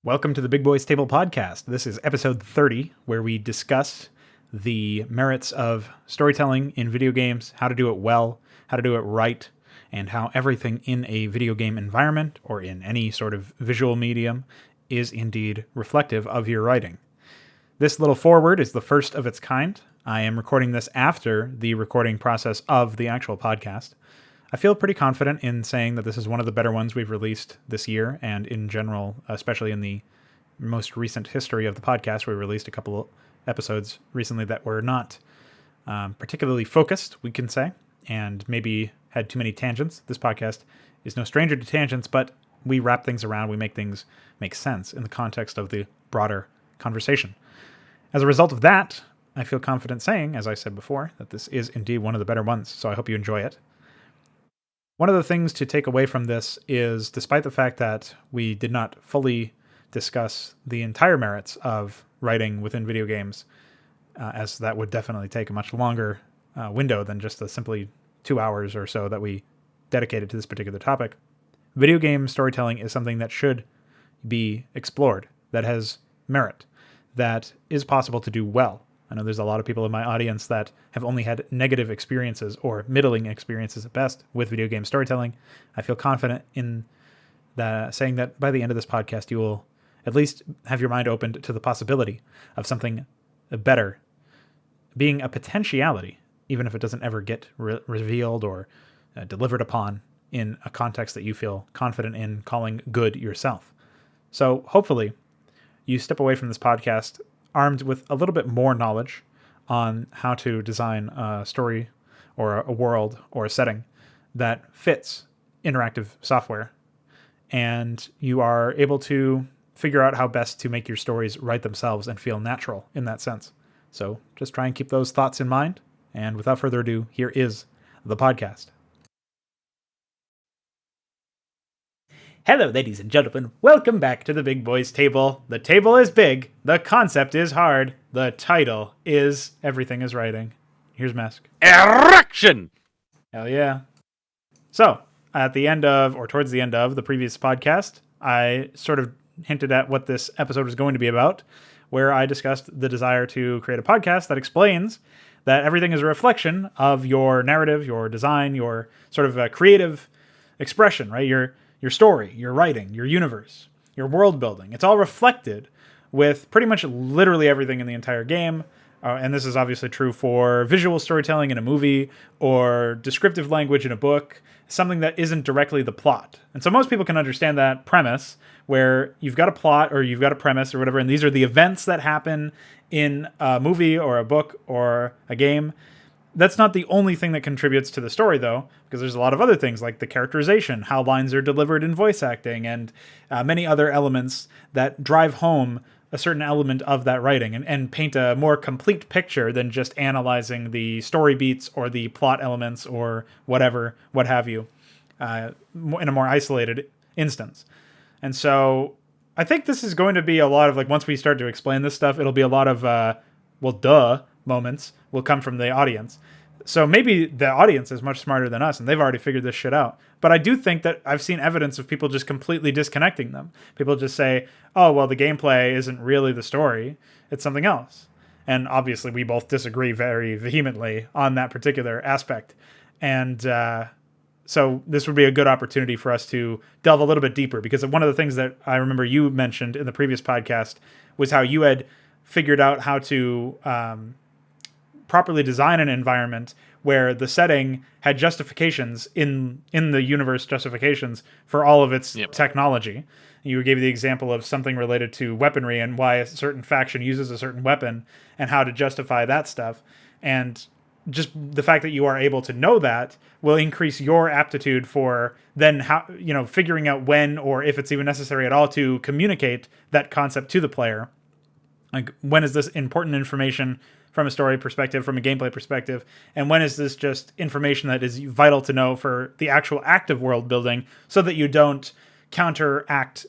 Welcome to the Big Boys Table podcast. This is episode 30, where we discuss the merits of storytelling in video games, how to do it well, how to do it right, and how everything in a video game environment or in any sort of visual medium is indeed reflective of your writing. This little foreword is the first of its kind. I am recording this after the recording process of the actual podcast. I feel pretty confident in saying that this is one of the better ones we've released this year, and in general, especially in the most recent history of the podcast. We released a couple episodes recently that were not particularly focused, we can say, and maybe had too many tangents. This podcast is no stranger to tangents, but we wrap things around, we make things make sense in the context of the broader conversation. As a result of that, I feel confident saying, as I said before, that this is indeed one of the better ones, so I hope you enjoy it. One of the things to take away from this is, despite the fact that we did not fully discuss the entire merits of writing within video games, as that would definitely take a much longer window than just the simply 2 hours or so that we dedicated to this particular topic, video game storytelling is something that should be explored, that has merit, that is possible to do well. I know there's a lot of people in my audience that have only had negative experiences or middling experiences at best with video game storytelling. I feel confident in saying that by the end of this podcast, you will at least have your mind opened to the possibility of something better being a potentiality, even if it doesn't ever get revealed or delivered upon in a context that you feel confident in calling good yourself. So hopefully you step away from this podcast armed with a little bit more knowledge on how to design a story or a world or a setting that fits interactive software. And you are able to figure out how best to make your stories write themselves and feel natural in that sense. So just try and keep those thoughts in mind. And without further ado, here is the podcast. Hello, ladies and gentlemen. Welcome back to the Big Boys Table. The table is big. The concept is hard. The title is Everything is Writing. Here's Mesk. Erection! Hell yeah. So, at the end of, or towards the end of the previous podcast, I sort of hinted at what this episode was going to be about, where I discussed the desire to create a podcast that explains that everything is a reflection of your narrative, your design, your sort of creative expression, right? Your story, your writing, your universe, your world building. It's all reflected with pretty much literally everything in the entire game. And this is obviously true for visual storytelling in a movie or descriptive language in a book, something that isn't directly the plot. And so most people can understand that premise where you've got a plot or you've got a premise or whatever, and these are the events that happen in a movie or a book or a game. That's not the only thing that contributes to the story, though, because there's a lot of other things like the characterization, how lines are delivered in voice acting, and many other elements that drive home a certain element of that writing and paint a more complete picture than just analyzing the story beats or the plot elements or whatever, what have you, in a more isolated instance. And so I think this is going to be a lot of, like, once we start to explain this stuff, it'll be a lot of, well, duh moments will come from the audience. So maybe the audience is much smarter than us and they've already figured this shit out. But I do think that I've seen evidence of people just completely disconnecting them. People just say, oh, well, the gameplay isn't really the story. It's something else. And obviously we both disagree very vehemently on that particular aspect. And so this would be a good opportunity for us to delve a little bit deeper, because one of the things that I remember you mentioned in the previous podcast was how you had figured out how to properly design an environment where the setting had justifications in the universe, justifications for all of its technology. You gave the example of something related to weaponry and why a certain faction uses a certain weapon and how to justify that stuff. And just the fact that you are able to know that will increase your aptitude for then how, figuring out when or if it's even necessary at all to communicate that concept to the player. Like, when is this important information from a story perspective, from a gameplay perspective, and when is this just information that is vital to know for the actual act of world building, so that you don't counteract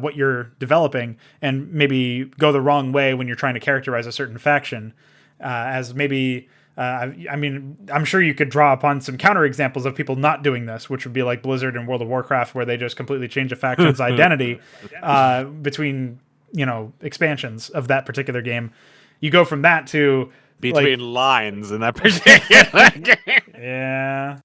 what you're developing and maybe go the wrong way when you're trying to characterize a certain faction, as maybe I mean, I'm sure you could draw upon some counterexamples of people not doing this, which would be like Blizzard and World of Warcraft, where they just completely change a faction's identity between expansions of that particular game. You go from that to between lines in that particular game. Yeah.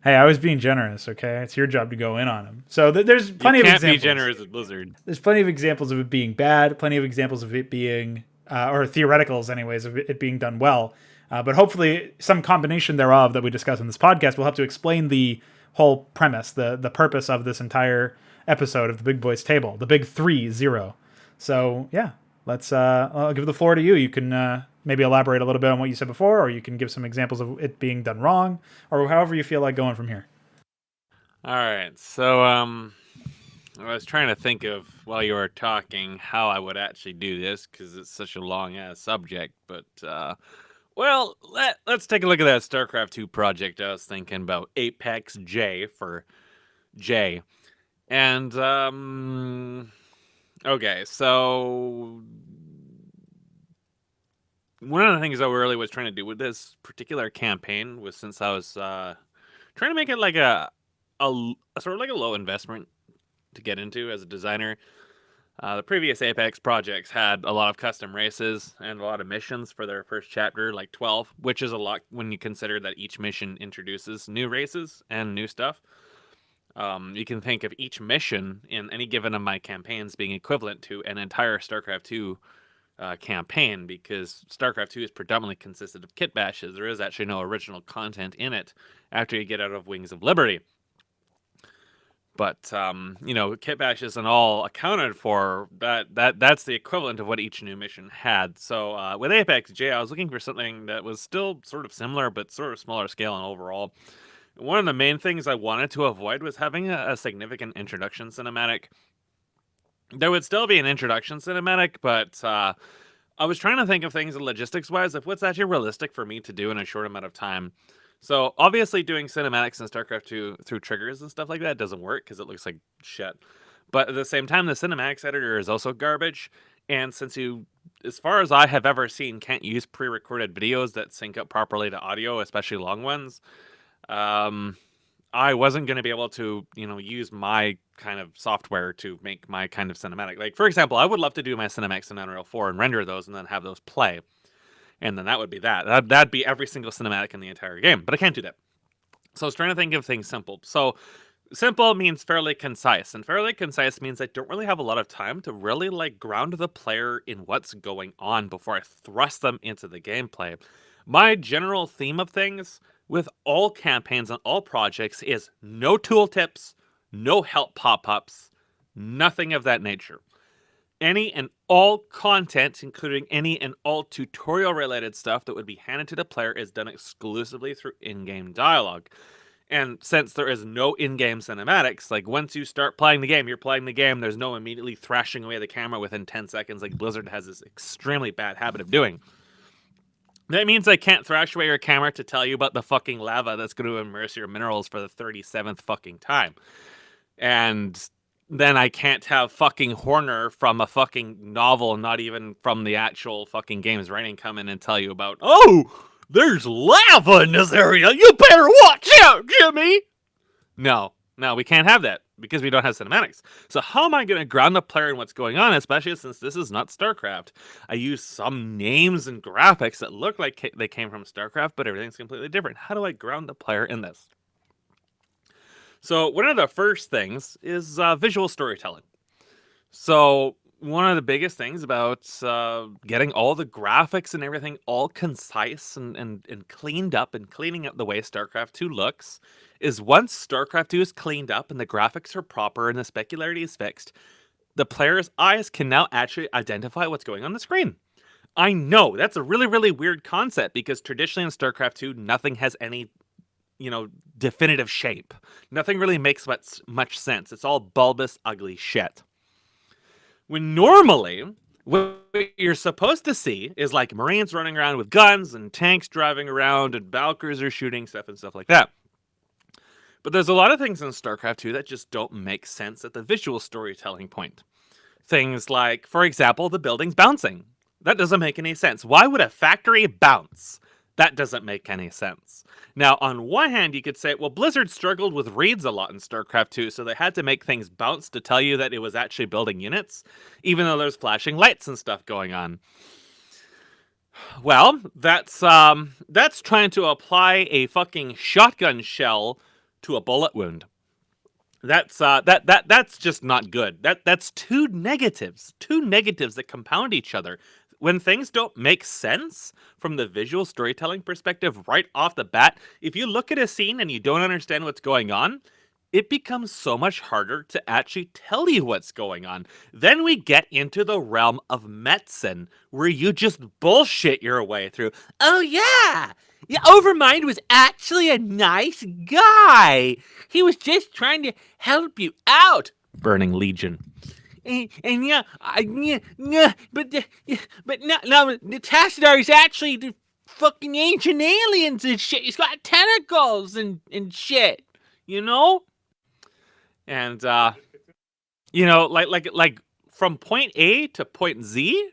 Hey, I was being generous, okay? It's your job to go in on them. So there's plenty of examples. You can't be generous at Blizzard. There's plenty of examples of it being bad, plenty of examples of it being, or theoreticals anyways, of it being done well. But hopefully some combination thereof that we discuss in this podcast will help to explain the whole premise, the purpose of this entire episode of the Big Boys Table, the Big 3-0. So, yeah, I'll give the floor to you. You can maybe elaborate a little bit on what you said before, or you can give some examples of it being done wrong, or however you feel like going from here. All right. So I was trying to think of, while you were talking, how I would actually do this, because it's such a long-ass subject. But, well, let's take a look at that StarCraft 2 project I was thinking about. Apex J for J. And, okay, so one of the things I really was trying to do with this particular campaign was, since I was trying to make it like a sort of like a low investment to get into as a designer. The previous Apex projects had a lot of custom races and a lot of missions for their first chapter, like 12, which is a lot when you consider that each mission introduces new races and new stuff. You can think of each mission in any given of my campaigns being equivalent to an entire StarCraft 2 campaign, because StarCraft 2 is predominantly consisted of kit bashes. There is actually no original content in it after you get out of Wings of Liberty. But, kit bashes and all accounted for, that's the equivalent of what each new mission had. So with Apex J, I was looking for something that was still sort of similar, but sort of smaller scale and overall. One of the main things I wanted to avoid was having a significant introduction cinematic. There would still be an introduction cinematic, but I was trying to think of things logistics-wise of what's actually realistic for me to do in a short amount of time. So, obviously, doing cinematics in StarCraft 2 through triggers and stuff like that doesn't work because it looks like shit. But at the same time, the cinematics editor is also garbage. And since you, as far as I have ever seen, can't use pre-recorded videos that sync up properly to audio, especially long ones, I wasn't going to be able to, use my kind of software to make my kind of cinematic. Like, for example, I would love to do my cinematics in Unreal 4 and render those and then have those play. And then that would be that. That'd be every single cinematic in the entire game. But I can't do that. So I was trying to think of things simple. So simple means fairly concise. And fairly concise means I don't really have a lot of time to really ground the player in what's going on before I thrust them into the gameplay. My general theme of things with all campaigns and all projects is no tooltips, no help pop-ups, nothing of that nature. Any and all content, including any and all tutorial-related stuff that would be handed to the player, is done exclusively through in-game dialogue. And since there is no in-game cinematics, once you start playing the game, you're playing the game, there's no immediately thrashing away the camera within 10 seconds like Blizzard has this extremely bad habit of doing. That means I can't thrash away your camera to tell you about the fucking lava that's going to immerse your minerals for the 37th fucking time. And then I can't have fucking Horner from a fucking novel, not even from the actual fucking game's writing, come in and tell you about, oh, there's lava in this area. You better watch out, Jimmy. No, we can't have that because we don't have cinematics. So how am I going to ground the player in what's going on, especially since this is not StarCraft? I use some names and graphics that look like they came from StarCraft, but everything's completely different. How do I ground the player in this? So one of the first things is visual storytelling. So one of the biggest things about getting all the graphics and everything all concise and cleaned up and cleaning up the way StarCraft 2 looks is once StarCraft 2 is cleaned up and the graphics are proper and the specularity is fixed, the player's eyes can now actually identify what's going on the screen. I know, that's a really, really weird concept because traditionally in StarCraft 2, nothing has any definitive shape. Nothing really makes much sense. It's all bulbous, ugly shit. When normally, what you're supposed to see is Marines running around with guns and tanks driving around and Valkyries are shooting stuff and stuff like that. But there's a lot of things in StarCraft 2 that just don't make sense at the visual storytelling point. Things like, for example, the buildings bouncing. That doesn't make any sense. Why would a factory bounce? That doesn't make any sense. Now, on one hand, you could say, well, Blizzard struggled with reads a lot in StarCraft 2, so they had to make things bounce to tell you that it was actually building units, even though there's flashing lights and stuff going on. Well, that's trying to apply a fucking shotgun shell to a bullet wound. That's just not good. That's two negatives that compound each other. When things don't make sense from the visual storytelling perspective right off the bat, if you look at a scene and you don't understand what's going on, it becomes so much harder to actually tell you what's going on. Then we get into the realm of medicine, where you just bullshit your way through. Oh yeah, Overmind was actually a nice guy. He was just trying to help you out. Burning Legion. And yeah, but now the Tassadar is actually the fucking ancient aliens and shit. He's got tentacles and shit, you know? And like from point A to point Z,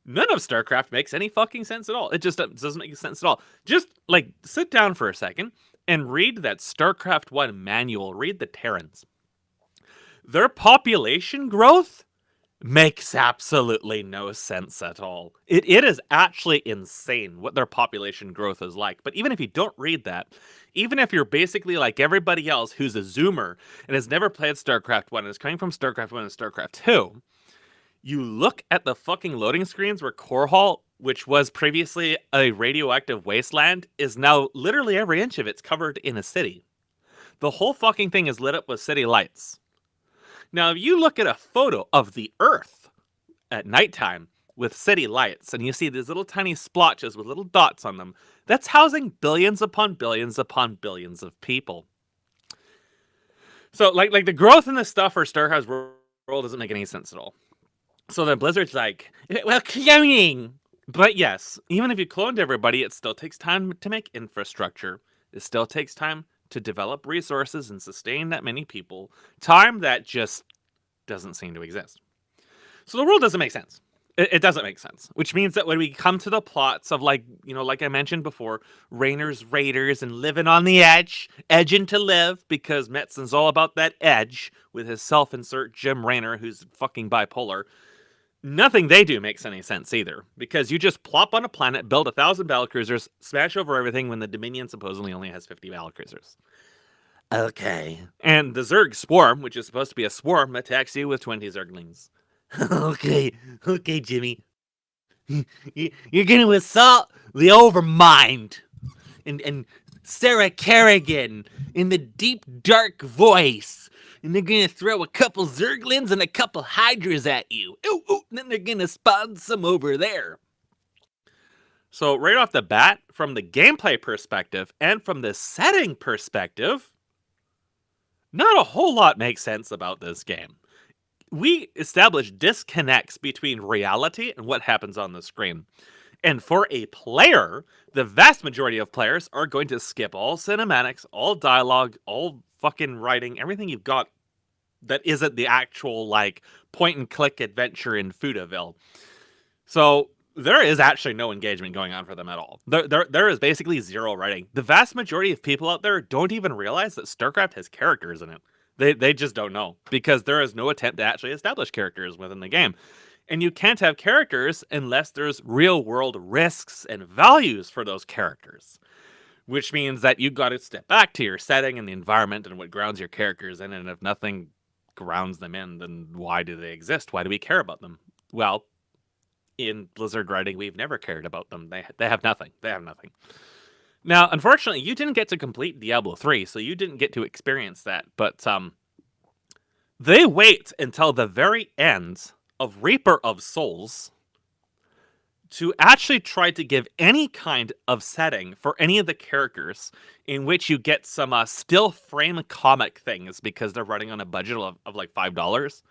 none of StarCraft makes any fucking sense at all. It just doesn't make sense at all. Just like sit down for a second and read that StarCraft 1 manual. Read the Terrans. Their population growth makes absolutely no sense at all. It is actually insane what their population growth is like. But even if you don't read that, even if you're basically like everybody else who's a zoomer and has never played StarCraft 1 and is coming from StarCraft 1 and StarCraft 2, you look at the fucking loading screens where Korhal, which was previously a radioactive wasteland, is now literally every inch of it's covered in a city. The whole fucking thing is lit up with city lights. Now, if you look at a photo of the Earth at nighttime with city lights, and you see these little tiny splotches with little dots on them, that's housing billions upon billions upon billions of people. So, like the growth in this stuff for StarCraft's world doesn't make any sense at all. So then Blizzard's like, well, cloning! But yes, even if you cloned everybody, it still takes time to make infrastructure. It still takes time to develop resources and sustain that many people, time that just doesn't seem to exist. So the world doesn't make sense. It doesn't make sense, which means that when we come to the plots of like I mentioned before, Raynor's Raiders and living on the edge, edging to live, because Metzen's all about that edge with his self-insert Jim Raynor, who's fucking bipolar. Nothing they do makes any sense either, because you just plop on a planet, build 1,000 battlecruisers, smash over everything when the Dominion supposedly only has 50 battlecruisers. Okay. And the Zerg swarm, which is supposed to be a swarm, attacks you with 20 Zerglings. Okay, Jimmy. You're gonna assault the Overmind. And Sarah Kerrigan in the deep, dark voice. And they're gonna throw a couple Zerglings and a couple Hydras at you. Ooh, and then they're gonna spawn some over there. So right off the bat, from the gameplay perspective and from the setting perspective, not a whole lot makes sense about this game. We establish disconnects between reality and what happens on the screen. And for a player, the vast majority of players are going to skip all cinematics, all dialogue, all fucking writing, everything you've got that isn't the actual, like, point-and-click adventure in Foodaville. So there is actually no engagement going on for them at all. There is basically zero writing. The vast majority of people out there don't even realize that StarCraft has characters in it. They just don't know, because there is no attempt to actually establish characters within the game. And you can't have characters unless there's real-world risks and values for those characters. Which means that you've got to step back to your setting and the environment and what grounds your characters in. And if nothing grounds them in, then why do they exist? Why do we care about them? Well, in Blizzard writing, we've never cared about them. They have nothing. They have nothing. Now, unfortunately, you didn't get to complete Diablo 3, so you didn't get to experience that. But they wait until the very end of Reaper of Souls to actually try to give any kind of setting for any of the characters, in which you get some still frame comic things, because they're running on a budget of like $5.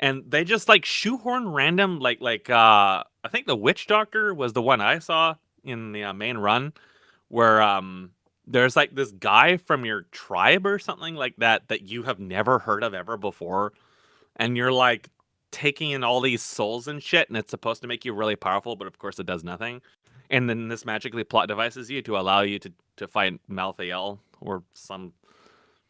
And they just like shoehorn random, I think the Witch Doctor was the one I saw in the main run, where there's like this guy from your tribe or something like that you have never heard of ever before. And you're like taking in all these souls and shit, and it's supposed to make you really powerful, but of course it does nothing. and then this magically plot devices you to allow you to fight Malthael or some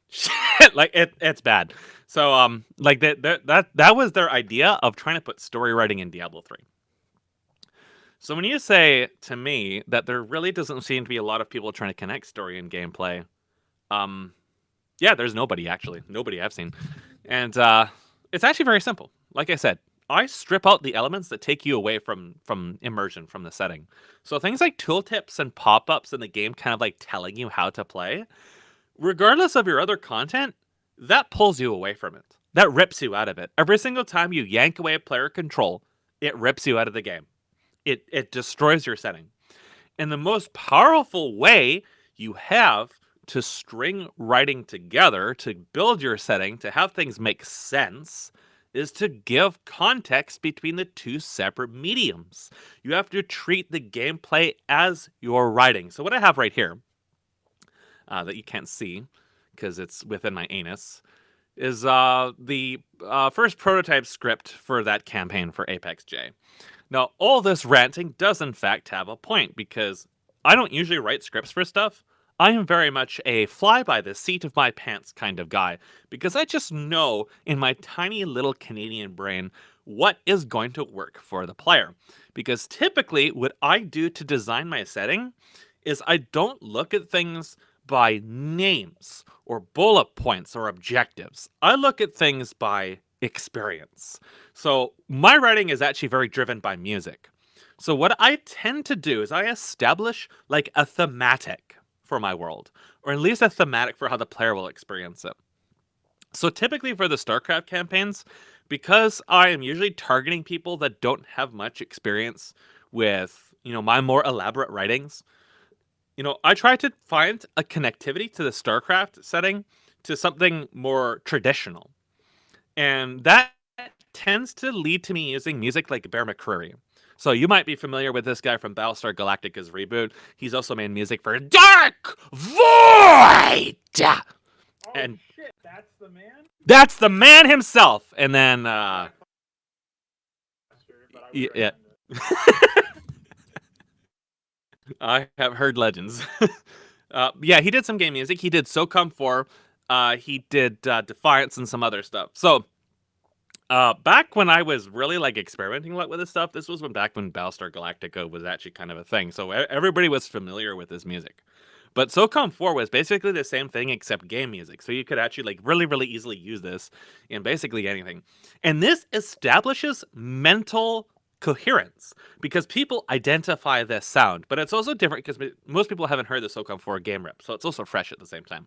shit. Like it's bad. So like that was their idea of trying to put story writing in Diablo 3. So when you say to me that there really doesn't seem to be a lot of people trying to connect story and gameplay, yeah, there's nobody actually. Nobody I've seen. And it's actually very simple. Like I said, I strip out the elements that take you away from immersion from the setting. So things like tooltips and pop-ups in the game kind of like telling you how to play, regardless of your other content, that pulls you away from it. That rips you out of it. Every single time you yank away player control, it rips you out of the game. It destroys your setting. And the most powerful way you have to string writing together, to build your setting, to have things make sense, is to give context between the two separate mediums. You have to treat the gameplay as your writing. So what I have right here, that you can't see because it's within my anus, is the first prototype script for that campaign for Apex J. Now, all this ranting does in fact have a point, because I don't usually write scripts for stuff. I am very much a fly by the seat of my pants kind of guy, because I just know in my tiny little Canadian brain what is going to work for the player. Because typically what I do to design my setting is I don't look at things by names or bullet points or objectives. I look at things by experience. So my writing is actually very driven by music. So what I tend to do is I establish like a thematic for my world, or at least a thematic for how the player will experience it. So typically for the StarCraft campaigns, because I am usually targeting people that don't have much experience with, my more elaborate writings, I try to find a connectivity to the StarCraft setting to something more traditional. And that tends to lead to me using music like Bear McCreary. So you might be familiar with this guy from Battlestar Galactica's reboot. He's also made music for Dark Void! And shit, that's the man? That's the man himself! And then, yeah. I have heard legends. Yeah, he did some game music. He did SOCOM 4. He did Defiance and some other stuff. So, back when I was really like experimenting a lot with this stuff, this was back when Battlestar Galactica was actually kind of a thing. So everybody was familiar with his music. But SOCOM 4 was basically the same thing except game music. So you could actually like really, really easily use this in basically anything. And this establishes mental coherence because people identify this sound. But it's also different because most people haven't heard the SOCOM 4 game rip. So it's also fresh at the same time.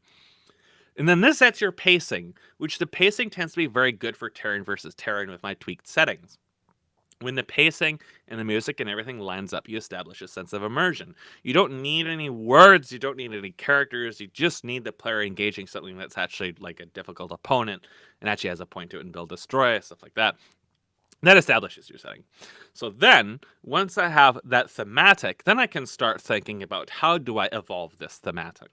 And then this sets your pacing, which the pacing tends to be very good for terrain versus terrain with my tweaked settings. When the pacing and the music and everything lines up, you establish a sense of immersion. You don't need any words, you don't need any characters, you just need the player engaging something that's actually like a difficult opponent and actually has a point to it and build destroy, stuff like that. That establishes your setting. So then, once I have that thematic, then I can start thinking about how do I evolve this thematic.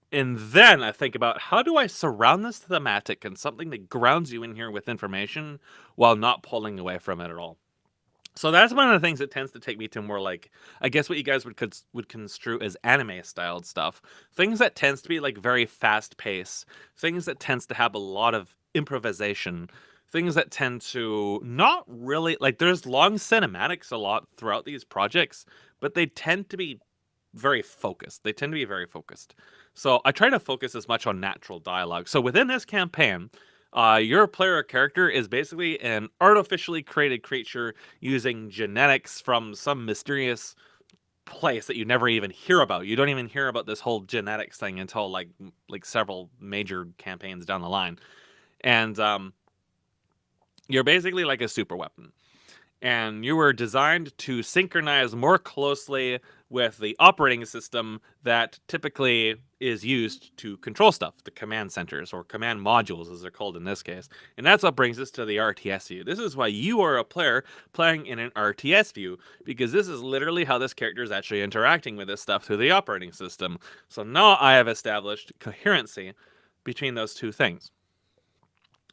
And then I think about how do I surround this thematic and something that grounds you in here with information while not pulling away from it at all. So that's one of the things that tends to take me to more like, I guess what you guys would construe as anime styled stuff. Things that tends to be like very fast paced, things that tends to have a lot of improvisation, things that tend to not really like there's long cinematics a lot throughout these projects, but they tend to be very focused. They tend to be very focused. So I try to focus as much on natural dialogue. So within this campaign, your player character is basically an artificially created creature using genetics from some mysterious place that you never even hear about. You don't even hear about this whole genetics thing until like several major campaigns down the line. And you're basically like a super weapon. And you were designed to synchronize more closely with the operating system that typically is used to control stuff, the command centers or command modules as they're called in this case. And that's what brings us to the RTS view. This is why you are a player playing in an RTS view, because this is literally how this character is actually interacting with this stuff through the operating system. So now I have established coherency between those two things.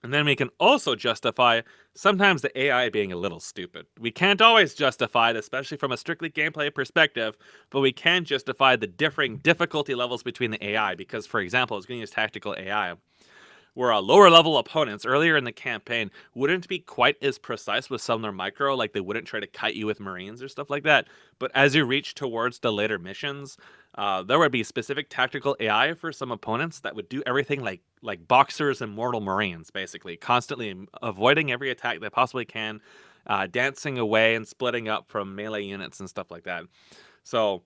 And then we can also justify sometimes the AI being a little stupid. We can't always justify it, especially from a strictly gameplay perspective, but we can justify the differing difficulty levels between the AI. Because, for example, I was going to use tactical AI, where lower level opponents earlier in the campaign wouldn't be quite as precise with some of their micro, like they wouldn't try to kite you with Marines or stuff like that. But as you reach towards the later missions, there would be specific tactical AI for some opponents that would do everything like boxers and mortal Marines, basically, constantly avoiding every attack they possibly can, dancing away and splitting up from melee units and stuff like that. So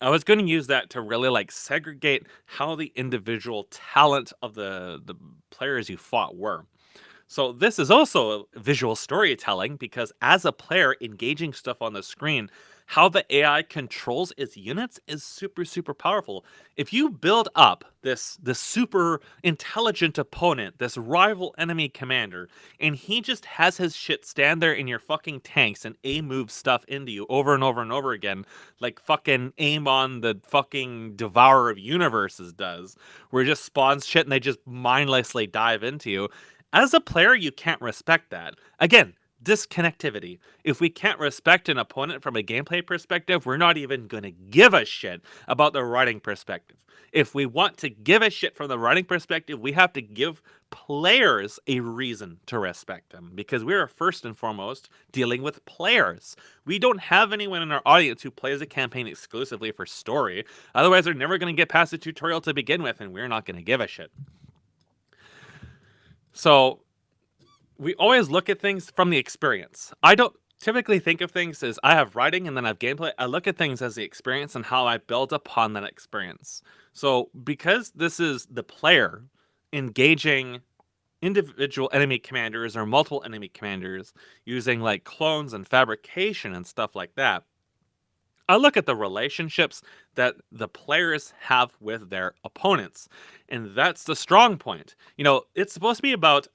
I was going to use that to really like segregate how the individual talent of the players you fought were. So this is also visual storytelling, because as a player engaging stuff on the screen, how the AI controls its units is super, super powerful. If you build up this super intelligent opponent, this rival enemy commander, and he just has his shit stand there in your fucking tanks and move stuff into you over and over and over again, like fucking Amon the fucking Devourer of Universes does, where it just spawns shit and they just mindlessly dive into you. As a player, you can't respect that. Again, disconnectivity. If we can't respect an opponent from a gameplay perspective, we're not even going to give a shit about the writing perspective. If we want to give a shit from the writing perspective, we have to give players a reason to respect them, because we are first and foremost dealing with players. We don't have anyone in our audience who plays a campaign exclusively for story. Otherwise, they're never going to get past the tutorial to begin with, and we're not going to give a shit. So we always look at things from the experience. I don't typically think of things as I have writing and then I have gameplay. I look at things as the experience and how I build upon that experience. So because this is the player engaging individual enemy commanders or multiple enemy commanders using like clones and fabrication and stuff like that, I look at the relationships that the players have with their opponents. And that's the strong point. It's supposed to be about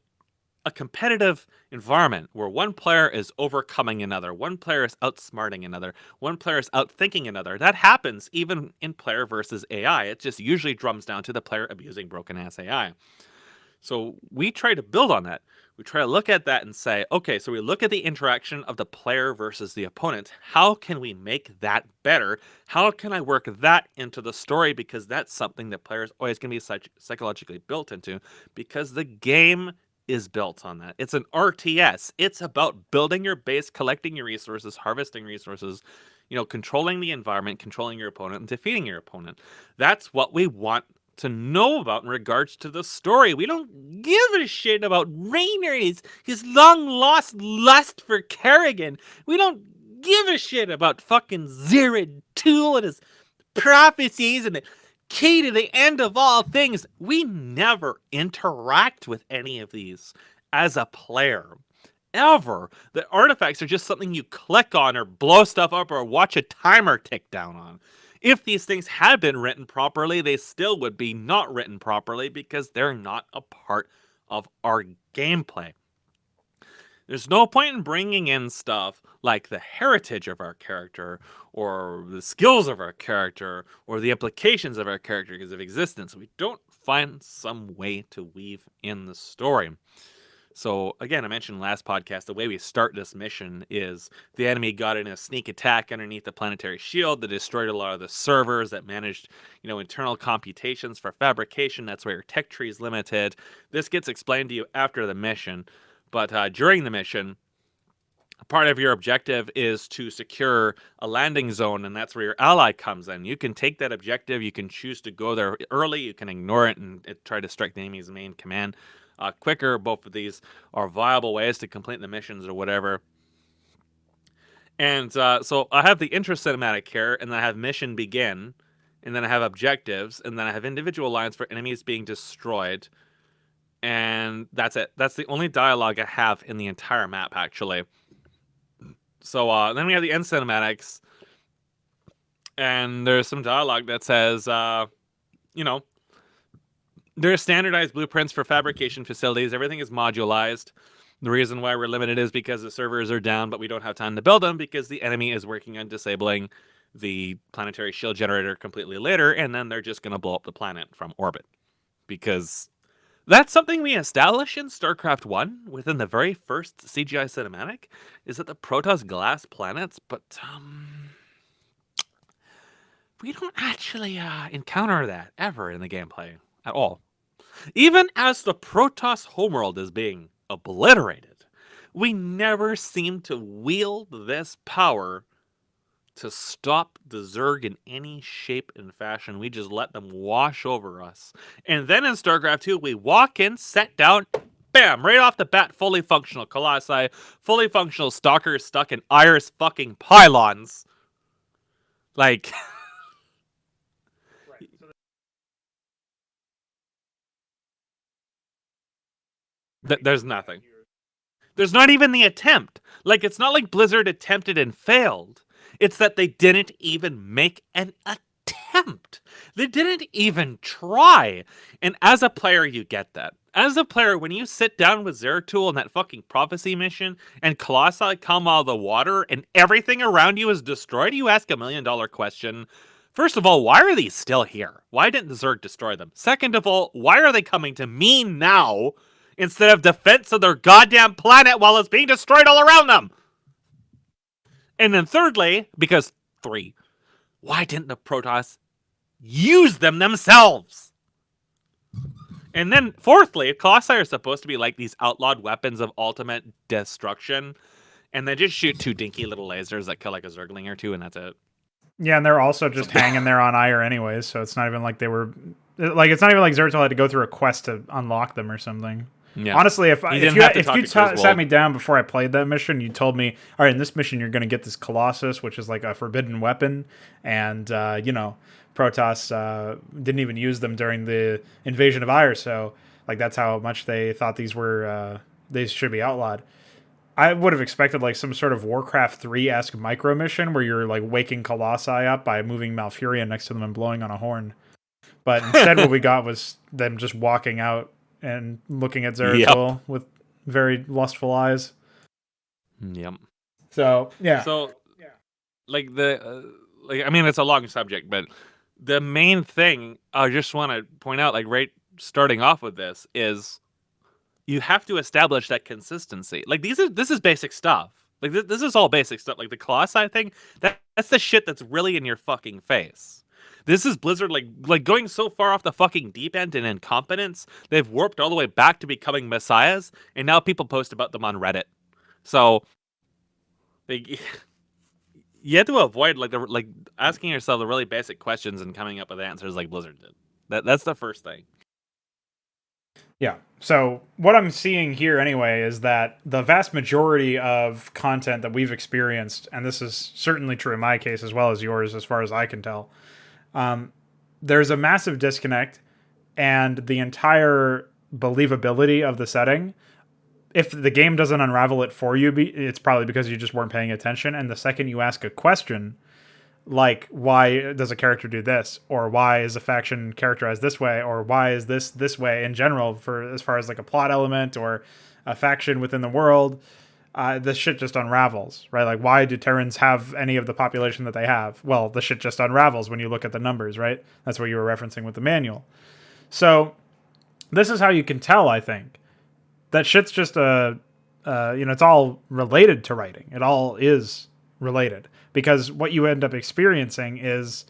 a competitive environment where one player is overcoming another, one player is outsmarting another, one player is outthinking another. That happens even in player versus AI. It just usually drums down to the player abusing broken ass AI. So we try to build on that. We try to look at that and say, okay, so we look at the interaction of the player versus the opponent. How can we make that better? How can I work that into the story? Because that's something that players always going to be psychologically built into, because the game is built on that. It's an RTS. It's about building your base, collecting your resources, harvesting resources, controlling the environment, controlling your opponent, and defeating your opponent. That's what we want to know about in regards to the story. We don't give a shit about Raynor and his long lost lust for Kerrigan. We don't give a shit about fucking Zirid Tool and his prophecies and the key to the end of all things. We never interact with any of these as a player. Ever. The artifacts are just something you click on or blow stuff up or watch a timer tick down on. If these things had been written properly, they still would be not written properly because they're not a part of our gameplay. There's no point in bringing in stuff like the heritage of our character or the skills of our character or the implications of our character because of existence. We don't find some way to weave in the story. So again, I mentioned last podcast, the way we start this mission is the enemy got in a sneak attack underneath the planetary shield that destroyed a lot of the servers that managed, internal computations for fabrication. That's where your tech tree is limited. This gets explained to you after the mission, but during the mission, part of your objective is to secure a landing zone, and that's where your ally comes in. You can take that objective, you can choose to go there early, you can ignore it and try to strike the enemy's main command quicker. Both of these are viable ways to complete the missions or whatever. And so I have the intro cinematic here, and then I have mission begin, and then I have objectives, and then I have individual lines for enemies being destroyed. And that's it. That's the only dialogue I have in the entire map, actually. So then we have the end cinematics, and there's some dialogue that says, there are standardized blueprints for fabrication facilities. Everything is modularized. The reason why we're limited is because the servers are down, but we don't have time to build them because the enemy is working on disabling the planetary shield generator completely later, and then they're just going to blow up the planet from orbit because That's something we established in StarCraft 1 within the very first CGI cinematic, is that the Protoss glass planets, but we don't actually encounter that ever in the gameplay at all. Even as the Protoss homeworld is being obliterated, we never seem to wield this power to stop the Zerg in any shape and fashion. We just let them wash over us. And then in StarCraft 2, we walk in, set down, bam, right off the bat, fully functional Colossi, fully functional Stalkers stuck in Iris fucking pylons. Like... There's nothing. There's not even the attempt. Like, it's not like Blizzard attempted and failed. It's that they didn't even make an attempt. They didn't even try. And as a player, you get that. As a player, when you sit down with Zeratul in that fucking prophecy mission and Colossi come out of the water and everything around you is destroyed, you ask $1 million question. First of all, why are these still here? Why didn't the Zerg destroy them? Second of all, why are they coming to me now instead of defense of their goddamn planet while it's being destroyed all around them? And then thirdly, because 3, why didn't the Protoss use them themselves? And then fourthly, Colossi are supposed to be like these outlawed weapons of ultimate destruction, and they just shoot 2 dinky little lasers that kill like a Zergling or 2, and that's it. Yeah, and they're also just hanging there on Ire anyways, so it's not even like they were... Like, it's not even like Zeratul had to go through a quest to unlock them or something. Yeah. Honestly, if you sat me down before I played that mission, you told me, all right, in this mission you're going to get this Colossus, which is like a forbidden weapon, and, Protoss didn't even use them during the invasion of Ire, so like that's how much they thought these should be outlawed. I would have expected like some sort of Warcraft 3-esque micro mission where you're like waking Colossi up by moving Malfurion next to them and blowing on a horn. But instead what we got was them just walking out and looking at Zeratul with very lustful eyes. Yep. So, yeah. So, like I mean, it's a long subject, but the main thing I just want to point out, like right starting off with this, is you have to establish that consistency. Like this is basic stuff. Like this is all basic stuff. Like the Colossi thing, that's the shit that's really in your fucking face. This is Blizzard like going so far off the fucking deep end in incompetence, they've warped all the way back to becoming messiahs, and now people post about them on Reddit. So you have to avoid like asking yourself the really basic questions and coming up with answers like Blizzard did. That's the first thing. Yeah. So what I'm seeing here anyway is that the vast majority of content that we've experienced, and this is certainly true in my case as well as yours as far as I can tell, there's a massive disconnect, and the entire believability of the setting, if the game doesn't unravel it for you, it's probably because you just weren't paying attention. And the second you ask a question, like, why does a character do this? Or why is a faction characterized this way? Or why is this way in general, for as far as like a plot element or a faction within the world, this shit just unravels, right? Like, why do Terrans have any of the population that they have? Well, the shit just unravels when you look at the numbers, right? That's what you were referencing with the manual. So this is how you can tell, I think, that shit's just it's all related to writing. It all is related. Because what you end up experiencing is,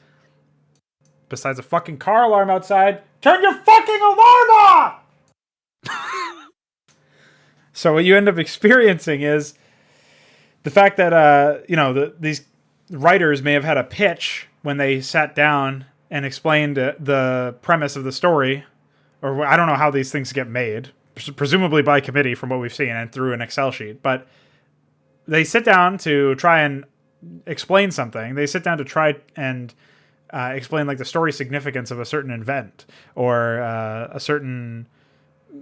besides a fucking car alarm outside, turn your fucking alarm off! So what you end up experiencing is the fact that, these writers may have had a pitch when they sat down and explained the premise of the story, or I don't know how these things get made, presumably by committee from what we've seen and through an Excel sheet, but they sit down to try and explain something. They sit down to try and explain like the story significance of a certain event or a certain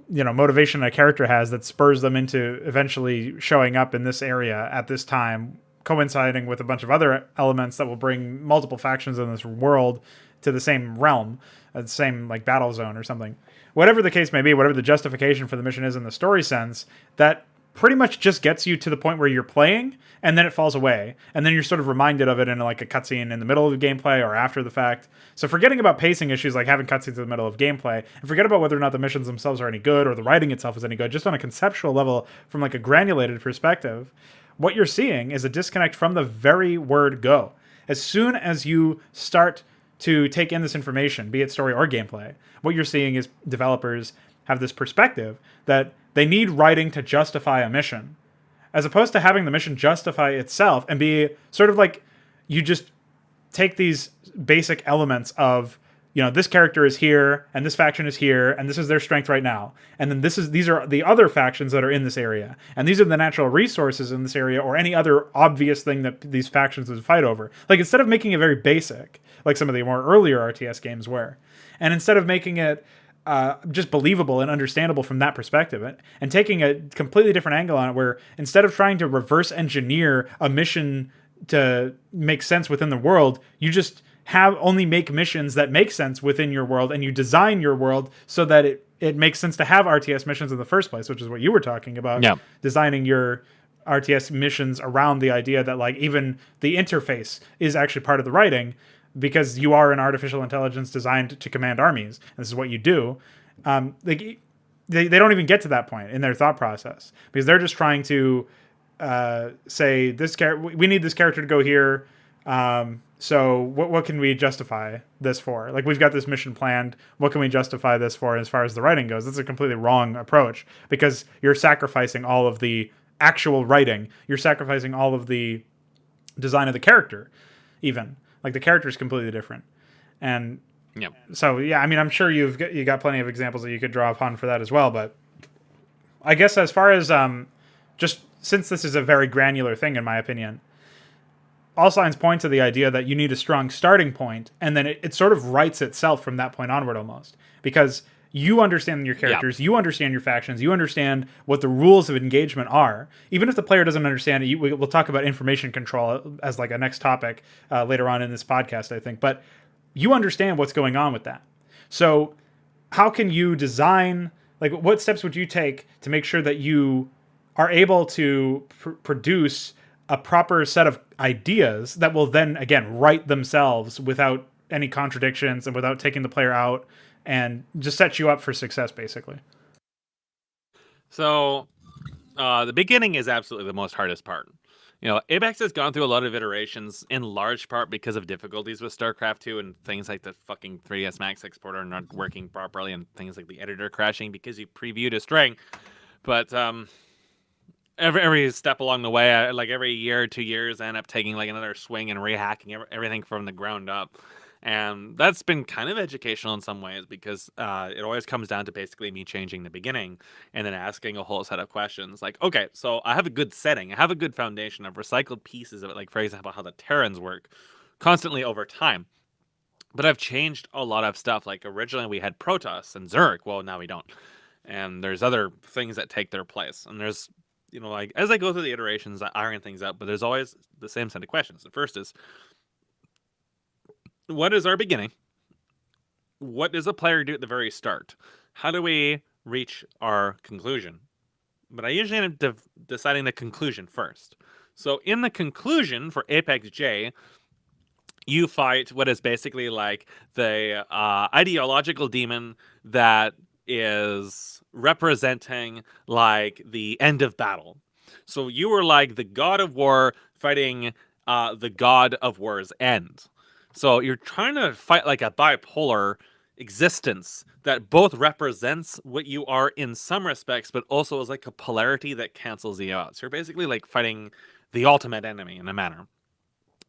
motivation a character has that spurs them into eventually showing up in this area at this time, coinciding with a bunch of other elements that will bring multiple factions in this world to the same realm, the same like battle zone or something. Whatever the case may be, whatever the justification for the mission is in the story sense, that pretty much just gets you to the point where you're playing, and then it falls away, and then you're sort of reminded of it in like a cutscene in the middle of the gameplay or after the fact. So forgetting about pacing issues like having cutscenes in the middle of gameplay, and forget about whether or not the missions themselves are any good or the writing itself is any good, just on a conceptual level from like a granulated perspective, what you're seeing is a disconnect from the very word go. As soon as you start to take in this information, be it story or gameplay, what you're seeing is developers have this perspective that they need writing to justify a mission, as opposed to having the mission justify itself and be sort of like you just take these basic elements of, you know, this character is here and this faction is here and this is their strength right now, and then these are the other factions that are in this area, and these are the natural resources in this area, or any other obvious thing that these factions would fight over. Like, instead of making it very basic like some of the more earlier RTS games were, and instead of making it just believable and understandable from that perspective, and taking a completely different angle on it, where instead of trying to reverse engineer a mission to make sense within the world, you just only make missions that make sense within your world, and you design your world so that it makes sense to have RTS missions in the first place, which is what you were talking about. Yeah. Designing your RTS missions around the idea that like even the interface is actually part of the writing, because you are an artificial intelligence designed to command armies. And this is what you do. They don't even get to that point in their thought process, because they're just trying to say we need this character to go here. So what can we justify this for? Like, we've got this mission planned. What can we justify this for as far as the writing goes? That's a completely wrong approach, because you're sacrificing all of the actual writing. You're sacrificing all of the design of the character, even. Like, the character is completely different. And so, yeah, I mean, I'm sure you got plenty of examples that you could draw upon for that as well. But I guess as far as just since this is a very granular thing, in my opinion, all signs point to the idea that you need a strong starting point, and then it sort of writes itself from that point onward almost. Because you understand your characters, you understand your factions, you understand what the rules of engagement are. Even if the player doesn't understand it, we'll talk about information control as like a next topic later on in this podcast, I think. But you understand what's going on with that. So how can you design, like, what steps would you take to make sure that you are able to produce a proper set of ideas that will then, again, write themselves without any contradictions and without taking the player out, and just set you up for success, basically? So the beginning is absolutely the most hardest part. You know, Apex has gone through a lot of iterations, in large part because of difficulties with StarCraft 2 and things like the fucking 3ds Max exporter not working properly, and things like the editor crashing because you previewed a string. But every step along the way, like every year or 2 years, I end up taking like another swing and rehacking everything from the ground up. And that's been kind of educational in some ways, because it always comes down to basically me changing the beginning and then asking a whole set of questions. Like, okay, so I have a good setting. I have a good foundation. I've recycled pieces of it, like, for example, how the Terrans work constantly over time. But I've changed a lot of stuff. Like, originally we had Protoss and Zerg. Well, now we don't. And there's other things that take their place. And there's, you know, like, as I go through the iterations, I iron things out. But there's always the same set of questions. The first is, what is our beginning? What does the player do at the very start? How do we reach our conclusion? But I usually end up deciding the conclusion first. So in the conclusion for Apex J, you fight what is basically like the ideological demon that is representing like the end of battle. So you were like the god of war fighting the god of war's end. So you're trying to fight like a bipolar existence that both represents what you are in some respects, but also is like a polarity that cancels you out. So you're basically like fighting the ultimate enemy in a manner.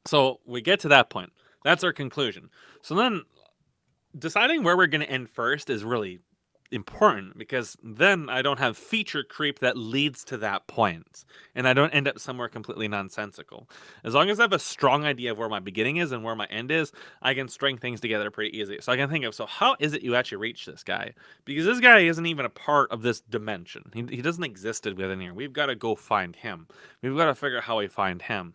So we get to that point. That's our conclusion. So then deciding where we're going to end first is really important, because then I don't have feature creep that leads to that point, and I don't end up somewhere completely nonsensical. As long as I have a strong idea of where my beginning is and where my end is, I can string things together pretty easily. So I can think of, so how is it you actually reach this guy? Because this guy isn't even a part of this dimension. He doesn't exist within here. We've got to go find him. We've got to figure out how we find him.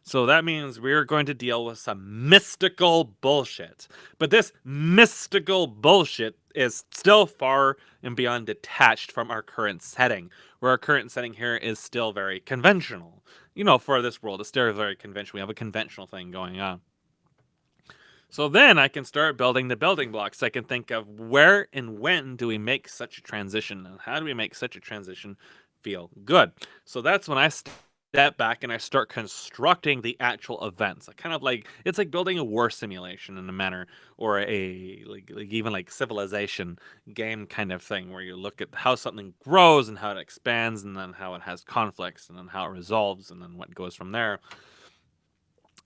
So that means we're going to deal with some mystical bullshit. But this mystical bullshit is still far and beyond detached from our current setting, where our current setting here is still very conventional. For this world, it's still very conventional. We have a conventional thing going on. So then I can start building the building blocks. I can think of where and when do we make such a transition, and how do we make such a transition feel good. So that's when I step back and I start constructing the actual events. I kind of it's like building a war simulation in a manner, or a even like civilization game kind of thing, where you look at how something grows and how it expands, and then how it has conflicts, and then how it resolves, and then what goes from there.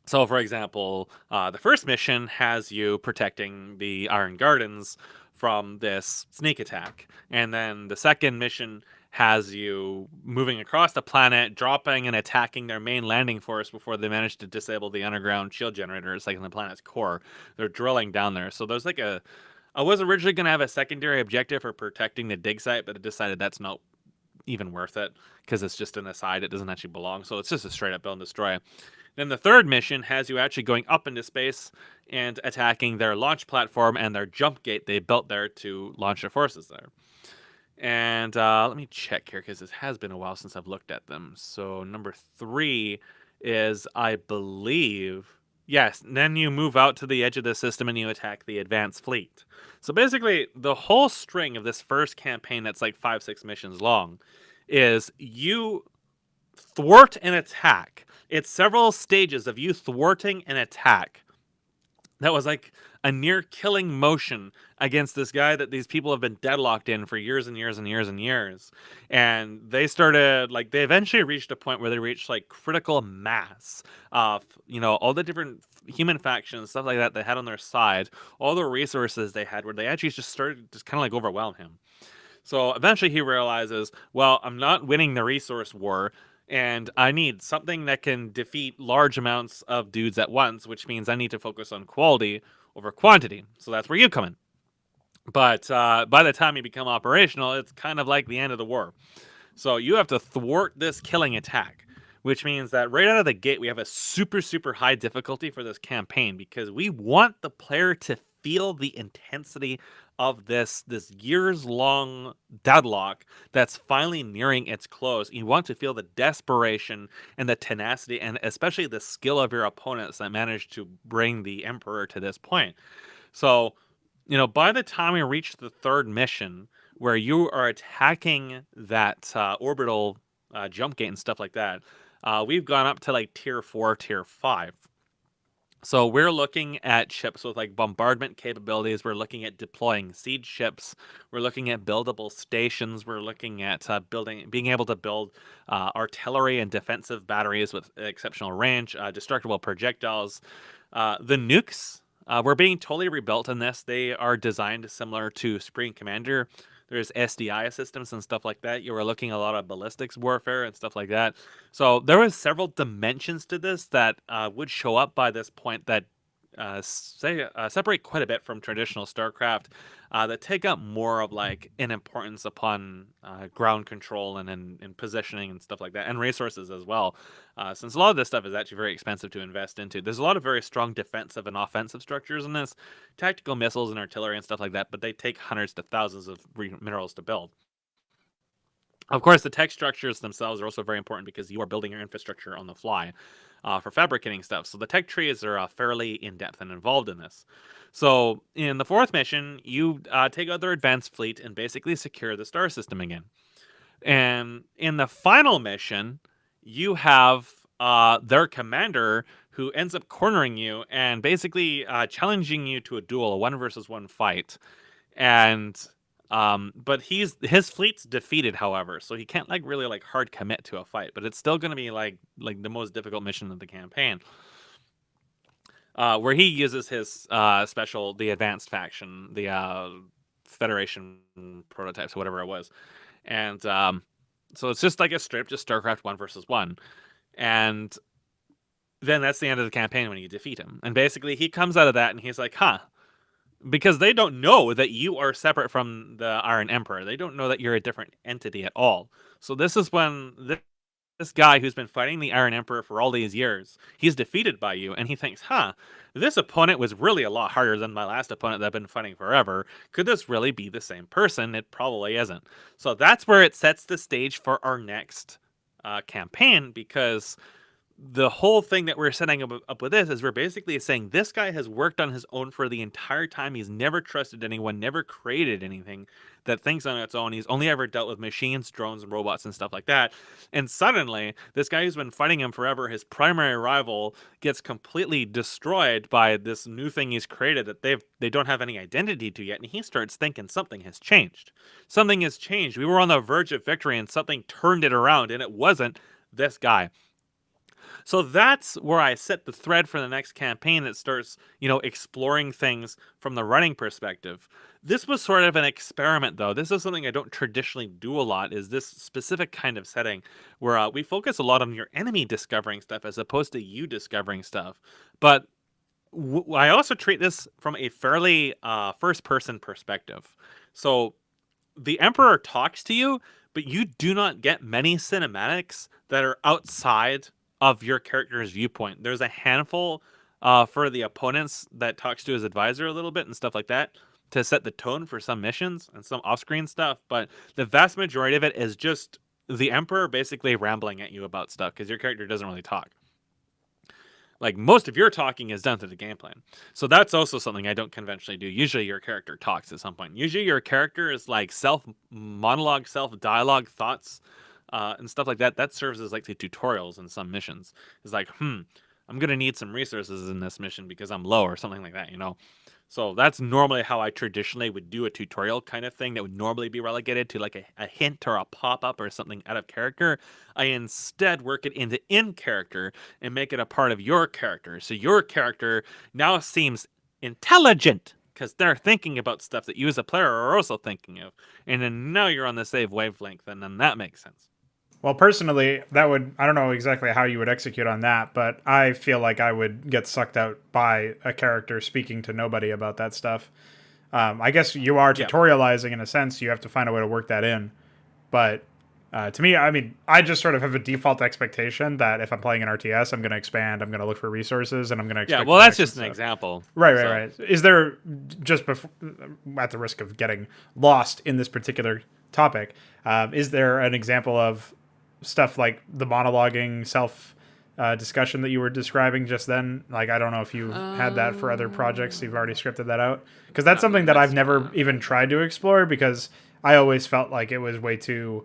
So, for example, the first mission has you protecting the Iron Gardens from this sneak attack. And then the second mission has you moving across the planet, dropping and attacking their main landing force before they manage to disable the underground shield generators, like in the planet's core. They're drilling down there. So there's I was originally going to have a secondary objective for protecting the dig site, but I decided that's not even worth it, because it's just an aside. It doesn't actually belong. So it's just a straight up build and destroy. Then the third mission has you actually going up into space and attacking their launch platform and their jump gate they built there to launch their forces there. And let me check here, because it has been a while since I've looked at them. So number 3 is, I believe, yes, and then you move out to the edge of the system and you attack the advanced fleet. So basically, the whole string of this first campaign that's like 5-6 missions long is you thwart an attack. It's several stages of you thwarting an attack that was like a near killing motion against this guy that these people have been deadlocked in for years and years and years and years. And they started, they eventually reached a point where they reached like critical mass of, all the different human factions, stuff like that they had on their side, all the resources they had, where they actually just started to kind of like overwhelm him. So eventually he realizes, well, I'm not winning the resource war, and I need something that can defeat large amounts of dudes at once, which means I need to focus on quality over quantity. So that's where you come in. But by the time you become operational, it's kind of like the end of the war. So you have to thwart this killing attack, which means that right out of the gate, we have a super, super high difficulty for this campaign, because we want the player to feel the intensity of this years-long deadlock that's finally nearing its close. You want to feel the desperation and the tenacity, and especially the skill of your opponents that managed to bring the Emperor to this point. So, by the time we reach the third mission, where you are attacking that orbital jump gate and stuff like that, we've gone up to like tier 4, tier 5. So we're looking at ships with like bombardment capabilities. We're looking at deploying siege ships. We're looking at buildable stations. We're looking at being able to build artillery and defensive batteries with exceptional range, destructible projectiles. The nukes, we're being totally rebuilt in this. They are designed similar to Supreme Commander. There's SDI systems and stuff like that. You were looking at a lot of ballistics warfare and stuff like that. So there was several dimensions to this that would show up by this point that separate quite a bit from traditional StarCraft, that take up more of like an importance upon ground control and positioning and stuff like that, and resources as well. Since a lot of this stuff is actually very expensive to invest into, there's a lot of very strong defensive and offensive structures in this, tactical missiles and artillery and stuff like that, but they take hundreds to thousands of minerals to build. Of course, the tech structures themselves are also very important, because you are building your infrastructure on the fly for fabricating stuff. So the tech trees are fairly in-depth and involved in this. So in the fourth mission, you take out their advanced fleet and basically secure the star system again. And in the final mission, you have their commander who ends up cornering you and basically challenging you to a duel, a 1-versus-1 fight. And but his fleet's defeated, however, so he can't really hard commit to a fight. But it's still going to be like the most difficult mission of the campaign, where he uses his special, the advanced faction, the Federation prototypes, whatever it was, and so it's just like a strip, just StarCraft 1-versus-1, and then that's the end of the campaign when you defeat him. And basically, he comes out of that and he's like, huh. Because they don't know that you are separate from the Iron Emperor. They don't know that you're a different entity at all. So this is when this this guy who's been fighting the Iron Emperor for all these years, he's defeated by you, and he thinks, this opponent was really a lot harder than my last opponent that I've been fighting forever. Could this really be the same person? It probably isn't. So that's where it sets the stage for our next campaign, because the whole thing that we're setting up with this is we're basically saying this guy has worked on his own for the entire time. He's never trusted anyone, never created anything that thinks on its own. He's only ever dealt with machines, drones, and robots and stuff like that. And suddenly, this guy who's been fighting him forever, his primary rival, gets completely destroyed by this new thing he's created that they don't have any identity to yet. And he starts thinking something has changed. Something has changed. We were on the verge of victory and something turned it around, and it wasn't this guy. So that's where I set the thread for the next campaign that starts, exploring things from the running perspective. This was sort of an experiment, though. This is something I don't traditionally do a lot, is this specific kind of setting where we focus a lot on your enemy discovering stuff as opposed to you discovering stuff. But I also treat this from a fairly first-person perspective. So the Emperor talks to you, but you do not get many cinematics that are outside of your character's viewpoint. There's a handful for the opponents that talks to his advisor a little bit and stuff like that to set the tone for some missions and some off-screen stuff, but the vast majority of it is just the Emperor basically rambling at you about stuff because your character doesn't really talk. Like, most of your talking is done through the game plan. So that's also something I don't conventionally do. Usually your character talks at some point. Usually your character is like self-monologue, self-dialogue thoughts and stuff like that. That serves as like the tutorials in some missions. It's like, I'm going to need some resources in this mission because I'm low or something like that, So that's normally how I traditionally would do a tutorial kind of thing that would normally be relegated to like a hint or a pop-up or something out of character. I instead work it into in-character and make it a part of your character. So your character now seems intelligent because they're thinking about stuff that you as a player are also thinking of. And then now you're on the same wavelength, and then that makes sense. Well, personally, I don't know exactly how you would execute on that, but I feel like I would get sucked out by a character speaking to nobody about that stuff. I guess you are tutorializing in a sense. You have to find a way to work that in. But to me, I mean, I just sort of have a default expectation that if I'm playing an RTS, I'm going to expand, I'm going to look for resources, and I'm going to expect... Yeah, well, that's just an example. Right. Is there, just before, at the risk of getting lost in this particular topic, is there an example of stuff like the monologuing self discussion that you were describing just then? Like, I don't know if you had that for other projects. You've already scripted that out, because that's something that I've never even tried to explore, because I always felt like it was way too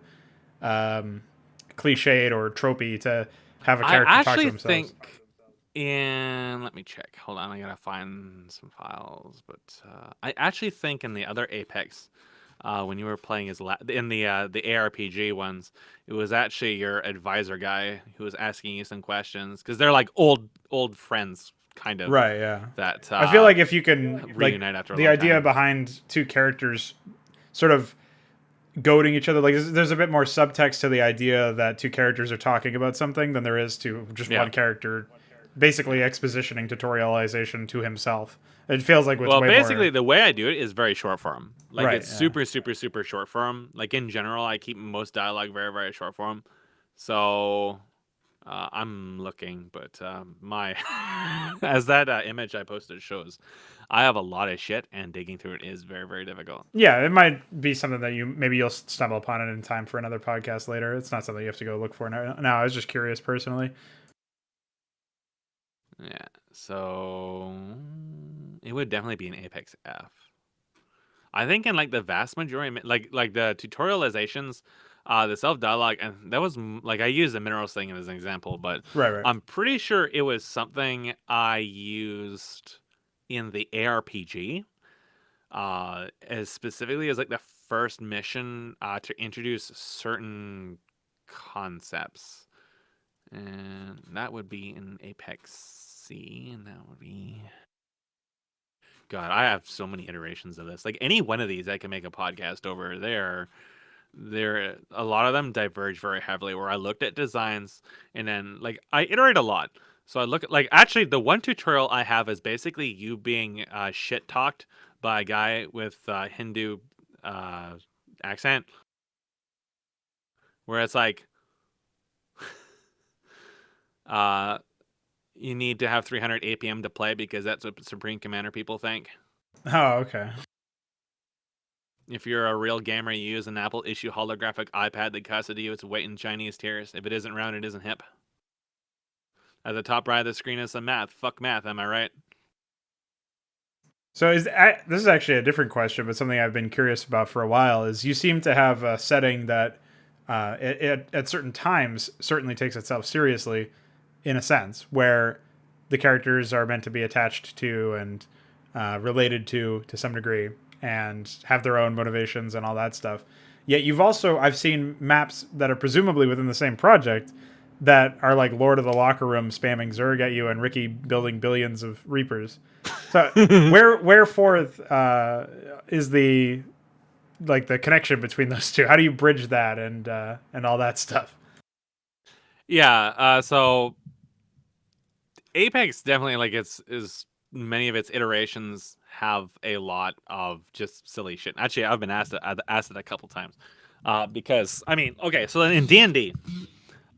cliched or tropey to have a character talk to themselves. I actually think let me check. Hold on, I gotta find some files. But I actually think in the other Apex, when you were playing in the ARPG ones, it was actually your advisor guy who was asking you some questions, because they're like old friends, kind of. Right. Yeah. That I feel like if you can reunite after the idea time behind two characters sort of goading each other, like there's a bit more subtext to the idea that two characters are talking about something than there is to just one character basically expositioning, tutorialization to himself. It feels like basically the way I do it is very short form. Like, it's super short form. Like, in general, I keep most dialogue very, very short form. So I'm looking, but my as that image I posted shows, I have a lot of shit, and digging through it is very, very difficult. Yeah, it might be something that you'll stumble upon it in time for another podcast later. It's not something you have to go look for now. I was just curious personally. Yeah, so it would definitely be an Apex F. I think in like the vast majority, like the tutorializations, the self-dialogue, and that was like, I used the minerals thing as an example, but right. I'm pretty sure it was something I used in the ARPG, as specifically as like the first mission to introduce certain concepts, and that would be in Apex C, and that would be... God, I have so many iterations of this. Like, any one of these I can make a podcast over. There, a lot of them diverge very heavily, where I looked at designs and then, like, I iterate a lot. So I look at, like, actually the one tutorial I have is basically you being shit talked by a guy with Hindu accent, where it's like, Uh, you need to have 300 APM to play because that's what Supreme Commander people think. Oh, okay. If you're a real gamer, you use an Apple issue holographic iPad that costs you its weight in Chinese tears. If it isn't round, it isn't hip. At the top right of the screen is some math. Fuck math, am I right? So this is actually a different question, but something I've been curious about for a while is you seem to have a setting that at certain times certainly takes itself seriously in a sense where the characters are meant to be attached to and related to some degree and have their own motivations and all that stuff. Yet I've seen maps that are presumably within the same project that are like Lord of the Locker Room spamming Zerg at you and Ricky building billions of Reapers. So whereforth is the the connection between those two? How do you bridge that and all that stuff? Yeah, so Apex definitely like is many of its iterations have a lot of just silly shit. Actually, I've been asked it a couple times because I mean, okay, so in D&D,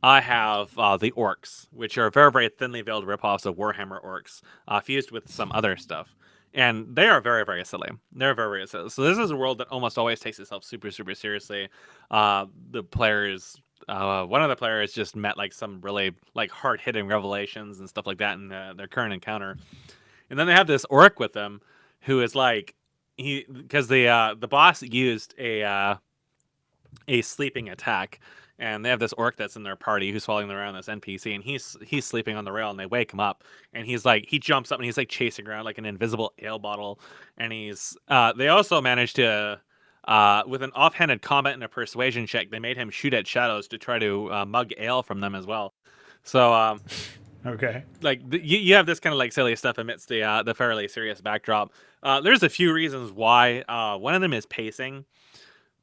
I have the orcs, which are very very thinly veiled ripoffs of Warhammer orcs, fused with some other stuff, and they are very very silly. They're very very silly. So this is a world that almost always takes itself super super seriously. The players one of the players just met like some really like hard hitting revelations and stuff like that in their current encounter, and then they have this orc with them, who is like because the boss used a sleeping attack, and they have this orc that's in their party who's following around this NPC, and he's sleeping on the rail, and they wake him up, and he's like he jumps up and he's like chasing around like an invisible ale bottle, and they also managed to. With an offhanded combat and a persuasion check, they made him shoot at shadows to try to mug ale from them as well. So, Okay. like you have this kind of like silly stuff amidst the fairly serious backdrop. There's a few reasons why. One of them is pacing,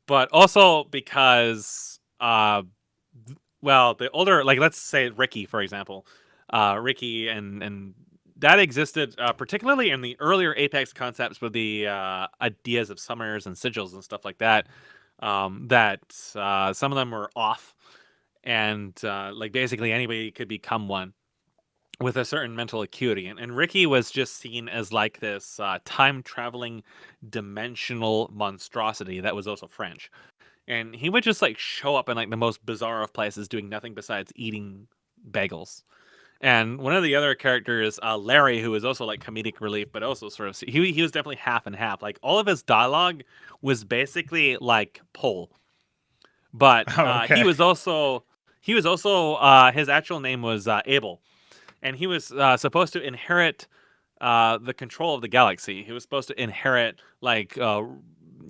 but also because well, the older, like let's say Ricky, for example, Ricky and that existed particularly in the earlier Apex concepts with the ideas of summers and sigils and stuff like that. That some of them were off, and like basically anybody could become one with a certain mental acuity, and Ricky was just seen as like this time traveling dimensional monstrosity that was also French, and he would just like show up in like the most bizarre of places doing nothing besides eating bagels. And one of the other characters, Larry, who was also like comedic relief, but also sort of he was definitely half and half. Like all of his dialogue was basically like Pole, but Oh, okay. he was also his actual name was Abel, and he was supposed to inherit the control of the galaxy. He was supposed to inherit like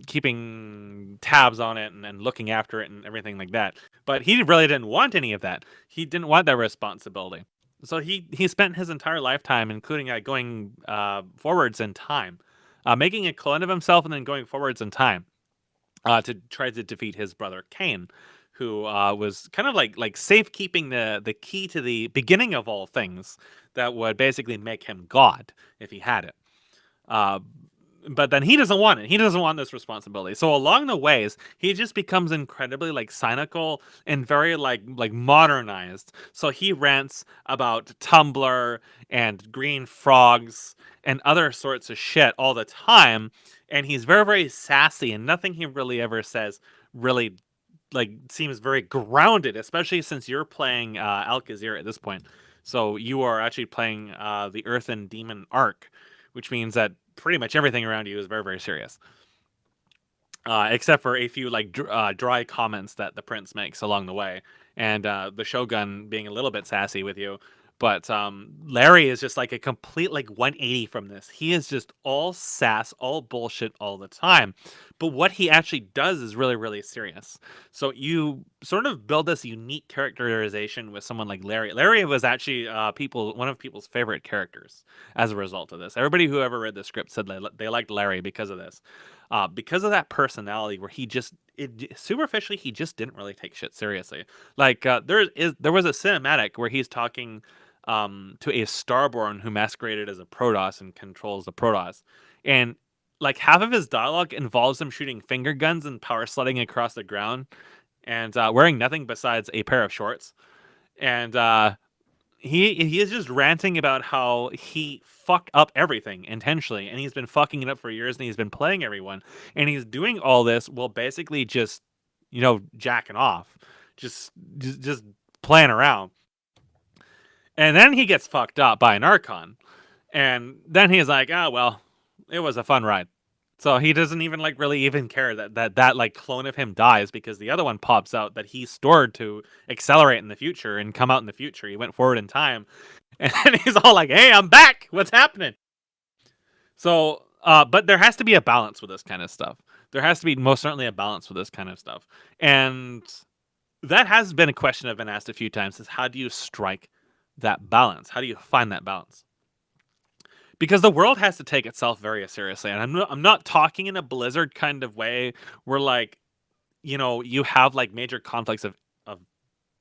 keeping tabs on it and looking after it and everything like that. But he really didn't want any of that. He didn't want that responsibility. So he spent his entire lifetime, including going forwards in time, making a clone of himself and then going forwards in time to try to defeat his brother Cain, who was kind of like safekeeping the key to the beginning of all things that would basically make him God if he had it. Uh, but then he doesn't want it. He doesn't want this responsibility. So along the ways, he just becomes incredibly like cynical and very like modernized. So he rants about Tumblr and green frogs and other sorts of shit all the time. And he's very, very sassy, and nothing he really ever says really like seems very grounded, especially since you're playing Alkazir at this point. So you are actually playing the Earth and Demon arc, which means that pretty much everything around you is very, very serious. Except for a few like dry comments that the prince makes along the way, and the Shogun being a little bit sassy with you. But Larry is just like a complete like 180 from this. He is just all sass, all bullshit all the time. But what he actually does is really, really serious. So you sort of build this unique characterization with someone like Larry. Larry was actually one of people's favorite characters as a result of this. Everybody who ever read the script said they liked Larry because of this. Because of that personality where superficially he just didn't really take shit seriously. Like there was a cinematic where he's talking to a Starborn who masqueraded as a Protoss and controls the Protoss, and like half of his dialogue involves him shooting finger guns and power sledding across the ground, and wearing nothing besides a pair of shorts, and he is just ranting about how he fucked up everything intentionally, and he's been fucking it up for years, and he's been playing everyone, and he's doing all this while basically just, jacking off, just playing around. And then he gets fucked up by an Archon, and then he's like, "Ah, well, it was a fun ride." So he doesn't even like really even care that like clone of him dies, because the other one pops out that he stored to accelerate in the future and come out in the future. He went forward in time, and then he's all like, "Hey, I'm back. What's happening?" So, but there has to be a balance with this kind of stuff. There has to be most certainly a balance with this kind of stuff, and that has been a question I've been asked a few times: is how do you strike that balance? How do you find that balance? Because the world has to take itself very seriously, and I'm not talking in a Blizzard kind of way where like, you have like major conflicts of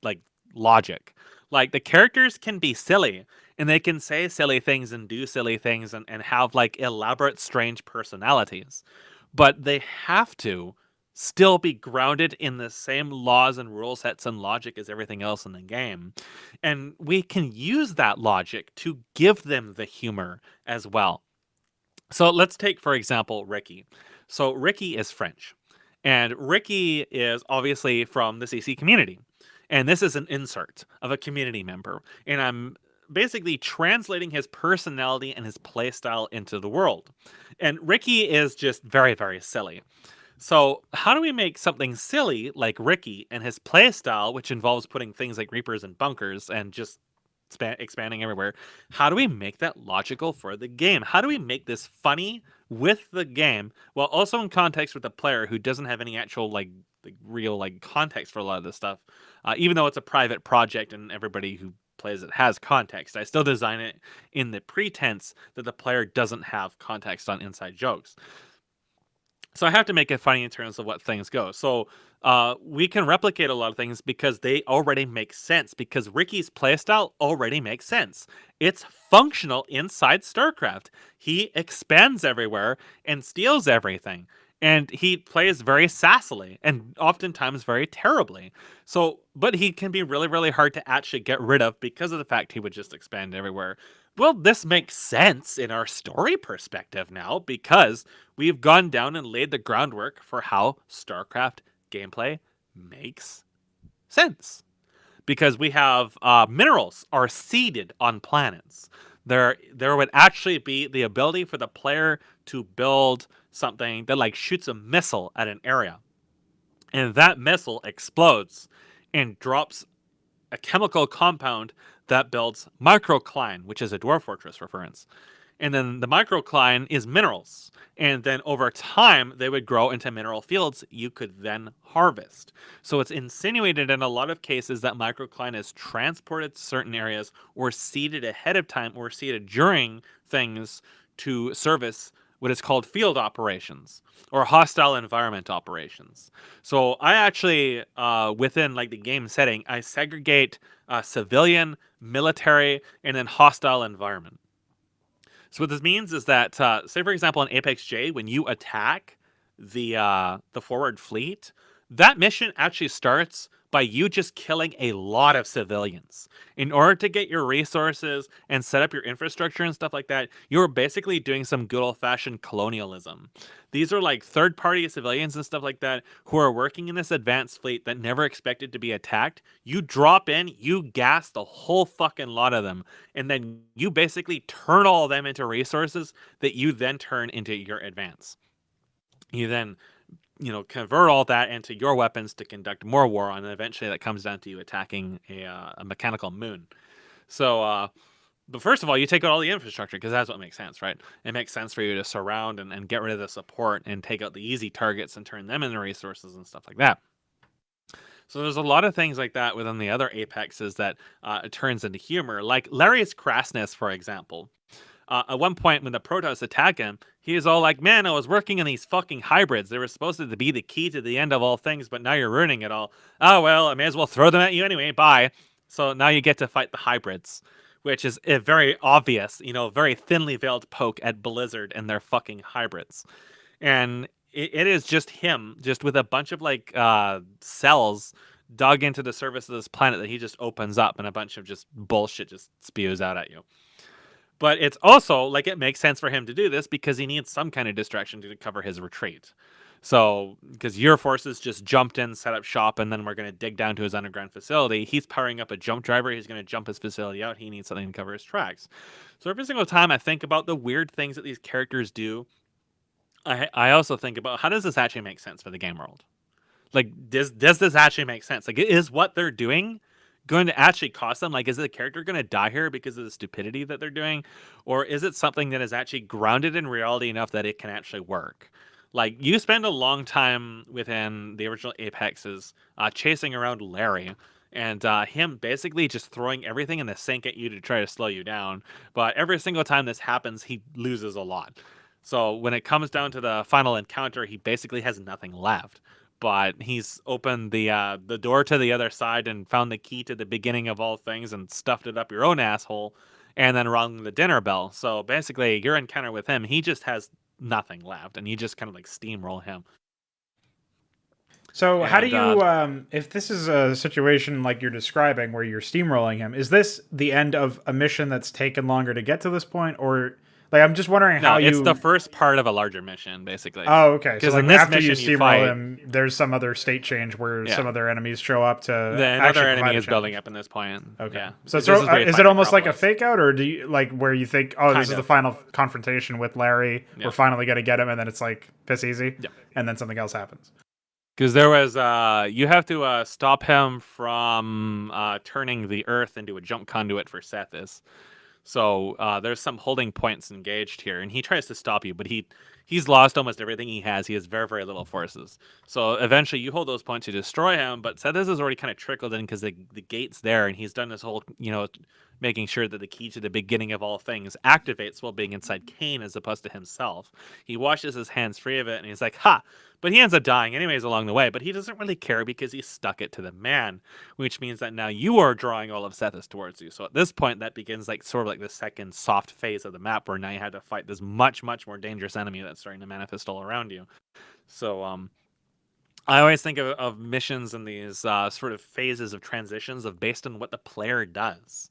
like logic. Like the characters can be silly, and they can say silly things and do silly things, and have like elaborate strange personalities, but they have to still be grounded in the same laws and rule sets and logic as everything else in the game. And we can use that logic to give them the humor as well. So let's take, for example, Ricky. So Ricky is French, and Ricky is obviously from the CC community. And this is an insert of a community member. And I'm basically translating his personality and his playstyle into the world. And Ricky is just very, very silly. So, how do we make something silly like Ricky and his playstyle, which involves putting things like Reapers and bunkers and just expanding everywhere? How do we make that logical for the game? How do we make this funny with the game while also in context with the player who doesn't have any actual real like context for a lot of this stuff? Even though it's a private project and everybody who plays it has context, I still design it in the pretense that the player doesn't have context on inside jokes. So I have to make it funny in terms of what things go. So we can replicate a lot of things because they already make sense, because Ricky's playstyle already makes sense. It's functional inside StarCraft. He expands everywhere and steals everything. And he plays very sassily and oftentimes very terribly. So, but he can be really, really hard to actually get rid of because of the fact he would just expand everywhere. Well, this makes sense in our story perspective now, because we've gone down and laid the groundwork for how StarCraft gameplay makes sense. Because we have minerals are seeded on planets. There would actually be the ability for the player to build something that like shoots a missile at an area, and that missile explodes and drops a chemical compound that builds microcline, which is a dwarf fortress reference. And then the microcline is minerals. And then over time, they would grow into mineral fields you could then harvest. So it's insinuated in a lot of cases that microcline is transported to certain areas or seeded ahead of time or seeded during things to service what is called field operations or hostile environment operations. So I actually, within like the game setting, I segregate civilian, military, and then hostile environment. So what this means is that, say for example, in Apex J, when you attack the forward fleet, that mission actually starts by you just killing a lot of civilians. In order to get your resources and set up your infrastructure and stuff like that, you're basically doing some good old-fashioned colonialism. These are like third-party civilians and stuff like that who are working in this advanced fleet that never expected to be attacked. You drop in, you gas the whole fucking lot of them, and then you basically turn all of them into resources that you then turn into your advance. You then convert all that into your weapons to conduct more war on, and eventually that comes down to you attacking a mechanical moon. So, but first of all, you take out all the infrastructure because that's what makes sense, right? It makes sense for you to surround and get rid of the support and take out the easy targets and turn them into resources and stuff like that. So there's a lot of things like that within the other Apexes that it turns into humor, like Larry's crassness, for example. At one point, when the Protoss attack him, he is all like, "Man, I was working on these fucking hybrids. They were supposed to be the key to the end of all things, but now you're ruining it all. Oh, well, I may as well throw them at you anyway. Bye." So now you get to fight the hybrids, which is a very obvious, very thinly veiled poke at Blizzard and their fucking hybrids. And it is just him, just with a bunch of like cells dug into the surface of this planet that he just opens up and a bunch of just bullshit just spews out at you. But it's also like it makes sense for him to do this because he needs some kind of distraction to cover his retreat. So, because your forces just jumped in, set up shop, and then we're going to dig down to his underground facility. He's powering up a jump driver. He's going to jump his facility out. He needs something to cover his tracks. So every single time I think about the weird things that these characters do, I also think about how does this actually make sense for the game world? Like, does this actually make sense? Like, is what they're doing going to actually cost them? Like, is the character going to die here because of the stupidity that they're doing? Or is it something that is actually grounded in reality enough that it can actually work? Like, you spend a long time within the original Apexes chasing around Larry and him basically just throwing everything in the sink at you to try to slow you down. But every single time this happens, he loses a lot. So when it comes down to the final encounter, he basically has nothing left. But he's opened the door to the other side and found the key to the beginning of all things and stuffed it up your own asshole and then rung the dinner bell. So basically, your encounter with him, he just has nothing left, and you just kind of like steamroll him. So how do you, if this is a situation like you're describing where you're steamrolling him, is this the end of a mission that's taken longer to get to this point, or like I'm just wondering how it's the first part of a larger mission, basically. Oh, okay. Because so like in this after you mission, steamroll him, there's some other state change where some other enemies show up to. Another enemy is building up in this point. Okay. Yeah. So is it almost like a fake out, or do you like where you think, oh, this is the final confrontation with Larry? Yeah. We're finally gonna get him, and then it's like piss easy, and then something else happens. Because there was, you have to stop him from turning the Earth into a jump conduit for Sethis. So there's some holding points engaged here, and he tries to stop you, but he's lost almost everything he has. He has very, very little forces. So eventually you hold those points to destroy him, but Sethis has already kind of trickled in because the gate's there, and he's done this whole, making sure that the key to the beginning of all things activates while being inside Kane as opposed to himself. He washes his hands free of it, and he's like, ha! But he ends up dying anyways along the way, but he doesn't really care because he stuck it to the man, which means that now you are drawing all of Sethis towards you. So at this point, that begins like sort of like the second soft phase of the map where now you have to fight this much, much more dangerous enemy that's starting to manifest all around you. So I always think of missions in these sort of phases of transitions of based on what the player does.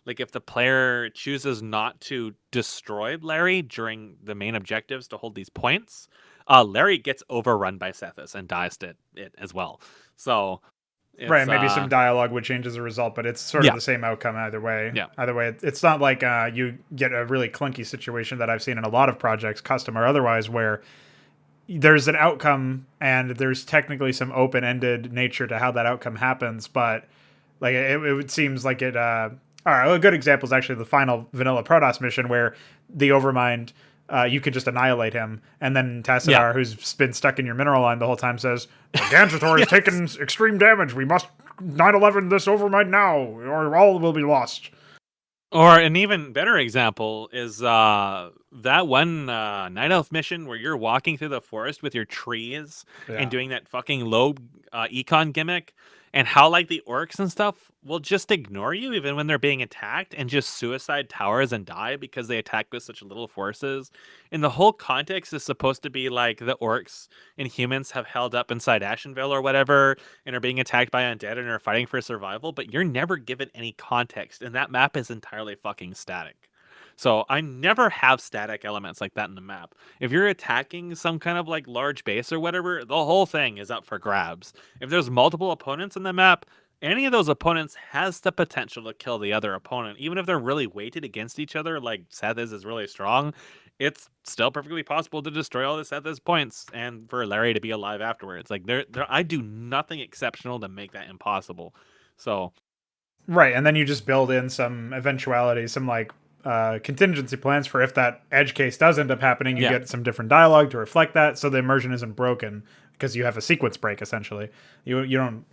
Like if the player chooses not to destroy Larry during the main objectives to hold these points, Larry gets overrun by Sethis and dies to it as well. So right, maybe some dialogue would change as a result, but it's sort of the same outcome either way. Yeah. Either way, it's not like you get a really clunky situation that I've seen in a lot of projects, custom or otherwise, where there's an outcome and there's technically some open-ended nature to how that outcome happens, but like it seems like it. All right, a good example is actually the final vanilla Protoss mission where the Overmind. You can just annihilate him, and then Tassadar, who's been stuck in your mineral line the whole time, says, Gantator has taken extreme damage. We must 9/11 this Overmind now, or all will be lost. Or an even better example is that one Night Elf mission where you're walking through the forest with your trees and doing that fucking low econ gimmick, and how like the orcs and stuff will just ignore you even when they're being attacked and just suicide towers and die because they attack with such little forces. And the whole context is supposed to be like the orcs and humans have held up inside Ashenville or whatever and are being attacked by undead and are fighting for survival, but you're never given any context, and that map is entirely fucking static. So I never have static elements like that in the map. If you're attacking some kind of like large base or whatever, the whole thing is up for grabs. If there's multiple opponents in the map, any of those opponents has the potential to kill the other opponent. Even if they're really weighted against each other, like Sethis is really strong, it's still perfectly possible to destroy all the Sethis points and for Larry to be alive afterwards. Like I do nothing exceptional to make that impossible. So right, and then you just build in some eventuality, some like contingency plans for if that edge case does end up happening, you get some different dialogue to reflect that, so the immersion isn't broken because you have a sequence break essentially. You don't,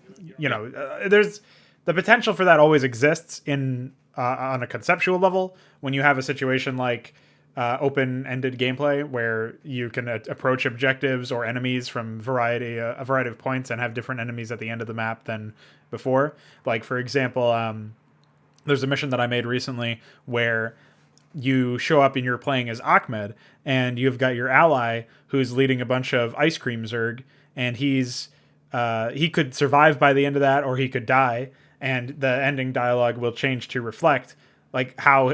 there's the potential for that always exists in on a conceptual level when you have a situation like open-ended gameplay where you can approach objectives or enemies from a variety of points and have different enemies at the end of the map than before. Like for example, there's a mission that I made recently where you show up and you're playing as Ahmed, and you've got your ally who's leading a bunch of ice cream Zerg, and he's he could survive by the end of that, or he could die, and the ending dialogue will change to reflect like how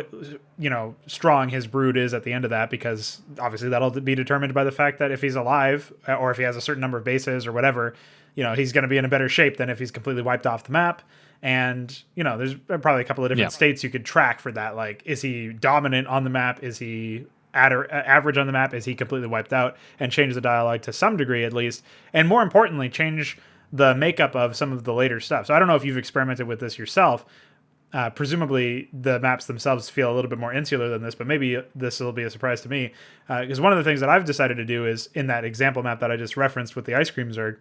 strong his brood is at the end of that, because obviously that'll be determined by the fact that if he's alive or if he has a certain number of bases or whatever, he's going to be in a better shape than if he's completely wiped off the map. And there's probably a couple of different states you could track for that. Like, is he dominant on the map? Is he average on the map? Is he completely wiped out? And change the dialogue to some degree at least, and more importantly, change the makeup of some of the later stuff. So I don't know if you've experimented with this yourself. Presumably the maps themselves feel a little bit more insular than this, but maybe this will be a surprise to me, because one of the things that I've decided to do is, in that example map that I just referenced with the ice cream Zerg,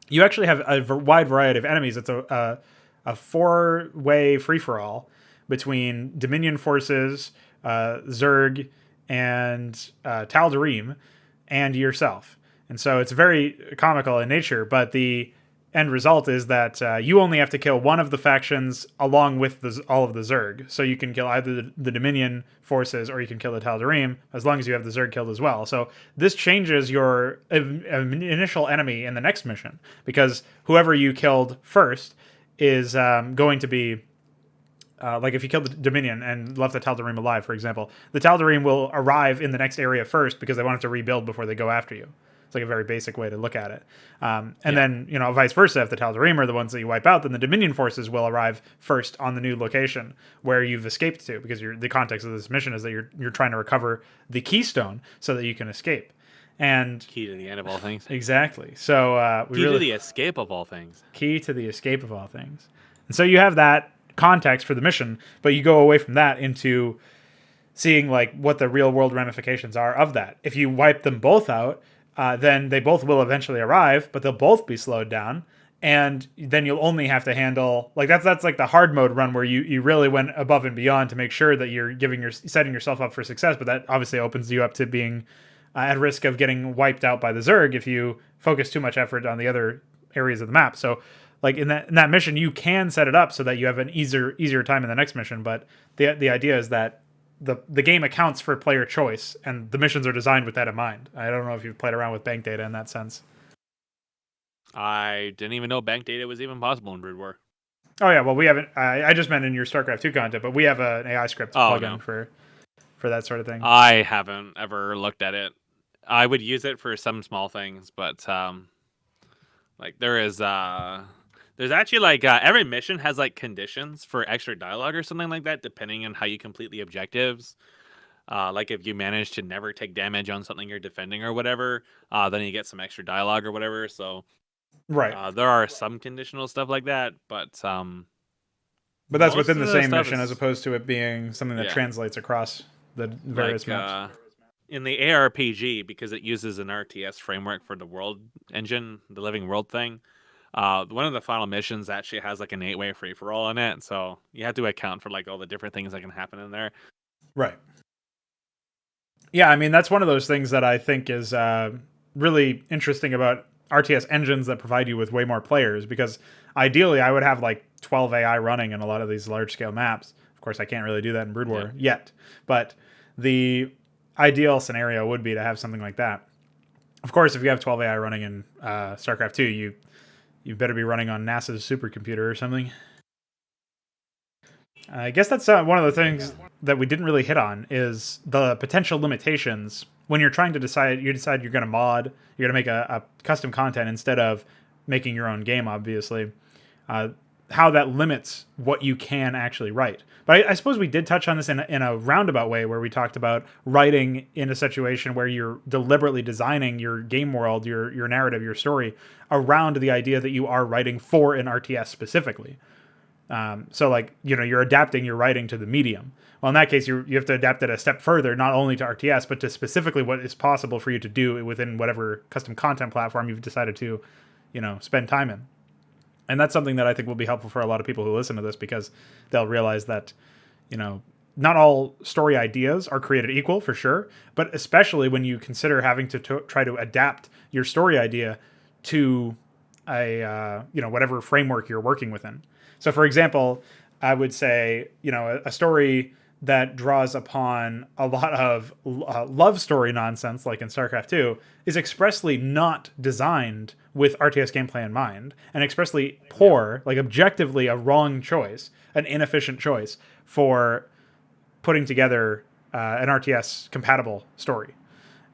you actually have a wide variety of enemies. It's a 4-way free-for-all between Dominion forces, Zerg, and Tal'Darim, and yourself. And so it's very comical in nature, but the end result is that you only have to kill one of the factions along with all of the Zerg. So you can kill either the Dominion forces or you can kill the Tal'Darim, as long as you have the Zerg killed as well. So this changes your initial enemy in the next mission, because whoever you killed first is going to be like if you killed the Dominion and left the Tal'Darim alive, for example, the Tal'Darim will arrive in the next area first because they want to rebuild before they go after you. It's like a very basic way to look at it. Then, vice versa, if the Tal'Darim are the ones that you wipe out, then the Dominion forces will arrive first on the new location where you've escaped to, because the context of this mission is that you're trying to recover the keystone so that you can escape. And key to the end of all things. Exactly. So key to the escape of all things. Key to the escape of all things. And so you have that context for the mission, but you go away from that into seeing like what the real world ramifications are of that. If you wipe them both out, then they both will eventually arrive, but they'll both be slowed down. And then you'll only have to handle like that's like the hard mode run where you really went above and beyond to make sure that you're setting yourself up for success. But that obviously opens you up to being at risk of getting wiped out by the Zerg if you focus too much effort on the other areas of the map. So like in that mission, you can set it up so that you have an easier time in the next mission. But the idea is that the game accounts for player choice, and the missions are designed with that in mind. I don't know if you've played around with bank data in that sense. I didn't even know bank data was even possible in Brood War. Oh yeah, well we haven't. I just meant in your StarCraft 2 content, but we have an AI script plugin for that sort of thing. I haven't ever looked at it. I would use it for some small things, but like there's actually like every mission has like conditions for extra dialogue or something like that, depending on how you complete the objectives. Like if you manage to never take damage on something you're defending or whatever, then you get some extra dialogue or whatever. So right, there are some conditional stuff like that, but that's within the same mission as opposed to it being something that translates across the various maps. In the ARPG, because it uses an RTS framework for the world engine, the living world thing, one of the final missions actually has like an 8-way free-for-all in it, so you have to account for like all the different things that can happen in there. Right. Yeah, I mean, that's one of those things that I think is really interesting about RTS engines that provide you with way more players, because ideally I would have like 12 AI running in a lot of these large-scale maps. Of course, I can't really do that in Brood War yet, but the ideal scenario would be to have something like that. Of course, if you have 12 AI running in StarCraft 2, you better be running on NASA's supercomputer or something. I guess that's one of the things that we didn't really hit on is the potential limitations when you're trying to decide you're going to mod, you're going to make a custom content instead of making your own game, obviously. How that limits what you can actually write. But I suppose we did touch on this in a roundabout way, where we talked about writing in a situation where you're deliberately designing your game world, your narrative, your story around the idea that you are writing for an RTS specifically. So like, you're adapting your writing to the medium. Well, in that case, you have to adapt it a step further, not only to RTS, but to specifically what is possible for you to do within whatever custom content platform you've decided to, spend time in. And that's something that I think will be helpful for a lot of people who listen to this, because they'll realize that, not all story ideas are created equal, for sure, but especially when you consider having to try to adapt your story idea to a, whatever framework you're working within. So, for example, I would say, a story that draws upon a lot of love story nonsense, like in StarCraft 2, is expressly not designed with RTS gameplay in mind, and expressly poor, like objectively a wrong choice, an inefficient choice for putting together an RTS compatible story.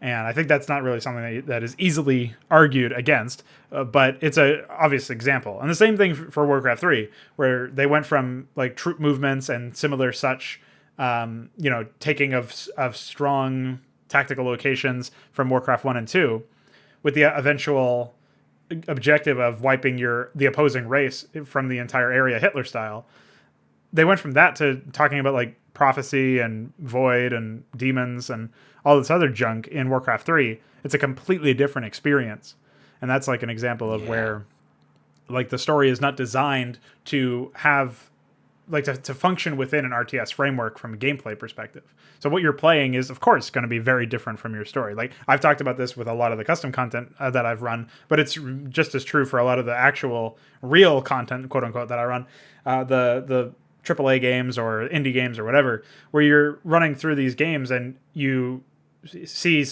And I think that's not really something that is easily argued against, but it's a obvious example. And the same thing for Warcraft 3, where they went from like troop movements and similar such, taking of strong tactical locations from Warcraft 1 and 2, with the eventual objective of wiping the opposing race from the entire area, Hitler style. They went from that to talking about like prophecy and void and demons and all this other junk in Warcraft 3. It's a completely different experience. And that's like an example of where like the story is not designed to have like to function within an RTS framework from a gameplay perspective. So what you're playing is, of course, going to be very different from your story. Like I've talked about this with a lot of the custom content that I've run, but it's just as true for a lot of the actual real content, quote unquote, that I run. The AAA games or indie games or whatever, where you're running through these games and you see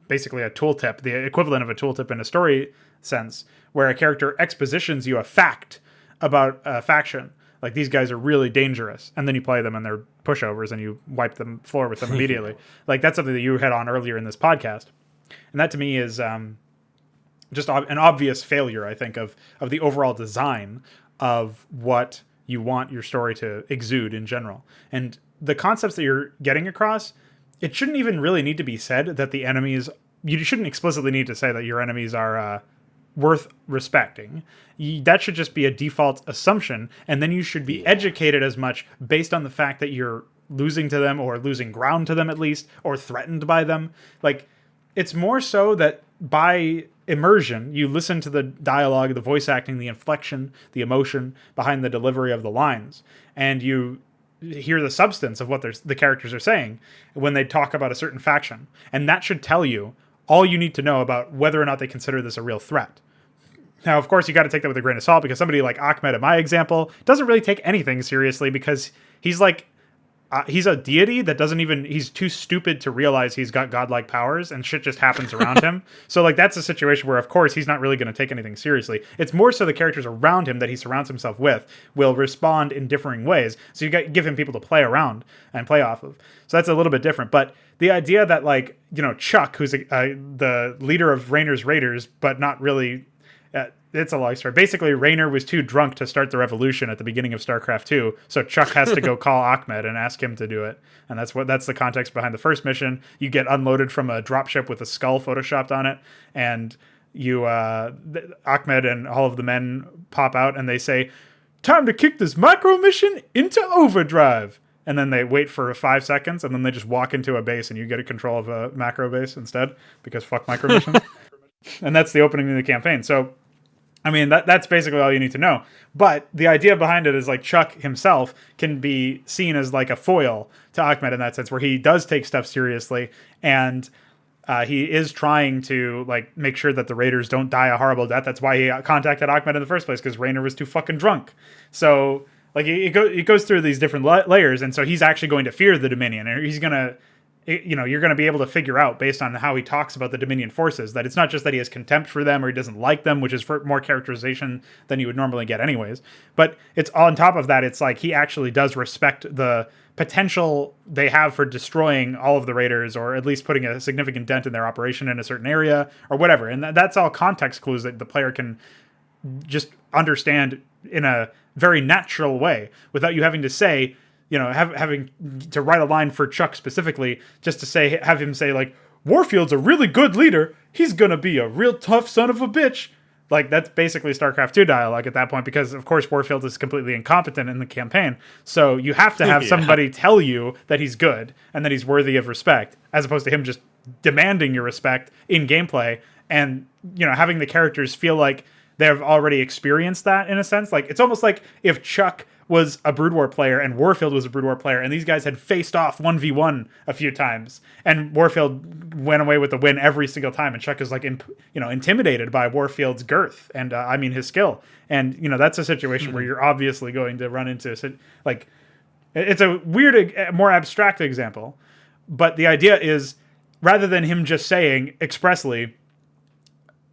basically a tooltip, the equivalent of a tooltip in a story sense, where a character expositions you a fact about a faction. Like, these guys are really dangerous. And then you play them and they're pushovers and you wipe the floor with them immediately. Like, that's something that you hit on earlier in this podcast. And that to me is just an obvious failure, I think, of the overall design of what you want your story to exude in general. And the concepts that you're getting across, it shouldn't even really need to be said that the enemies, you shouldn't explicitly need to say that your enemies are worth respecting. That should just be a default assumption, and then you should be educated as much based on the fact that you're losing to them, or losing ground to them at least, or threatened by them. Like, it's more so that by immersion, you listen to the dialogue, the voice acting, the inflection, the emotion behind the delivery of the lines, and you hear the substance of what the characters are saying when they talk about a certain faction. And that should tell you all you need to know about whether or not they consider this a real threat. Now, of course, you got to take that with a grain of salt, because somebody like Ahmed, in my example, doesn't really take anything seriously, because he's like, he's a deity that he's too stupid to realize he's got godlike powers, and shit just happens around him. So, like, that's a situation where, of course, he's not really going to take anything seriously. It's more so the characters around him that he surrounds himself with will respond in differing ways. So you got to give him people to play around and play off of. So that's a little bit different. But the idea that, like, Chuck, who's the leader of Raynor's Raiders, but not really... it's a long story. Basically, Raynor was too drunk to start the revolution at the beginning of StarCraft 2, so Chuck has to go call Ahmed and ask him to do it. And that's the context behind the first mission. You get unloaded from a dropship with a skull photoshopped on it, and Ahmed and all of the men pop out and they say, "Time to kick this macro mission into overdrive." And then they wait for 5 seconds, and then they just walk into a base, and you get a control of a macro base instead, because fuck micro missions. And that's the opening of the campaign. So, I mean, that's basically all you need to know. But the idea behind it is, like, Chuck himself can be seen as like a foil to Ahmed in that sense, where he does take stuff seriously, and he is trying to, like, make sure that the Raiders don't die a horrible death. That's why he contacted Ahmed in the first place, because Raynor was too fucking drunk. So, like, it goes through these different layers, and so he's actually going to fear the Dominion, and he's going to... you're going to be able to figure out, based on how he talks about the Dominion forces, that it's not just that he has contempt for them or he doesn't like them, which is for more characterization than you would normally get anyways. But it's on top of that, it's like he actually does respect the potential they have for destroying all of the Raiders, or at least putting a significant dent in their operation in a certain area or whatever. And that's all context clues that the player can just understand in a very natural way without you having to say, having to write a line for Chuck specifically, just to have him say, like, "Warfield's a really good leader. He's going to be a real tough son of a bitch." Like, that's basically StarCraft 2 dialogue at that point, because, of course, Warfield is completely incompetent in the campaign. So you have to have somebody tell you that he's good and that he's worthy of respect, as opposed to him just demanding your respect in gameplay and, having the characters feel like they've already experienced that, in a sense. Like, it's almost like if Chuck was a Brood War player and Warfield was a Brood War player, and these guys had faced off 1v1 a few times, and Warfield went away with the win every single time, and Chuck is, like, intimidated by Warfield's girth and his skill. And that's a situation where you're obviously going to run into, like, It's a weird, more abstract example, but the idea is rather than him just saying expressly,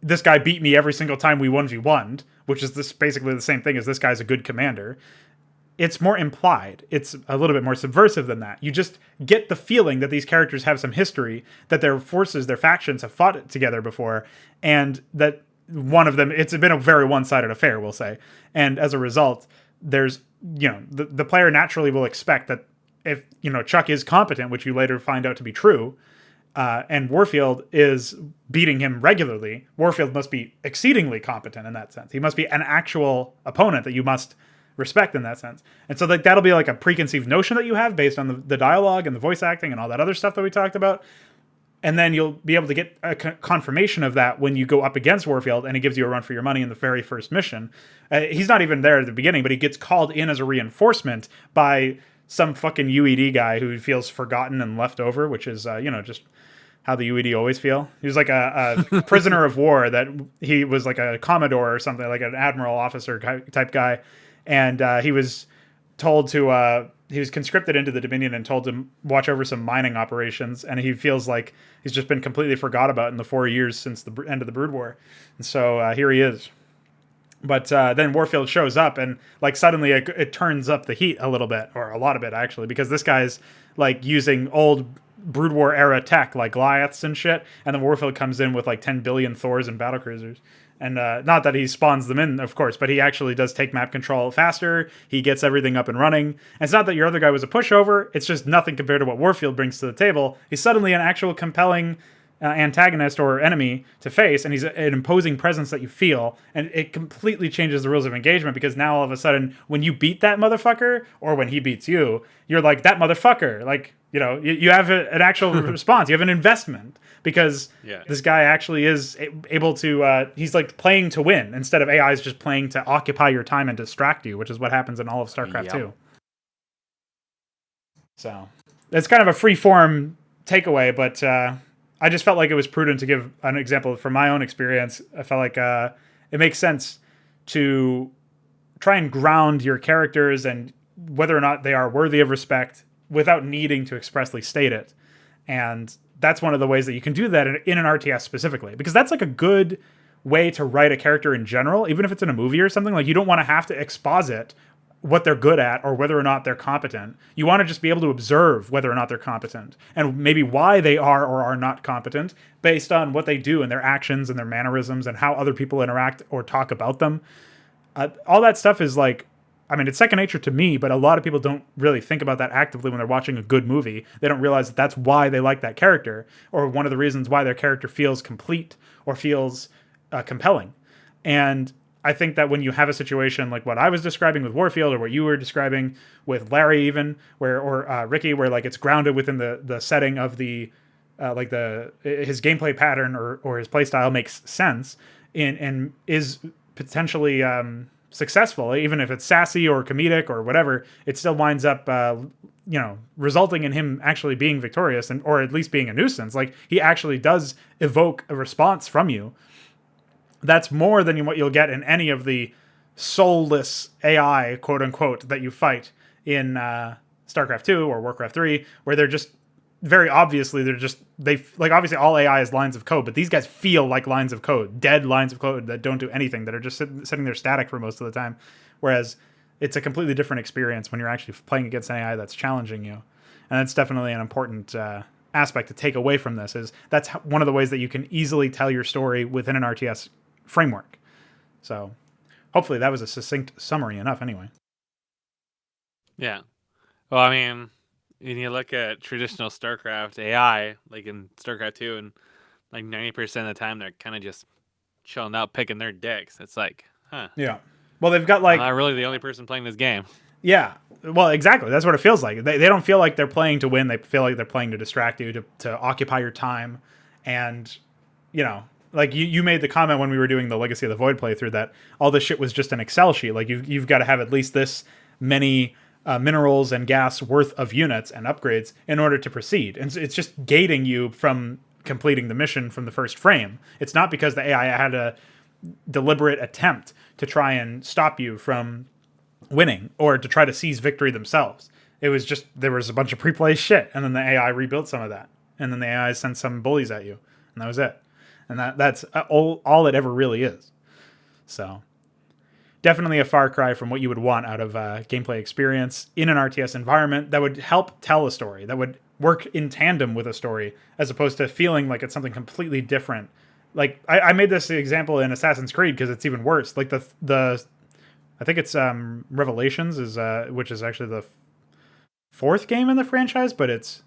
this guy beat me every single time we 1v1'd, which is this basically the same thing as this guy's a good commander, it's more implied. It's a little bit more subversive than that. You just get the feeling that these characters have some history, that their forces, their factions have fought together before, and that one of them, it's been a very one-sided affair, we'll say. And as a result, there's, the player naturally will expect that if, Chuck is competent, which you later find out to be true, and Warfield is beating him regularly, Warfield must be exceedingly competent in that sense. He must be an actual opponent that you must respect in that sense. And so that'll be like a preconceived notion that you have based on the dialogue and the voice acting and all that other stuff that we talked about. And then you'll be able to get a confirmation of that when you go up against Warfield and he gives you a run for your money in the very first mission. He's not even there at the beginning, but he gets called in as a reinforcement by some fucking UED guy who feels forgotten and left over, which is, just how the UED always feel. He was like a prisoner of war, that he was like a commodore or something, like an admiral officer type guy. And he was told to, he was conscripted into the Dominion and told to watch over some mining operations. And he feels like he's just been completely forgot about in the 4 years since the end of the Brood War. And so here he is. But then Warfield shows up and like suddenly it turns up the heat a little bit, or a lot of it actually, because this guy's like using old Brood War era tech like Goliaths and shit. And then Warfield comes in with like 10 billion Thors and battlecruisers. And not that he spawns them in, of course, but he actually does take map control faster. He gets everything up and running. And it's not that your other guy was a pushover. It's just nothing compared to what Warfield brings to the table. He's suddenly an actual compelling antagonist or enemy to face, and he's an imposing presence that you feel. And it completely changes the rules of engagement, because now all of a sudden, when you beat that motherfucker, or when he beats you, you're like, that motherfucker. Like, you have an actual response. You have an investment. Because this guy actually is able to, he's like playing to win instead of AI is just playing to occupy your time and distract you, which is what happens in all of StarCraft 2. So it's kind of a free form takeaway, but I just felt like it was prudent to give an example from my own experience. I felt like it makes sense to try and ground your characters and whether or not they are worthy of respect without needing to expressly state it. And that's one of the ways that you can do that in an RTS specifically, because that's like a good way to write a character in general, even if it's in a movie or something. Like, you don't want to have to exposit what they're good at or whether or not they're competent. You want to just be able to observe whether or not they're competent and maybe why they are or are not competent based on what they do and their actions and their mannerisms and how other people interact or talk about them. All that stuff is like, it's second nature to me, but a lot of people don't really think about that actively when they're watching a good movie. They don't realize that that's why they like that character, or one of the reasons why their character feels complete or feels compelling. And I think that when you have a situation like what I was describing with Warfield, or what you were describing with Larry even, or Ricky, where like it's grounded within the setting of the his gameplay pattern or his playstyle makes sense and is potentially successful, even if it's sassy or comedic or whatever, it still winds up, resulting in him actually being victorious or at least being a nuisance. Like, he actually does evoke a response from you. That's more than what you'll get in any of the soulless AI, quote unquote, that you fight in StarCraft 2 or Warcraft 3, where they're just very obviously, obviously all AI is lines of code, but these guys feel like lines of code, dead lines of code that don't do anything, that are just sitting there static for most of the time. Whereas it's a completely different experience when you're actually playing against an AI that's challenging you. And that's definitely an important aspect to take away from this, is that's one of the ways that you can easily tell your story within an RTS framework. So hopefully that was a succinct summary enough anyway. Yeah. Well, when you look at traditional StarCraft AI, like in StarCraft 2, and like 90% of the time they're kind of just chilling out, picking their dicks. It's like, huh. Yeah. Well, they've got like... I'm not really the only person playing this game. Yeah. Well, exactly. That's what it feels like. They don't feel like they're playing to win. They feel like they're playing to distract you, to occupy your time. And, like you made the comment when we were doing the Legacy of the Void playthrough that all this shit was just an Excel sheet. Like, you've got to have at least this many minerals and gas worth of units and upgrades in order to proceed. And so it's just gating you from completing the mission from the first frame. It's not because the AI had a deliberate attempt to try and stop you from winning or to try to seize victory themselves. It was just, there was a bunch of pre-play shit, and then the AI rebuilt some of that, and then the AI sent some bullies at you, and that was it. And that's all it ever really is. So definitely a far cry from what you would want out of a gameplay experience in an RTS environment that would help tell a story, that would work in tandem with a story, as opposed to feeling like it's something completely different. Like, I made this example in Assassin's Creed because it's even worse. Like the I think it's Revelations is which is actually the fourth game in the franchise, but it's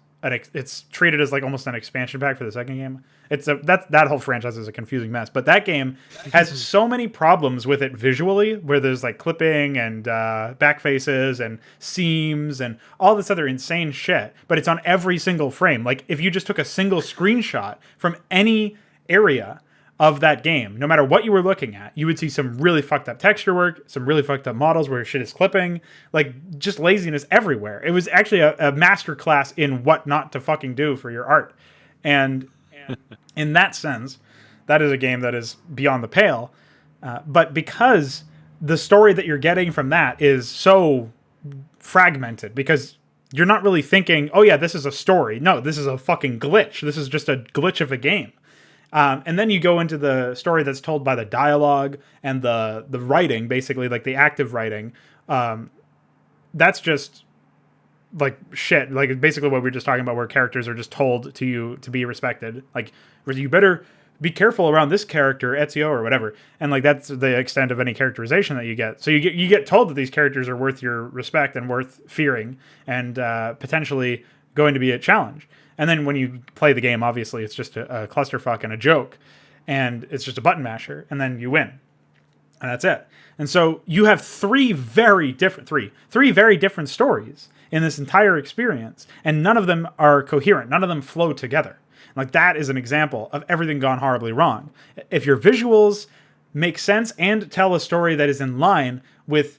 treated as like almost an expansion pack for the second game. That whole franchise is a confusing mess. But that game has so many problems with it visually, where there's like clipping and back faces and seams and all this other insane shit. But it's on every single frame. Like, if you just took a single screenshot from any area of that game, no matter what you were looking at, you would see some really fucked up texture work, some really fucked up models where shit is clipping, like just laziness everywhere. It was actually a master class in what not to fucking do for your art. And in that sense, that is a game that is beyond the pale. But because the story that you're getting from that is so fragmented, because you're not really thinking, oh yeah, this is a story. No, this is a fucking glitch. This is just a glitch of a game. And then you go into the story that's told by the dialogue and the writing, basically, like the active writing. That's just like shit. Like, basically what we were just talking about, where characters are just told to you to be respected. Like, you better be careful around this character, Ezio or whatever. And like, that's the extent of any characterization that you get. So you get told that these characters are worth your respect and worth fearing, and potentially going to be a challenge. And then when you play the game, obviously it's just a clusterfuck and a joke, and it's just a button masher, and then you win, and that's it. And so you have three very different stories in this entire experience, and none of them are coherent. None of them flow together. Like, that is an example of everything gone horribly wrong. If your visuals make sense and tell a story that is in line with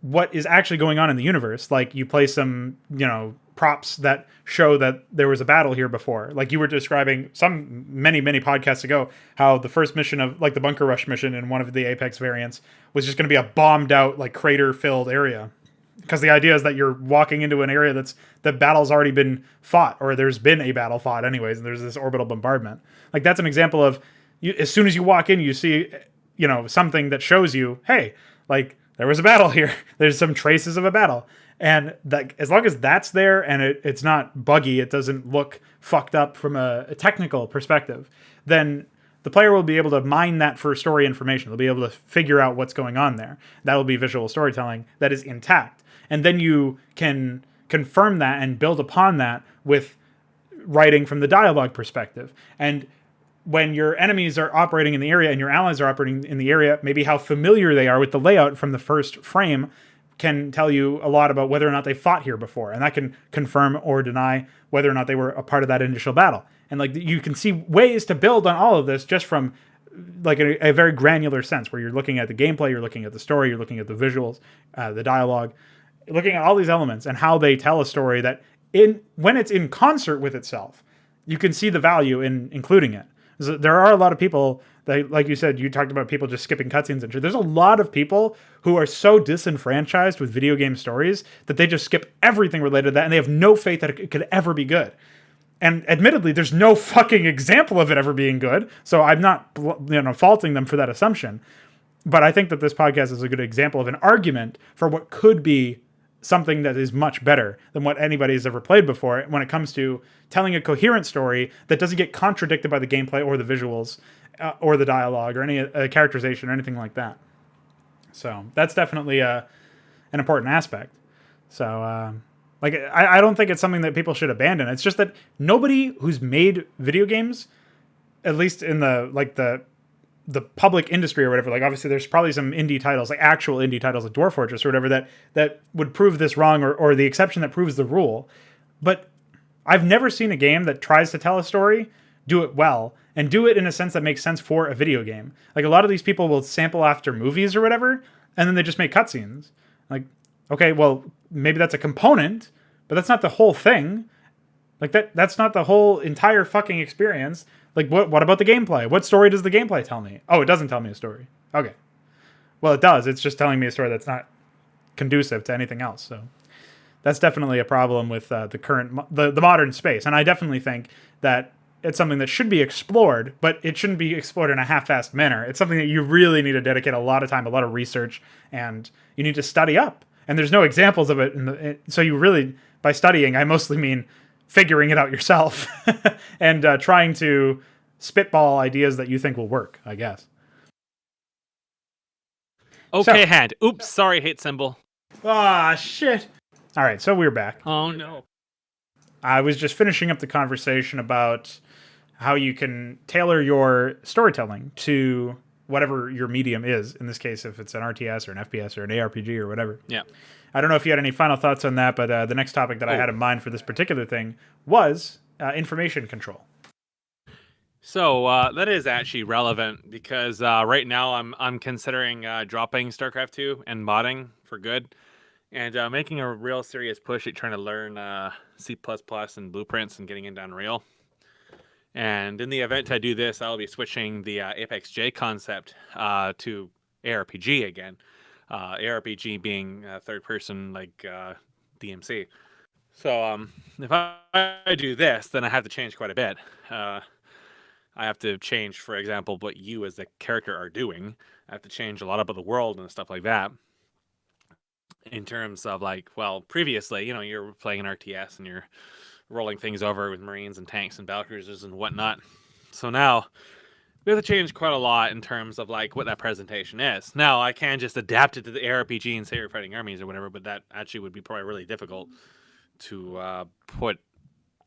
what is actually going on in the universe, like you play some, props that show that there was a battle here before. Like you were describing many podcasts ago, how the first mission of like the bunker rush mission in one of the Apex variants was just going to be a bombed out, like crater filled area. Because the idea is that you're walking into an area the battle's already been fought, or there's been a battle fought anyways, and there's this orbital bombardment. Like, that's an example of, as soon as you walk in, you see, something that shows you, hey, like, there was a battle here. There's some traces of a battle. And that, as long as that's there and it's not buggy, it doesn't look fucked up from a technical perspective, then the player will be able to mine that for story information. They'll be able to figure out what's going on there. That will be visual storytelling that is intact. And then you can confirm that and build upon that with writing from the dialogue perspective. And when your enemies are operating in the area and your allies are operating in the area, maybe how familiar they are with the layout from the first frame can tell you a lot about whether or not they fought here before. And that can confirm or deny whether or not they were a part of that initial battle. And like, you can see ways to build on all of this just from like a very granular sense, where you're looking at the gameplay, you're looking at the story, you're looking at the visuals, the dialogue, looking at all these elements and how they tell a story that when it's in concert with itself, you can see the value in including it. So there are a lot of people that, like you said, you talked about people just skipping cutscenes and shit. There's a lot of people who are so disenfranchised with video game stories that they just skip everything related to that, and they have no faith that it could ever be good. And admittedly, there's no fucking example of it ever being good, so I'm not faulting them for that assumption. But I think that this podcast is a good example of an argument for what could be something that is much better than what anybody's ever played before when it comes to telling a coherent story that doesn't get contradicted by the gameplay or the visuals or the dialogue or any characterization or anything like that. So that's definitely an important aspect. So I don't think it's something that people should abandon. It's just that nobody who's made video games, at least in the public industry or whatever, like obviously there's probably some indie titles, like actual indie titles like Dwarf Fortress or whatever, that would prove this wrong, or the exception that proves the rule. But I've never seen a game that tries to tell a story, do it well, and do it in a sense that makes sense for a video game. Like, a lot of these people will sample after movies or whatever, and then they just make cutscenes. Like, okay, well, maybe that's a component, but that's not the whole thing. Like, that's not the whole entire fucking experience. Like, what about the gameplay? What story does the gameplay tell me? Oh, it doesn't tell me a story. Okay. Well, it does. It's just telling me a story that's not conducive to anything else. So that's definitely a problem with the modern space. And I definitely think that it's something that should be explored, but it shouldn't be explored in a half-assed manner. It's something that you really need to dedicate a lot of time, a lot of research, and you need to study up. And there's no examples of it. So you really, by studying, I mostly mean figuring it out yourself and trying to spitball ideas that you think will work, I guess. Okay, hand. Oops, sorry, hate symbol. Ah, shit. All right, so we're back. Oh, no. I was just finishing up the conversation about how you can tailor your storytelling to whatever your medium is. In this case, if it's an RTS or an FPS or an ARPG or whatever. Yeah. I don't know if you had any final thoughts on that, but the next topic that I had in mind for this particular thing was information control. So that is actually relevant because right now I'm considering dropping StarCraft 2 and modding for good, and making a real serious push at trying to learn C++ and blueprints and getting into Unreal. And in the event I do this, I'll be switching the Apex J concept to ARPG again. ARPG being third person like DMC. So if I do this, then I have to change quite a bit. I have to change, for example, what you as the character are doing. I have to change a lot about the world and stuff like that. In terms of like, well, previously, you're playing an RTS and you're rolling things over with Marines and tanks and battlecruisers and whatnot. So now we have to change quite a lot in terms of like what that presentation is. Now I can just adapt it to the ARPG and say you're fighting armies or whatever, but that actually would be probably really difficult to put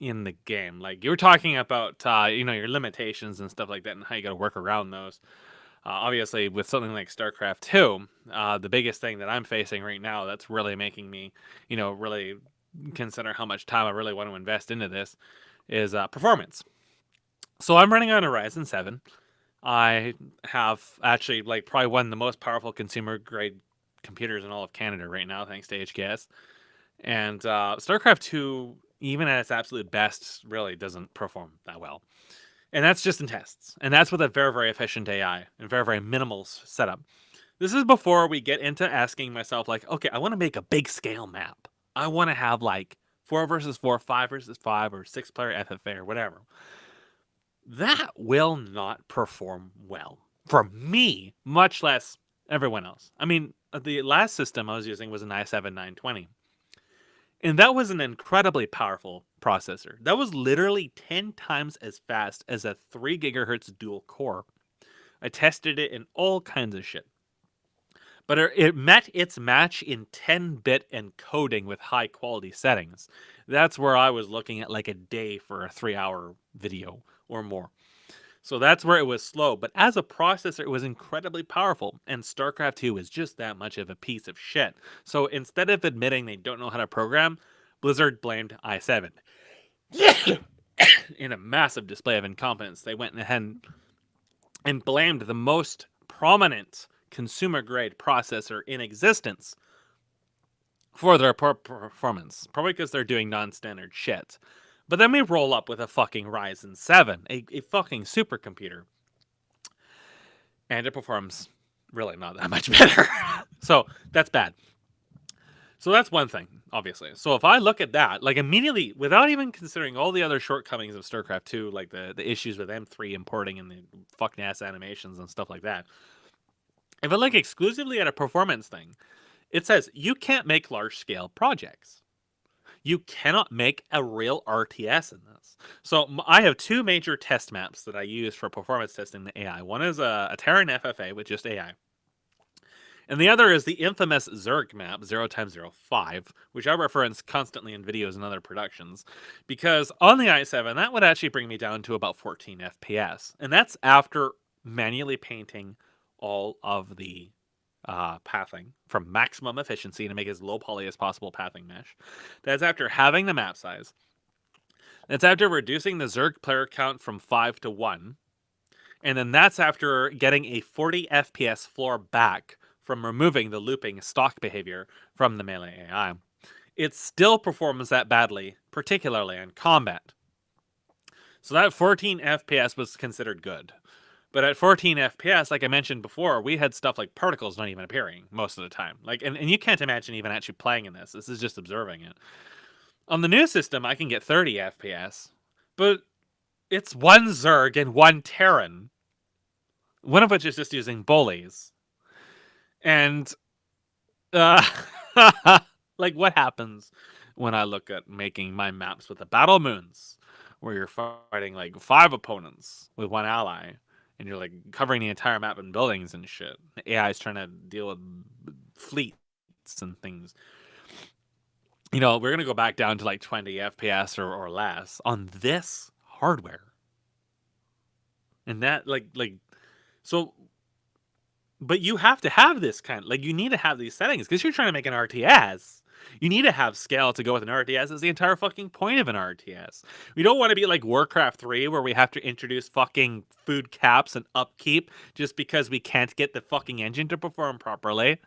in the game. Like you were talking about, your limitations and stuff like that and how you got to work around those. Obviously, with something like StarCraft 2, the biggest thing that I'm facing right now that's really making me, really consider how much time I really want to invest into this is performance. So I'm running on a Ryzen 7. I have actually probably one of the most powerful consumer grade computers in all of Canada right now, thanks to HKS. And StarCraft 2, even at its absolute best, really doesn't perform that well. And that's just in tests. And that's with a very, very efficient AI and very, very minimal setup. This is before we get into asking myself, okay, I want to make a big scale map. I want to have 4 versus 4, 5 versus 5, or 6-player FFA or whatever. That will not perform well for me, much less everyone else. I mean, the last system I was using was an i7 920. And that was an incredibly powerful processor. That was literally 10 times as fast as a 3 gigahertz dual core. I tested it in all kinds of shit. But it met its match in 10-bit encoding with high quality settings. That's where I was looking at a day for a 3-hour video or more. So that's where it was slow. But as a processor, it was incredibly powerful. And StarCraft 2 is just that much of a piece of shit. So instead of admitting they don't know how to program, Blizzard blamed i7. In a massive display of incompetence, they went ahead and blamed the most prominent consumer-grade processor in existence for their poor performance. Probably because they're doing non-standard shit. But then we roll up with a fucking Ryzen 7, a fucking supercomputer. And it performs really not that much better. So that's bad. So that's one thing, obviously. So if I look at that, immediately, without even considering all the other shortcomings of StarCraft 2, like the issues with M3 importing and the fucking ass animations and stuff like that, if I look exclusively at a performance thing, it says you can't make large-scale projects. You cannot make a real RTS in this. So I have 2 major test maps that I use for performance testing the AI. One is a Terran FFA with just AI. And the other is the infamous Zerg map, 0x05, which I reference constantly in videos and other productions. Because on the i7, that would actually bring me down to about 14 FPS. And that's after manually painting all of the pathing from maximum efficiency to make as low poly as possible pathing mesh. That's after having the map size. That's after reducing the Zerg player count from 5 to 1. And then that's after getting a 40 FPS floor back from removing the looping stock behavior from the melee AI. It still performs that badly, particularly in combat. So that 14 FPS was considered good. But at 14 FPS, like I mentioned before, we had stuff like particles not even appearing most of the time. Like, and you can't imagine even actually playing in this. This is just observing it. On the new system, I can get 30 FPS, but it's one Zerg and one Terran, one of which is just using bullies. And uh, like, what happens when I look at making my maps with the battle moons, where you're fighting like 5 opponents with 1 ally, and you're like covering the entire map in buildings and shit. The AI is trying to deal with fleets and things. You know, we're gonna go back down to like 20 FPS or less on this hardware, and that so. But you have to have this you need to have these settings because you're trying to make an RTS. You need to have scale to go with an RTS. Is the entire fucking point of an RTS. We don't want to be like Warcraft 3 where we have to introduce fucking food caps and upkeep just because we can't get the fucking engine to perform properly.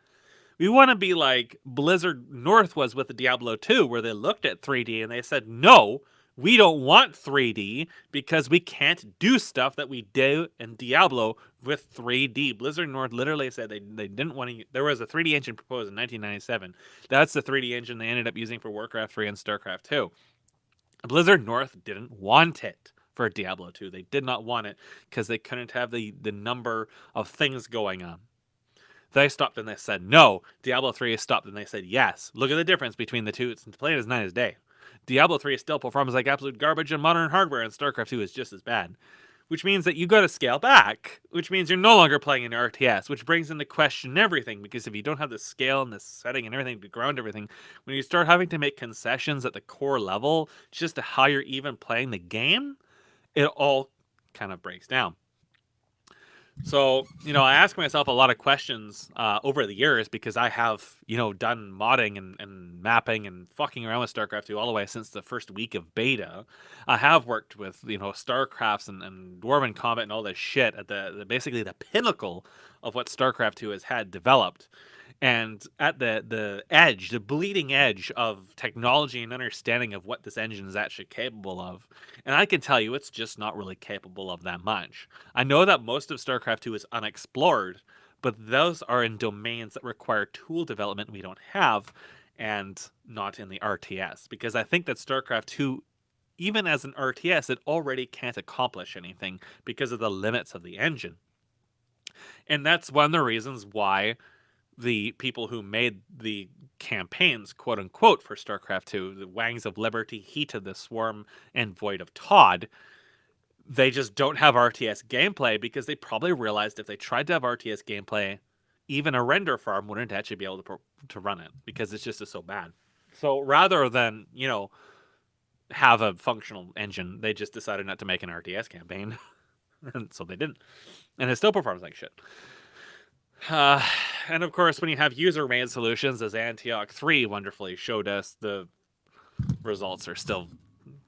We want to be like Blizzard North was with the Diablo 2 where they looked at 3D and they said, no, we don't want 3D because we can't do stuff that we do in Diablo with 3D. Blizzard North literally said they didn't want to. There was a 3D engine proposed in 1997. That's the 3D engine they ended up using for Warcraft 3 and StarCraft 2. Blizzard North didn't want it for Diablo 2. They did not want it because they couldn't have the number of things going on. They stopped and they said no. Diablo 3 is stopped and they said yes. Look at the difference between the two. It's plain as night as day. Diablo 3 still performs like absolute garbage in modern hardware, and StarCraft 2 is just as bad. Which means that you got to scale back, which means you're no longer playing an RTS, which brings into question everything, because if you don't have the scale and the setting and everything to ground everything, when you start having to make concessions at the core level just to how you're even playing the game, it all kind of breaks down. So, I ask myself a lot of questions over the years because I have, done modding and mapping and fucking around with StarCraft 2 all the way since the first week of beta. I have worked with, StarCrafts and Dwarven Combat and all this shit at basically the pinnacle of what StarCraft 2 has had developed. And at the edge, the bleeding edge of technology and understanding of what this engine is actually capable of. And I can tell you it's just not really capable of that much. I know that most of StarCraft 2 is unexplored, but those are in domains that require tool development we don't have, and not in the RTS. Because I think that StarCraft 2, even as an RTS, it already can't accomplish anything because of the limits of the engine. And that's one of the reasons why the people who made the campaigns, quote unquote, for StarCraft 2, the Wangs of Liberty, Heat of the Swarm, and Void of Todd, they just don't have RTS gameplay because they probably realized if they tried to have RTS gameplay, even a render farm wouldn't actually be able to run it because it's just so bad. So rather than, have a functional engine, they just decided not to make an RTS campaign. And so they didn't. And it still performs like shit. And of course, when you have user-made solutions, as Antioch 3 wonderfully showed us, the results are still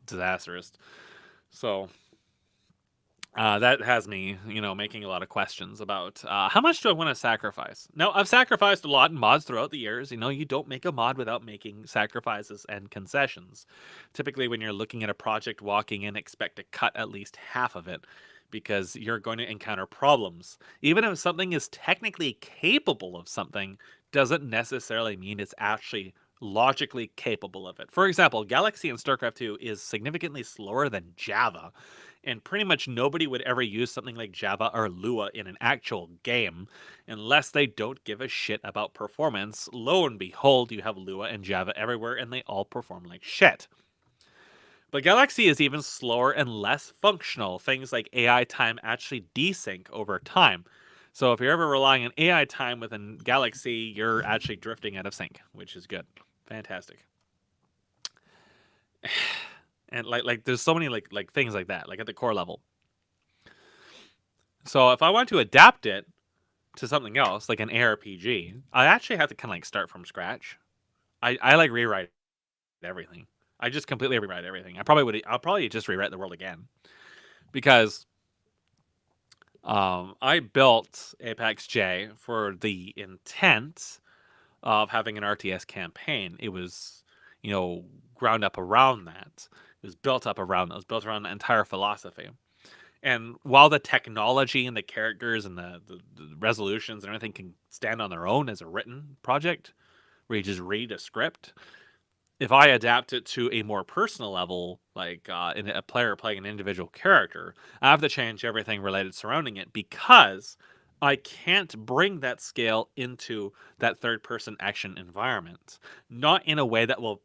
disastrous. So that has me, making a lot of questions about how much do I want to sacrifice? Now, I've sacrificed a lot in mods throughout the years. You don't make a mod without making sacrifices and concessions. Typically, when you're looking at a project walking in, expect to cut at least half of it, because you're going to encounter problems. Even if something is technically capable of something, doesn't necessarily mean it's actually logically capable of it. For example, Galaxy in StarCraft 2 is significantly slower than Java, and pretty much nobody would ever use something like Java or Lua in an actual game unless they don't give a shit about performance. Lo and behold, you have Lua and Java everywhere, and they all perform like shit. But Galaxy is even slower and less functional. Things like AI time actually desync over time. So if you're ever relying on AI time within Galaxy, you're actually drifting out of sync, which is good. Fantastic. And like there's so many like things like that, like at the core level. So if I want to adapt it to something else, like an ARPG, I actually have to kind of like start from scratch. I like rewrite everything. I just completely rewrite everything. I'll probably just rewrite the world again, because I built Apex J for the intent of having an RTS campaign. It was, ground up around that. It was built up around that. It was built around the entire philosophy. And while the technology and the characters and the resolutions and everything can stand on their own as a written project, where you just read a script, if I adapt it to a more personal level, like in a player playing an individual character, I have to change everything related surrounding it because I can't bring that scale into that third person action environment, not in a way that will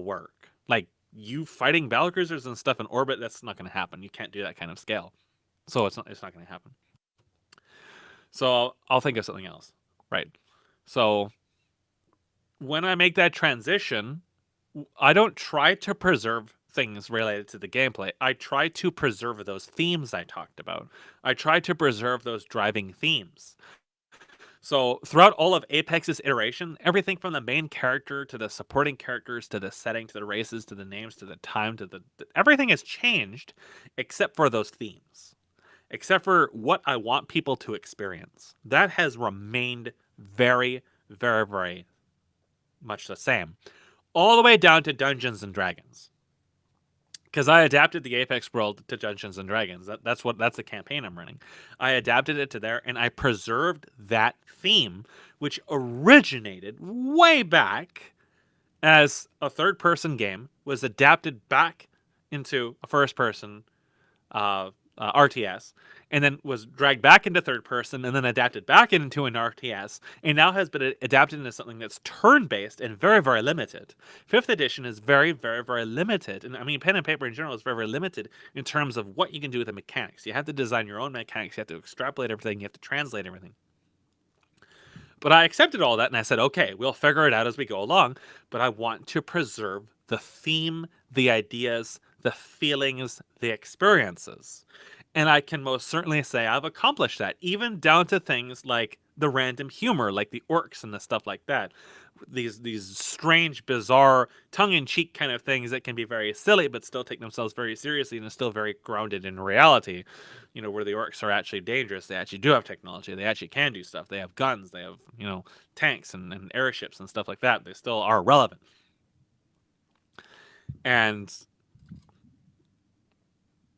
work. Like you fighting battlecruisers and stuff in orbit, that's not going to happen. You can't do that kind of scale, so it's not going to happen. So I'll think of something else, right? So when I make that transition, I don't try to preserve things related to the gameplay. I try to preserve those themes I talked about. I try to preserve those driving themes. So throughout all of Apex's iteration, everything from the main character to the supporting characters to the setting to the races to the names to the time to the everything has changed except for those themes. Except for what I want people to experience. That has remained very, very, very much the same. All the way down to Dungeons and Dragons. Because I adapted the Apex world to Dungeons and Dragons. That's the campaign I'm running. I adapted it to there, and I preserved that theme, which originated way back as a third-person game, was adapted back into a first-person RTS, and then was dragged back into third person, and then adapted back into an RTS, and now has been adapted into something that's turn-based and very, very limited. Fifth edition is very, very, very limited, and I mean, pen and paper in general is very, very limited in terms of what you can do with the mechanics. You have to design your own mechanics, you have to extrapolate everything, you have to translate everything. But I accepted all that, and I said, okay, we'll figure it out as we go along, but I want to preserve the theme, the ideas, the feelings, the experiences. And I can most certainly say I've accomplished that, even down to things like the random humor, like the orcs and the stuff like that. These strange, bizarre, tongue-in-cheek kind of things that can be very silly, but still take themselves very seriously and are still very grounded in reality. You know, where the orcs are actually dangerous. They actually do have technology. They actually can do stuff. They have guns. They have, tanks and airships and stuff like that. They still are relevant.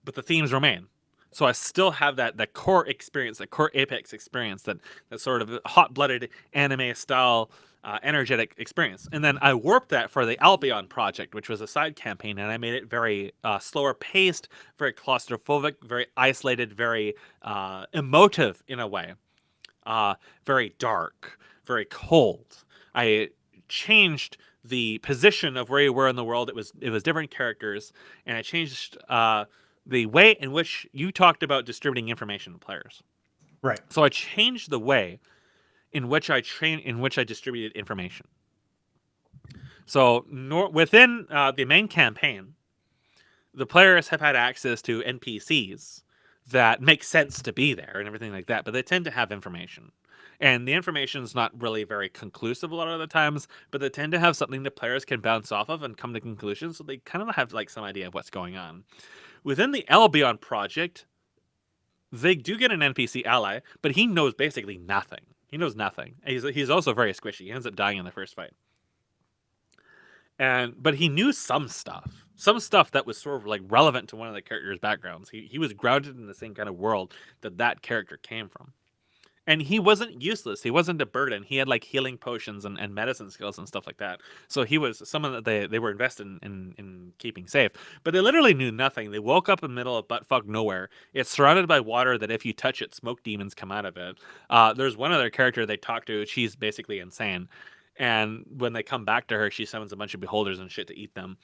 But the themes remain. So I still have that core experience, that core Apex experience, that sort of hot-blooded anime style energetic experience. And then I warped that for the Albion project, which was a side campaign, and I made it very slower paced, very claustrophobic, very isolated, very emotive in a way, very dark, very cold. I changed the position of where you were in the world. It was different characters, and I changed the way in which you talked about distributing information to players. Right. So I changed the way in which I distributed information. So within the main campaign, the players have had access to NPCs that make sense to be there and everything like that, but they tend to have information. And the information is not really very conclusive a lot of the times, but they tend to have something that players can bounce off of and come to conclusions, so they kind of have like some idea of what's going on. Within the Albion project, they do get an NPC ally, but he knows basically nothing. He knows nothing. He's also very squishy. He ends up dying in the first fight. But he knew some stuff that was sort of like relevant to one of the characters' backgrounds. He was grounded in the same kind of world that character came from. And he wasn't useless. He wasn't a burden. He had like healing potions and medicine skills and stuff like that. So he was someone that they were invested in keeping safe. But they literally knew nothing. They woke up in the middle of buttfuck nowhere. It's surrounded by water that if you touch it, smoke demons come out of it. There's one other character they talk to. She's basically insane. And when they come back to her, she summons a bunch of beholders and shit to eat them.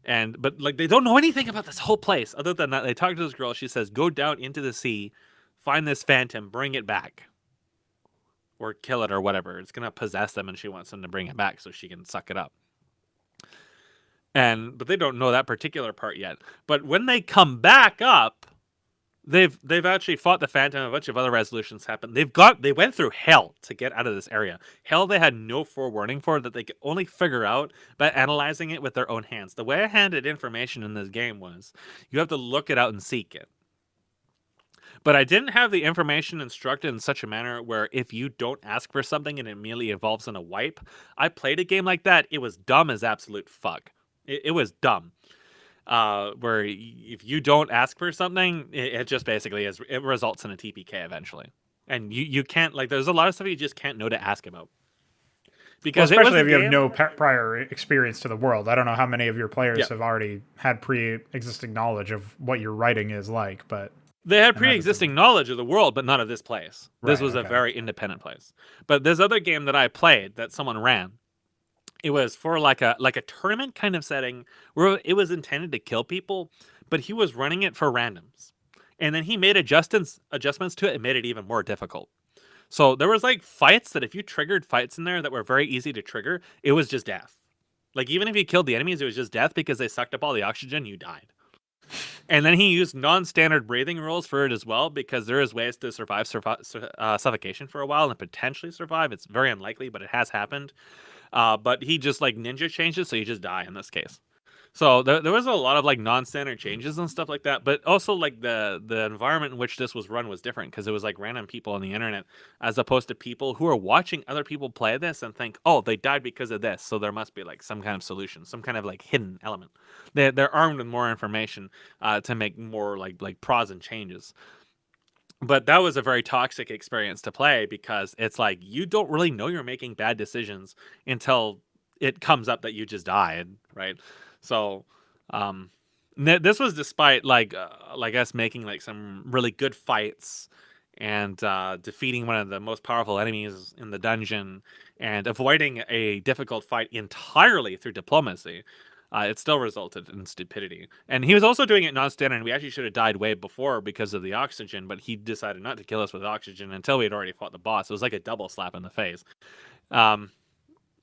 But like they don't know anything about this whole place other than that they talk to this girl. She says, "Go down into the sea, find this phantom, bring it back, or kill it or whatever. It's gonna possess them, and she wants them to bring it back so she can suck it up." But they don't know that particular part yet. But when they come back up, they've actually fought the Phantom. A bunch of other resolutions happened. They went through hell to get out of this area. Hell they had no forewarning for, that they could only figure out by analyzing it with their own hands. The way I handed information in this game was you have to look it out and seek it. But I didn't have the information instructed in such a manner where if you don't ask for something and it immediately evolves in a wipe. I played a game like that. It was dumb as absolute fuck. It was dumb. where if you don't ask for something, it just basically it results in a TPK eventually. And you can't, like, there's a lot of stuff you just can't know to ask about. Well, Because it was especially a if you have game. no prior experience to the world. I don't know how many of your Yeah. players have already had pre-existing knowledge of what your writing is like, but They had I imagine for pre-existing knowledge of the world, but not of this place. This right. was a Okay. very independent place. But this other game that I played that someone ran, it was for like a tournament kind of setting where it was intended to kill people, but he was running it for randoms. And then he made adjustments to it and made it even more difficult. So there was like fights that if you triggered fights in there that were very easy to trigger, it was just death. Like even if you killed the enemies, it was just death because they sucked up all the oxygen, you died. And then he used non-standard breathing rules for it as well, because there is ways to survive suffocation for a while and potentially survive. It's very unlikely, but it has happened. But he just like ninja changed it, so you just die in this case. So there was a lot of like non-standard changes and stuff like that, but also like the environment in which this was run was different because it was like random people on the internet as opposed to people who are watching other people play this and think, oh, they died because of this, so there must be like some kind of solution, some kind of like hidden element. They're armed with more information to make more like pros and changes. But that was a very toxic experience to play because it's like you don't really know you're making bad decisions until it comes up that you just died, right? So, um, this was despite like us making like some really good fights and defeating one of the most powerful enemies in the dungeon and avoiding a difficult fight entirely through diplomacy. It still resulted in stupidity. And he was also doing it non-standard, and we actually should have died way before because of the oxygen, but he decided not to kill us with oxygen until we had already fought the boss. It was like a double slap in the face. Um,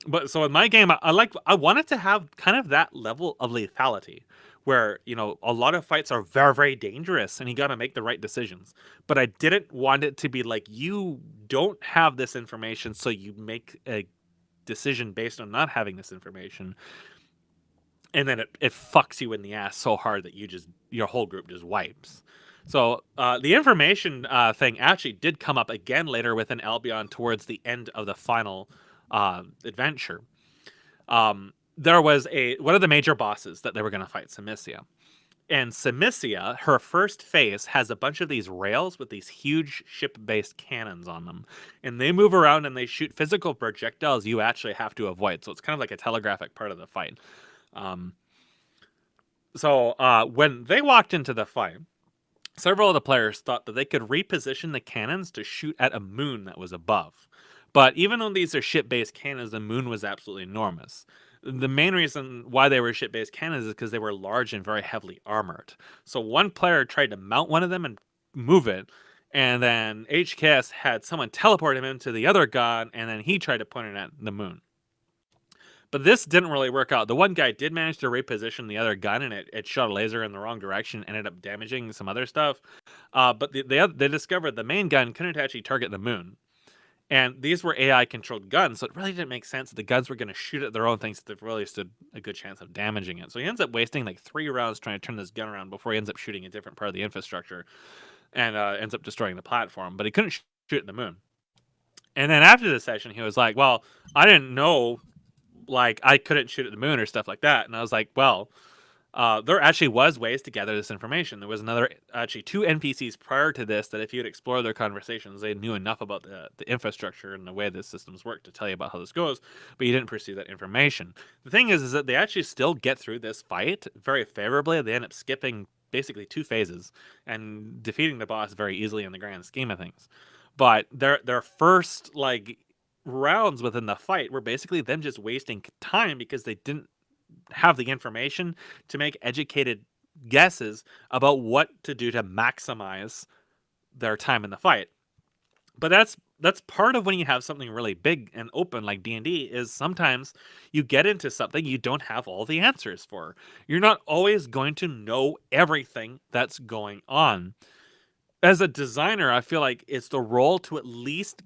but so in my game, I wanted to have kind of that level of lethality where, you know, a lot of fights are very, very dangerous and you got to make the right decisions. But I didn't want it to be like, you don't have this information, so you make a decision based on not having this information, and then it fucks you in the ass so hard that your whole group just wipes. So the information thing actually did come up again later within Albion towards the end of the final adventure. There was one of the major bosses that they were going to fight, Samicia. And Samicia, her first phase, has a bunch of these rails with these huge ship-based cannons on them. And they move around and they shoot physical projectiles you actually have to avoid. So it's kind of like a telegraphic part of the fight. Um, so when they walked into the fight, several of the players thought that they could reposition the cannons to shoot at a moon that was above. But even though these are ship-based cannons, the moon was absolutely enormous. The main reason why they were ship-based cannons is because they were large and very heavily armored. So one player tried to mount one of them and move it, and then HKS had someone teleport him into the other gun, and then he tried to point it at the moon. But this didn't really work out. The one guy did manage to reposition the other gun, and it shot a laser in the wrong direction, ended up damaging some other stuff. But they discovered the main gun couldn't actually target the moon. And these were AI-controlled guns, so it really didn't make sense that the guns were going to shoot at their own things that really stood a good chance of damaging it. So he ends up wasting like 3 rounds trying to turn this gun around before he ends up shooting a different part of the infrastructure and ends up destroying the platform. But he couldn't shoot at the moon. And then after the session, he was like, well, I didn't know like I couldn't shoot at the moon or stuff like that. And I was like, well, there actually was ways to gather this information. There was actually 2 NPCs prior to this that if you had explored their conversations, they knew enough about the infrastructure and the way the systems work to tell you about how this goes, but you didn't pursue that information. The thing is that they actually still get through this fight very favorably. They end up skipping basically 2 phases and defeating the boss very easily in the grand scheme of things. But their first like rounds within the fight were basically them just wasting time because they didn't have the information to make educated guesses about what to do to maximize their time in the fight. But that's part of when you have something really big and open like D&D is sometimes you get into something you don't have all the answers for. You're not always going to know everything that's going on. As a designer, I feel like it's the role to at least,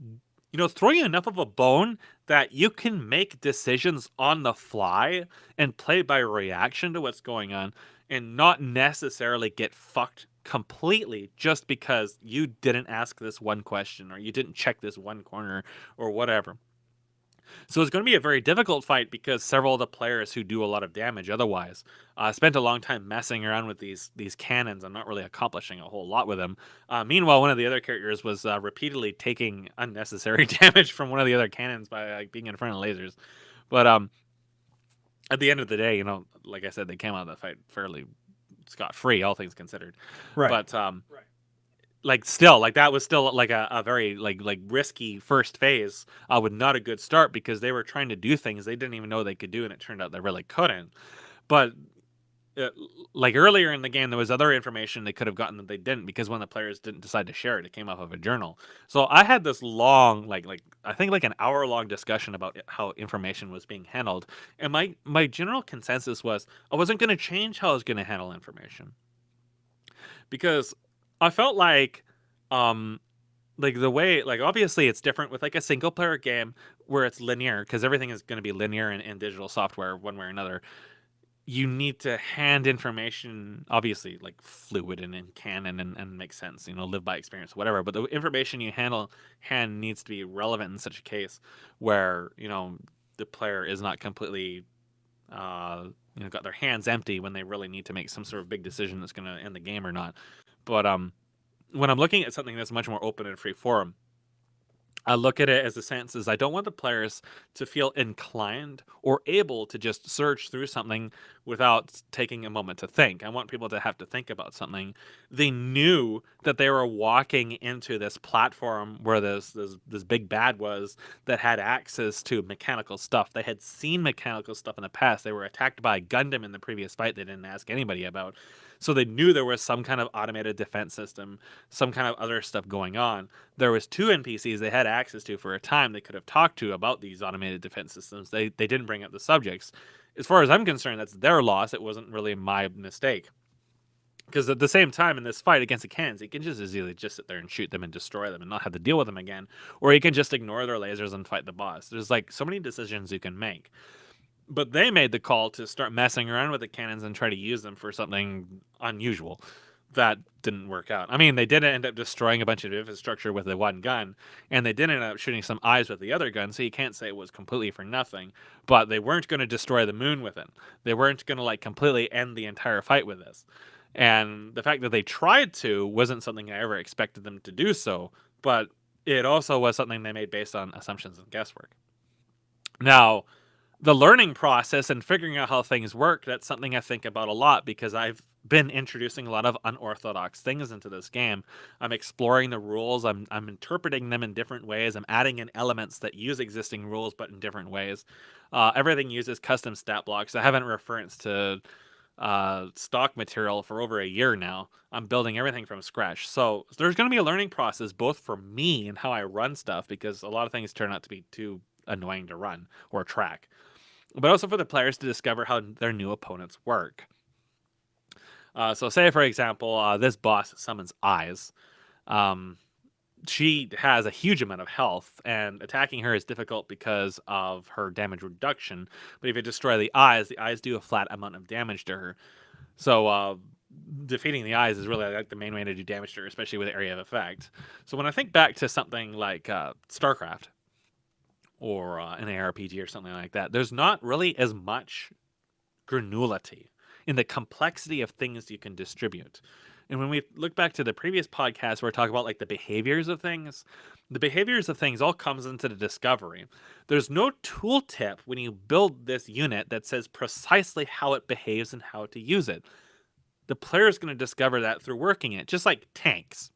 you know, throw you enough of a bone that you can make decisions on the fly and play by reaction to what's going on and not necessarily get fucked completely just because you didn't ask this one question or you didn't check this one corner or whatever. So it's going to be a very difficult fight because several of the players who do a lot of damage otherwise spent a long time messing around with these cannons and not really accomplishing a whole lot with them. Meanwhile, one of the other characters was repeatedly taking unnecessary damage from one of the other cannons by like being in front of lasers. But at the end of the day, you know, like I said, they came out of the fight fairly scot free, all things considered. Right. But like still, like that was still like a very like risky first phase with not a good start because they were trying to do things they didn't even know they could do, and it turned out they really couldn't. But like earlier in the game, there was other information they could have gotten that they didn't because one of the players didn't decide to share it. It came off of a journal. So I had this long, like I think like an hour long discussion about how information was being handled, and my general consensus was I wasn't going to change how I was going to handle information because I felt like the way, like obviously it's different with like a single player game where it's linear because everything is going to be linear in digital software one way or another. You need to hand information, obviously, like fluid and in canon and make sense, you know, live by experience, whatever. But the information you hand needs to be relevant in such a case where, you know, the player is not completely, you know, got their hands empty when they really need to make some sort of big decision that's going to end the game or not. But when I'm looking at something that's much more open and free form, I look at it as a sense as I don't want the players to feel inclined or able to just search through something without taking a moment to think. I want people to have to think about something. They knew that they were walking into this platform where this big bad was that had access to mechanical stuff. They had seen mechanical stuff in the past. They were attacked by a Gundam in the previous fight they didn't ask anybody about. So they knew there was some kind of automated defense system, some kind of other stuff going on. There was two NPCs they had access to for a time they could have talked to about these automated defense systems. They didn't bring up the subjects. As far as I'm concerned, that's their loss. It wasn't really my mistake. Because at the same time, in this fight against the cannons, he can just as easily just sit there and shoot them and destroy them and not have to deal with them again. Or he can just ignore their lasers and fight the boss. There's like so many decisions you can make. But they made the call to start messing around with the cannons and try to use them for something unusual. That didn't work out. I mean, they did end up destroying a bunch of infrastructure with the one gun, and they did end up shooting some eyes with the other gun, so you can't say it was completely for nothing. But they weren't going to destroy the moon with it. They weren't going to like completely end the entire fight with this. And the fact that they tried to wasn't something I ever expected them to do so, but it also was something they made based on assumptions and guesswork. Now, the learning process and figuring out how things work, that's something I think about a lot because I've been introducing a lot of unorthodox things into this game. I'm exploring the rules, I'm interpreting them in different ways, I'm adding in elements that use existing rules but in different ways. Everything uses custom stat blocks. I haven't referenced to stock material for over a year now. I'm building everything from scratch. So there's going to be a learning process both for me and how I run stuff because a lot of things turn out to be too annoying to run or track, but also for the players to discover how their new opponents work. So say, for example, this boss summons eyes. She has a huge amount of health, and attacking her is difficult because of her damage reduction. But if you destroy the eyes do a flat amount of damage to her. So defeating the eyes is really like the main way to do damage to her, especially with area of effect. So when I think back to something like StarCraft, or an ARPG or something like that, there's not really as much granulity in the complexity of things you can distribute. And when we look back to the previous podcast where we talk about like the behaviors of things all comes into the discovery. There's no tooltip when you build this unit that says precisely how it behaves and how to use it. The player is going to discover that through working it, just like tanks.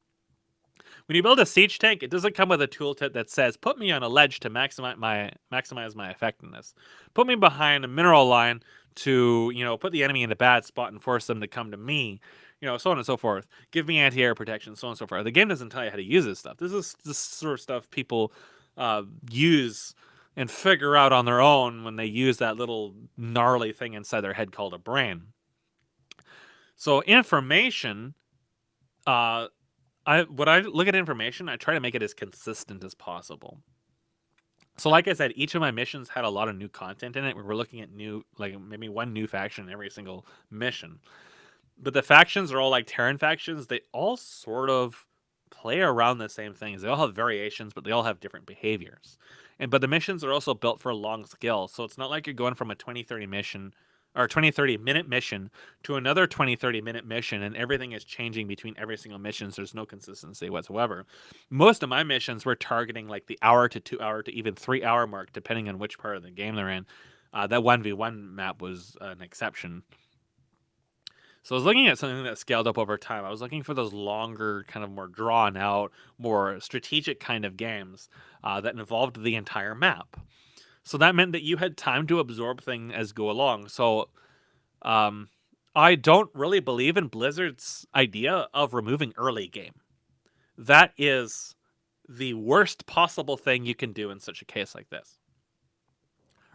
When you build a siege tank, it doesn't come with a tooltip that says, put me on a ledge to maximize my effectiveness. Put me behind a mineral line to, you know, put the enemy in a bad spot and force them to come to me, you know, so on and so forth. Give me anti-air protection, so on and so forth. The game doesn't tell you how to use this stuff. This is the sort of stuff people use and figure out on their own when they use that little gnarly thing inside their head called a brain. So information, when I look at information, I try to make it as consistent as possible. So like I said, each of my missions had a lot of new content in it. We were looking at like maybe one new faction in every single mission. But the factions are all like Terran factions. They all sort of play around the same things. They all have variations, but they all have different behaviors. but the missions are also built for long skill. So it's not like you're going from a 20-30 mission or 20-30 minute mission to another 20-30 minute mission, and everything is changing between every single mission. So there's no consistency whatsoever. Most of my missions were targeting like the hour to 2 hour to even 3 hour mark, depending on which part of the game they're in. That 1v1 map was an exception. So I was looking at something that scaled up over time. I was looking for those longer, kind of more drawn out, more strategic kind of games that involved the entire map. So that meant that you had time to absorb things as go along. So I don't really believe in Blizzard's idea of removing early game. That is the worst possible thing you can do in such a case like this.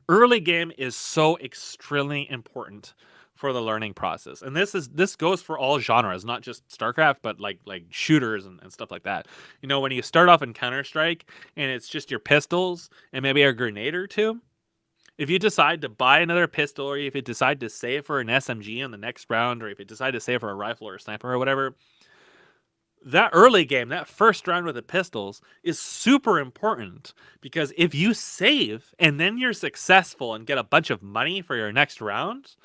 Early game is so extremely important for the learning process, and this goes for all genres, not just StarCraft, but like shooters and stuff like that. You know, when you start off in Counter-Strike and it's just your pistols and maybe a grenade or two, if you decide to buy another pistol, or if you decide to save for an SMG in the next round, or if you decide to save for a rifle or a sniper or whatever, that early game, that first round with the pistols, is super important, because if you save and then you're successful and get a bunch of money for your next round,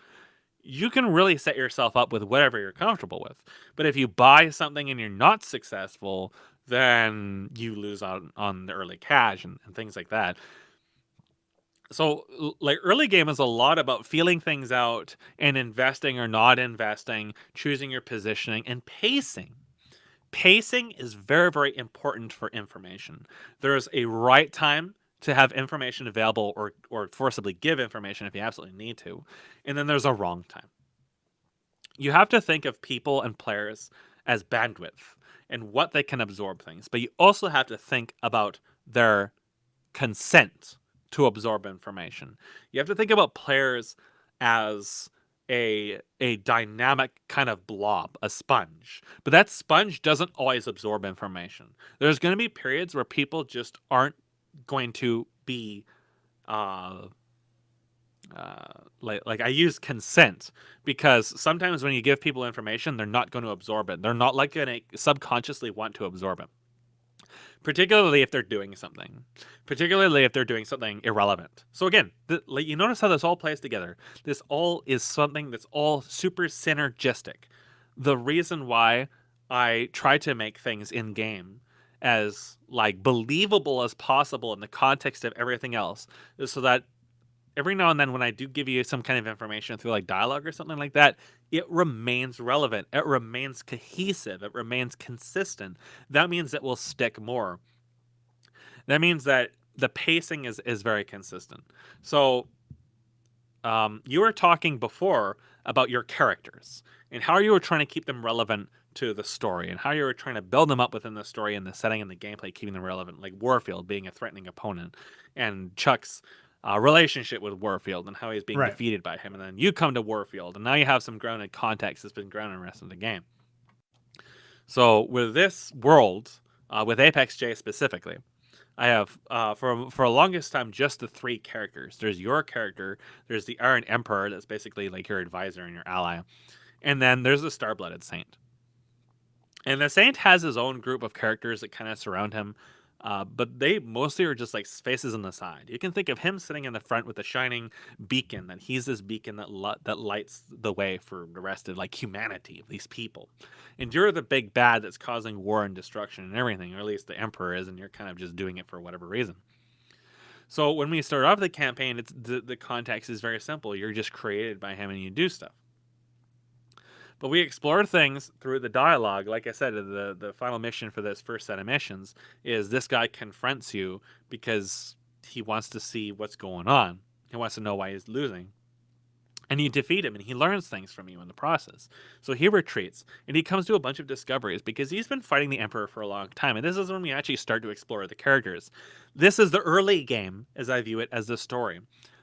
you can really set yourself up with whatever you're comfortable with. But if you buy something and you're not successful, then you lose on the early cash and things like that. So like early game is a lot about feeling things out and investing or not investing, choosing your positioning, and pacing. Pacing is very, very important for information. There is a right time to have information available, or forcibly give information if you absolutely need to. And then there's a wrong time. You have to think of people and players as bandwidth and what they can absorb things, but you also have to think about their consent to absorb information. You have to think about players as a dynamic kind of blob, a sponge. But that sponge doesn't always absorb information. There's going to be periods where people just aren't going to be like I use consent, because sometimes when you give people information, they're not going to absorb it. They're not like going to subconsciously want to absorb it. Particularly if they're doing something. Particularly if they're doing something irrelevant. So again, like you notice how this all plays together. This all is something that's all super synergistic. The reason why I try to make things in game as like believable as possible in the context of everything else is so that every now and then when I do give you some kind of information through like dialogue or something like that, it remains relevant. It remains cohesive. It remains consistent. That means it will stick more. That means that the pacing is very consistent. So you were talking before about your characters and how you were trying to keep them relevant to the story, and how you were trying to build them up within the story and the setting and the gameplay, keeping them relevant, like Warfield being a threatening opponent, and Chuck's relationship with Warfield and how he's being defeated by him. And then you come to Warfield, and now you have some grounded context that's been grounded in the rest of the game. So with this world, with Apex J specifically, I have for a longest time just the three characters. There's your character, there's the Iron Emperor, that's basically like your advisor and your ally, and then there's the Star-Blooded Saint. And the Saint has his own group of characters that kind of surround him, but they mostly are just like faces on the side. You can think of him sitting in the front with a shining beacon, that he's this beacon that lights the way for the rest of like humanity, these people. And you're the big bad that's causing war and destruction and everything, or at least the Emperor is, and you're kind of just doing it for whatever reason. So when we start off the campaign, it's the context is very simple. You're just created by him and you do stuff. But we explore things through the dialogue. Like I said, the final mission for this first set of missions is this guy confronts you because he wants to see what's going on. He wants to know why he's losing. And you defeat him, and he learns things from you in the process. So he retreats, and he comes to a bunch of discoveries because he's been fighting the Emperor for a long time. And this is when we actually start to explore the characters. This is the early game, as I view it, as the story.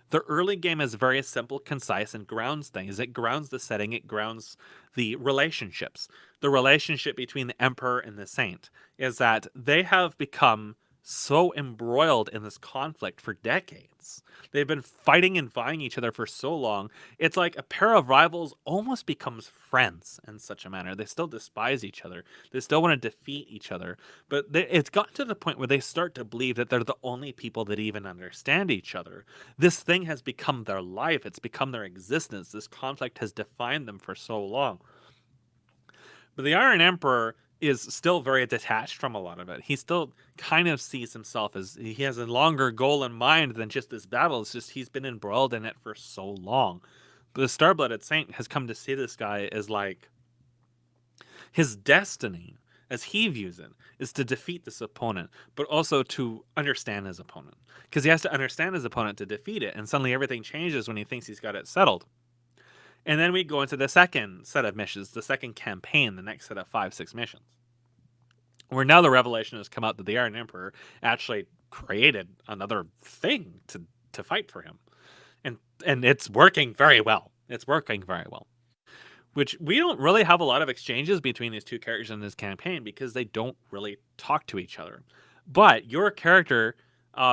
The early game is very simple, concise, and grounds things. It grounds the setting. It grounds the relationships. The relationship between the Emperor and the Saint is that they have become so embroiled in this conflict for decades. They've been fighting and vying each other for so long. It's like a pair of rivals almost becomes friends in such a manner. They still despise each other. They still want to defeat each other. But it's gotten to the point where they start to believe that they're the only people that even understand each other. This thing has become their life. It's become their existence. This conflict has defined them for so long. But the Iron Emperor is still very detached from a lot of it. He still kind of sees himself as he has a longer goal in mind than just this battle. It's just he's been embroiled in it for so long. But the Star-Blooded Saint has come to see this guy as like his destiny, as he views it, is to defeat this opponent, but also to understand his opponent. Because he has to understand his opponent to defeat it, and suddenly everything changes when he thinks he's got it settled. And then we go into the second set of missions, the second campaign, the next set of 5-6 missions, where now the revelation has come out that the Iron Emperor actually created another thing to fight for him. And it's working very well. It's working very well. Which we don't really have a lot of exchanges between these two characters in this campaign because they don't really talk to each other. But your character,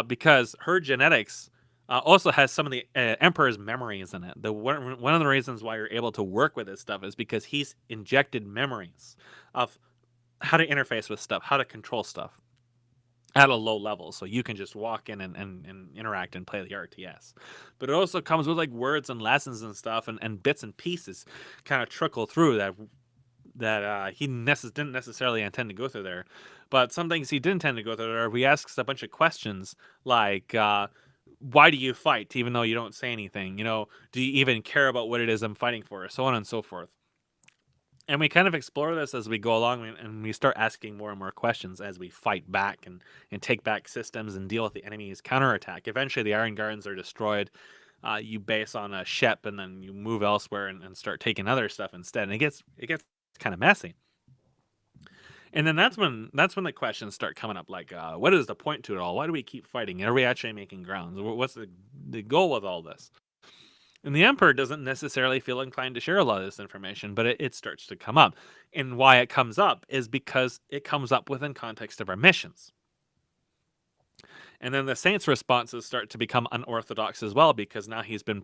because her genetics also has some of the Emperor's memories in it. One of the reasons why you're able to work with this stuff is because he's injected memories of how to interface with stuff, how to control stuff at a low level, so you can just walk in and interact and play the RTS. But it also comes with like words and lessons and stuff, and bits and pieces kind of trickle through that he didn't necessarily intend to go through there. But some things he did intend to go through there. He asks a bunch of questions like, why do you fight even though you don't say anything? You know, do you even care about what it is I'm fighting for? So on and so forth. And we kind of explore this as we go along, and we start asking more and more questions as we fight back and take back systems and deal with the enemy's counterattack. Eventually, the Iron Gardens are destroyed. You base on a ship, and then you move elsewhere and start taking other stuff instead. And it gets kind of messy. And then that's when the questions start coming up, like, what is the point to it all? Why do we keep fighting? Are we actually making grounds? What's the goal with all this? And the Emperor doesn't necessarily feel inclined to share a lot of this information, but it starts to come up. And why it comes up is because it comes up within context of our missions. And then the Saint's responses start to become unorthodox as well, because now he's been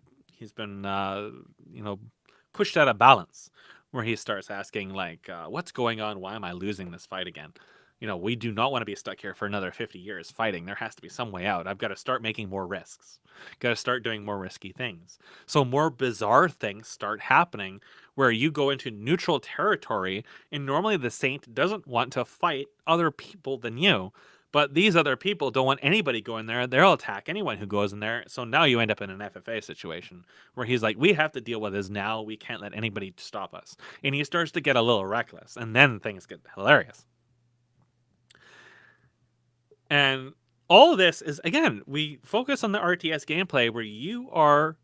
pushed out of balance, where he starts asking like, what's going on? Why am I losing this fight again? We do not want to be stuck here for another 50 years fighting. There has to be some way out. I've got to start making more risks. Got to start doing more risky things. So more bizarre things start happening where you go into neutral territory, and normally the Saint doesn't want to fight other people than you. But these other people don't want anybody going there. They'll attack anyone who goes in there. So now you end up in an FFA situation where he's like, we have to deal with this now. We can't let anybody stop us. And he starts to get a little reckless. And then things get hilarious. And all of this is, again, we focus on the RTS gameplay where you are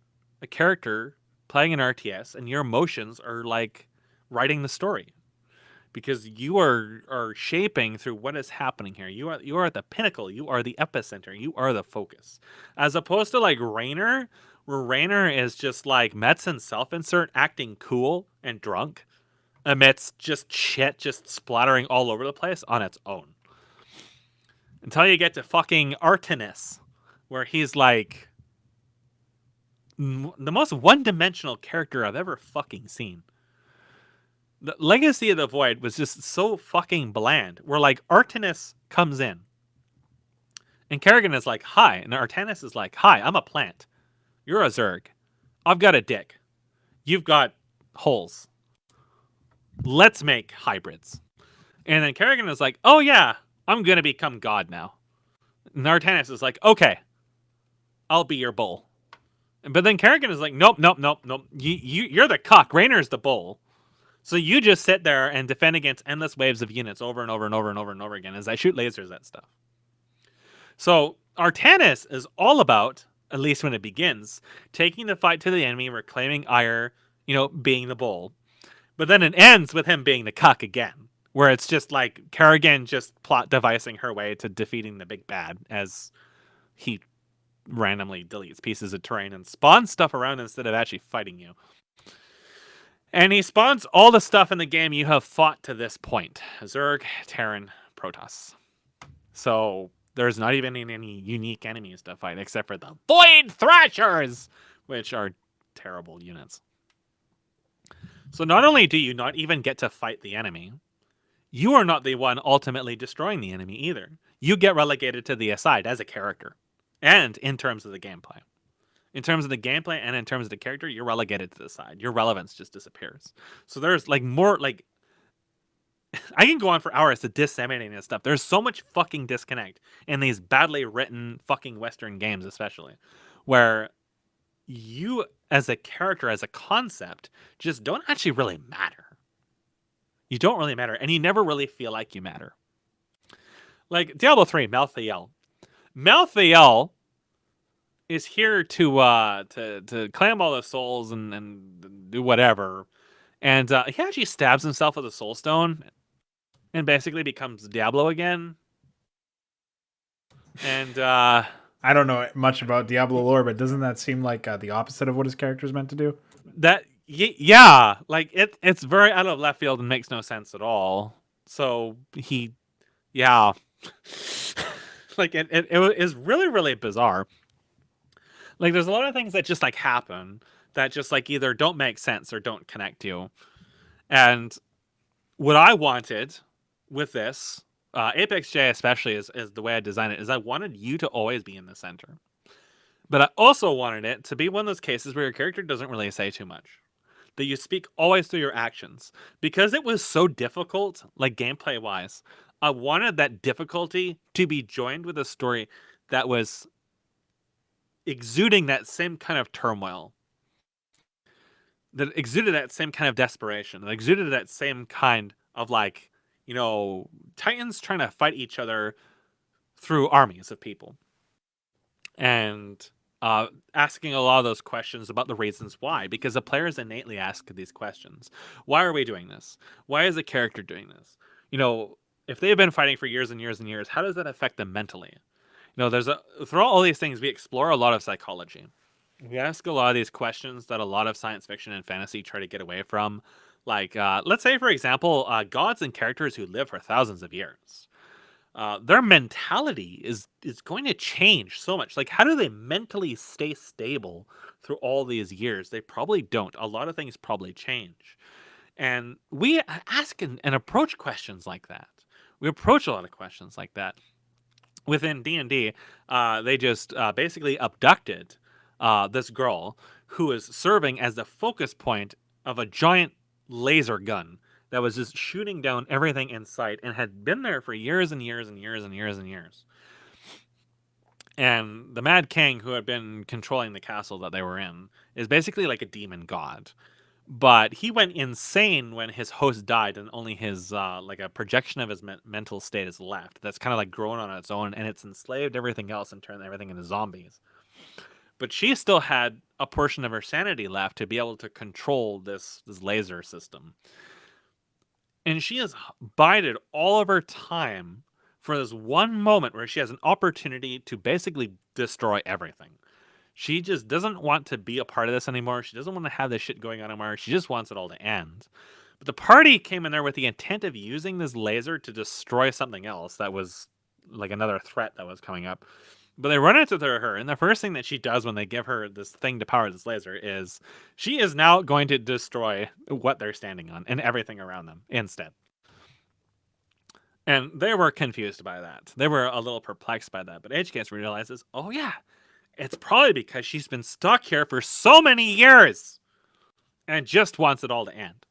a character playing an RTS and your emotions are like writing the story, because you are shaping through what is happening here. You are at the pinnacle. You are the epicenter. You are the focus. As opposed to like Raynor, where Raynor is just like Metzen self-insert acting cool and drunk amidst just shit just splattering all over the place on its own. Until you get to fucking Artenis, where he's like the most one-dimensional character I've ever fucking seen. The Legacy of the Void was just so fucking bland, where like Artenis comes in and Kerrigan is like, hi. And Artenis is like, hi, I'm a plant. You're a Zerg. I've got a dick. You've got holes. Let's make hybrids. And then Kerrigan is like, oh yeah, I'm going to become God now. And Artenis is like, okay, I'll be your bull. But then Kerrigan is like, nope. You're the cuck. Raynor's the bull. So you just sit there and defend against endless waves of units over and over and over and over and over again as I shoot lasers at stuff. So Artanis is all about, at least when it begins, taking the fight to the enemy, reclaiming Ire, being the bull. But then it ends with him being the cuck again, where it's just like Kerrigan just plot devising her way to defeating the big bad as he randomly deletes pieces of terrain and spawns stuff around instead of actually fighting you. And he spawns all the stuff in the game you have fought to this point. Zerg, Terran, Protoss. So There's not even any unique enemies to fight except for the Void Thrashers, which are terrible units. So not only do you not even get to fight the enemy, you are not the one ultimately destroying the enemy either. You get relegated to the aside as a character, and in terms of the gameplay. In terms of the gameplay and in terms of the character, you're relegated to the side. Your relevance just disappears. So there's like more like I can go on for hours to disseminating this stuff. There's so much fucking disconnect in these badly written fucking Western games, especially, where you as a character, as a concept, just don't actually really matter. You don't really matter, and you never really feel like you matter. Like Diablo 3, Malthael. Malthael is here to claim all the souls and do whatever. And he actually stabs himself with a soul stone and basically becomes Diablo again. And I don't know much about Diablo lore, but doesn't that seem like the opposite of what his character is meant to do? Yeah, like it's very out of left field and makes no sense at all. So yeah, like it is really, really bizarre. Like there's a lot of things that just like happen that just like either don't make sense or don't connect you. And what I wanted with this, Apex J especially is the way I designed it, is I wanted you to always be in the center. But I also wanted it to be one of those cases where your character doesn't really say too much. That you speak always through your actions. Because it was so difficult, like gameplay wise, I wanted that difficulty to be joined with a story that was exuding that same kind of turmoil. That exuded that same kind of desperation. That exuded that same kind of like, you know, Titans trying to fight each other through armies of people. And asking a lot of those questions about the reasons why, because the players innately ask these questions. Why are we doing this? Why is a character doing this? You know, if they've been fighting for years and years and years, how does that affect them mentally? You know, throughout all these things, we explore a lot of psychology. We ask a lot of these questions that a lot of science fiction and fantasy try to get away from. Like, let's say, for example, gods and characters who live for thousands of years. Their mentality is going to change so much. Like, how do they mentally stay stable through all these years? They probably don't. A lot of things probably change. And we ask and approach questions like that. We approach a lot of questions like that. Within D&D, they just basically abducted this girl who is serving as the focus point of a giant laser gun that was just shooting down everything in sight and had been there for years and years and years and years and years. And the Mad King, who had been controlling the castle that they were in, is basically like a demon god. But he went insane when his host died, and only his like a projection of his mental state is left. That's kind of like grown on its own, and it's enslaved everything else and turned everything into zombies. But she still had a portion of her sanity left to be able to control this laser system. And she has bided all of her time for this one moment where she has an opportunity to basically destroy everything. She just doesn't want to be a part of this anymore. She doesn't want to have this shit going on anymore. She just wants it all to end. But the party came in there with the intent of using this laser to destroy something else that was like another threat that was coming up. But they run into her, and the first thing that she does when they give her this thing to power this laser is she is now going to destroy what they're standing on and everything around them instead. And they were confused by that. They were a little perplexed by that. But HKS realizes, oh yeah, it's probably because she's been stuck here for so many years and just wants it all to end.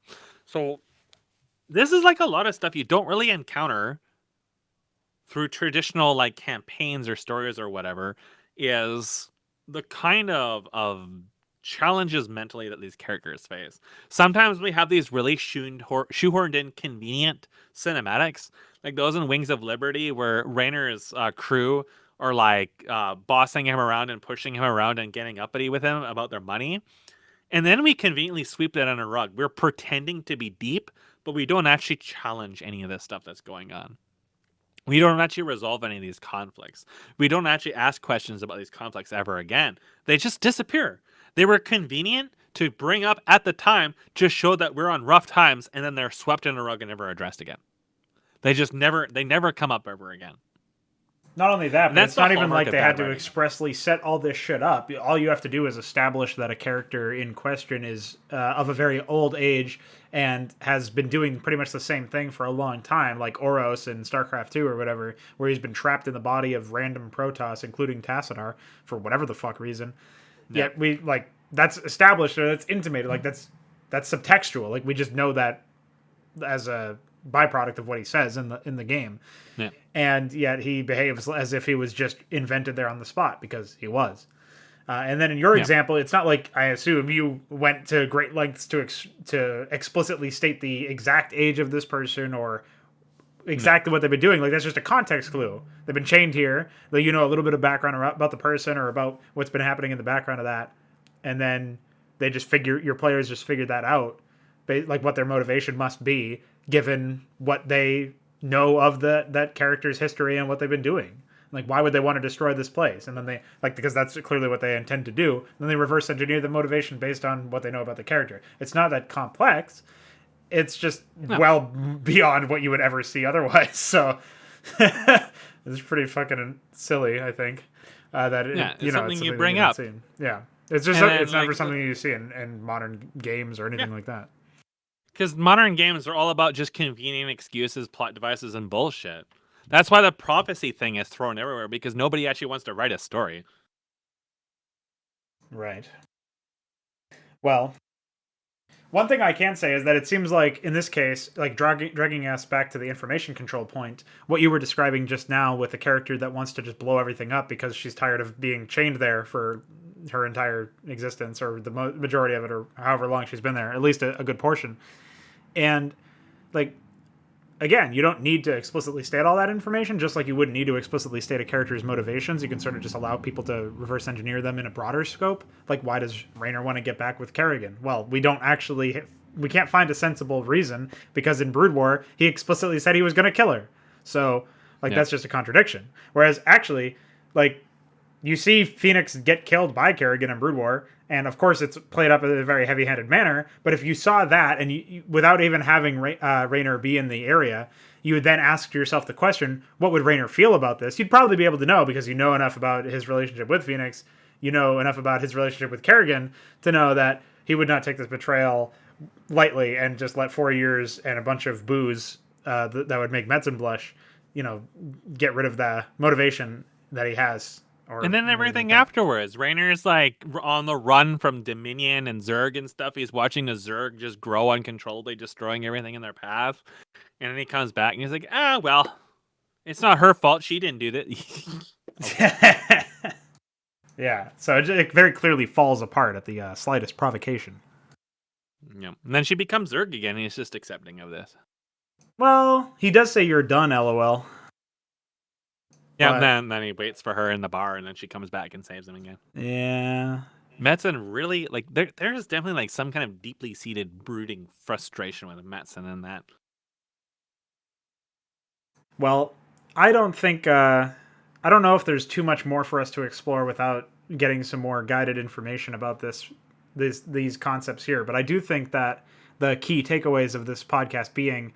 So this is like a lot of stuff you don't really encounter through traditional like campaigns or stories or whatever, is the kind of challenges mentally that these characters face. Sometimes we have these really shoehorned in convenient cinematics, like those in Wings of Liberty, where Raynor's crew are like bossing him around and pushing him around and getting uppity with him about their money. And then we conveniently sweep that under a rug. We're pretending to be deep, but we don't actually challenge any of this stuff that's going on. We don't actually resolve any of these conflicts. We don't actually ask questions about these conflicts ever again. They just disappear. They were convenient to bring up at the time to show that we're on rough times, and then they're swept in a rug and never addressed again. They never come up ever again. Not only that, And but that's it's the not even hallmark like of they bad had to writing. expressly set all this shit up. All you have to do is establish that a character in question is of a very old age and has been doing pretty much the same thing for a long time, like Oros in StarCraft 2 or whatever, where he's been trapped in the body of random Protoss, including Tassadar, for whatever the fuck reason. Yeah. Yet we like that's established or that's intimated, like that's subtextual. Like we just know that as a byproduct of what he says in the game. Yeah. And yet he behaves as if he was just invented there on the spot, because he was. And then in your Yeah. example, it's not like, I assume, you went to great lengths to explicitly state the exact age of this person or exactly what they've been doing. Like, that's just a context clue. They've been chained here. Like, you know a little bit of background about the person or about what's been happening in the background of that, and then your players just figured that out, like what their motivation must be given what they know of that character's history and what they've been doing. Like, why would they want to destroy this place? And then they, like, because that's clearly what they intend to do. And then they reverse engineer the motivation based on what they know about the character. It's not that complex. It's just well beyond what you would ever see otherwise. So it's pretty fucking silly, I think. That it's something you that bring haven't up. seen. Yeah, it's just And it's then, never something you see in modern games or anything like that. Because modern games are all about just convenient excuses, plot devices, and bullshit. That's why the prophecy thing is thrown everywhere, because nobody actually wants to write a story. Right. Well, one thing I can say is that it seems like in this case, like dragging us back to the information control point, what you were describing just now with a character that wants to just blow everything up because she's tired of being chained there for her entire existence, or the majority of it, or however long she's been there, at least a good portion. And like, again, you don't need to explicitly state all that information, just like you wouldn't need to explicitly state a character's motivations. You can sort of just allow people to reverse engineer them in a broader scope. Like, why does Raynor want to get back with Kerrigan? Well, we can't find a sensible reason, because in Brood War, he explicitly said he was going to kill her. So, like, that's just a contradiction. Whereas, actually, like, you see Phoenix get killed by Kerrigan in Brood War, and of course it's played up in a very heavy-handed manner, but if you saw that, and you without even having Raynor be in the area, you would then ask yourself the question, what would Raynor feel about this? You'd probably be able to know, because you know enough about his relationship with Phoenix, you know enough about his relationship with Kerrigan, to know that he would not take this betrayal lightly and just let 4 years and a bunch of booze that would make Metzen blush, get rid of the motivation that he has. And then everything afterwards. Raynor's like on the run from Dominion and Zerg and stuff. He's watching the Zerg just grow uncontrollably, destroying everything in their path. And then he comes back and he's like, well, it's not her fault. She didn't do that. Yeah, so it very clearly falls apart at the slightest provocation. Yeah. And then she becomes Zerg again, and he's just accepting of this. Well, he does say you're done, LOL. Yeah, and then he waits for her in the bar, and then she comes back and saves him again. Yeah. Metzen really, like, there's definitely, like, some kind of deeply seated, brooding frustration with Metzen in that. Well, I don't think, I don't know if there's too much more for us to explore without getting some more guided information about these concepts here. But I do think that the key takeaways of this podcast being,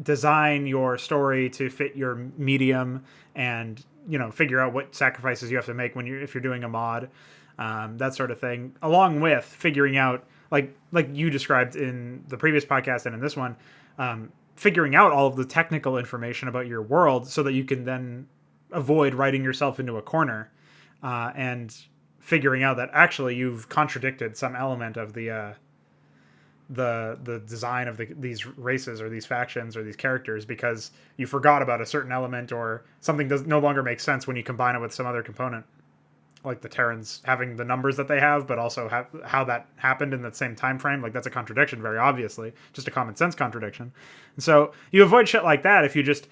design your story to fit your medium, and figure out what sacrifices you have to make if you're doing a mod, that sort of thing, along with figuring out, like you described in the previous podcast and in this one, figuring out all of the technical information about your world so that you can then avoid writing yourself into a corner, and figuring out that actually you've contradicted some element of the design of these races or these factions or these characters, because you forgot about a certain element, or something no longer makes sense when you combine it with some other component, like the Terrans having the numbers that they have, but also how that happened in that same time frame. Like, that's a contradiction, very obviously, just a common sense contradiction. And so you avoid shit like that if you just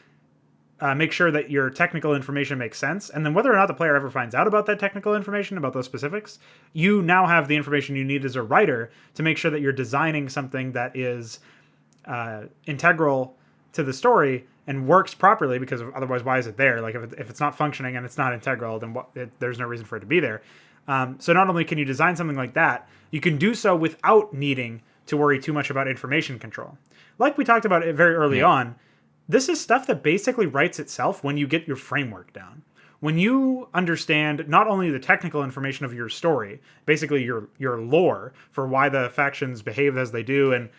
make sure that your technical information makes sense, and then whether or not the player ever finds out about that technical information, about those specifics, you now have the information you need as a writer to make sure that you're designing something that is integral to the story and works properly, because otherwise, why is it there? Like, if it's not functioning and it's not integral, then there's no reason for it to be there. So not only can you design something like that, you can do so without needing to worry too much about information control. Like we talked about it very early on, this is stuff that basically writes itself when you get your framework down. When you understand not only the technical information of your story, basically your lore for why the factions behave as they do, and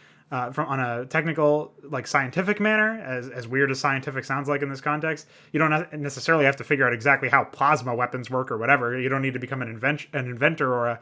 from on a technical, like scientific manner, as weird as scientific sounds like in this context, you don't necessarily have to figure out exactly how plasma weapons work or whatever. You don't need to become an inventor or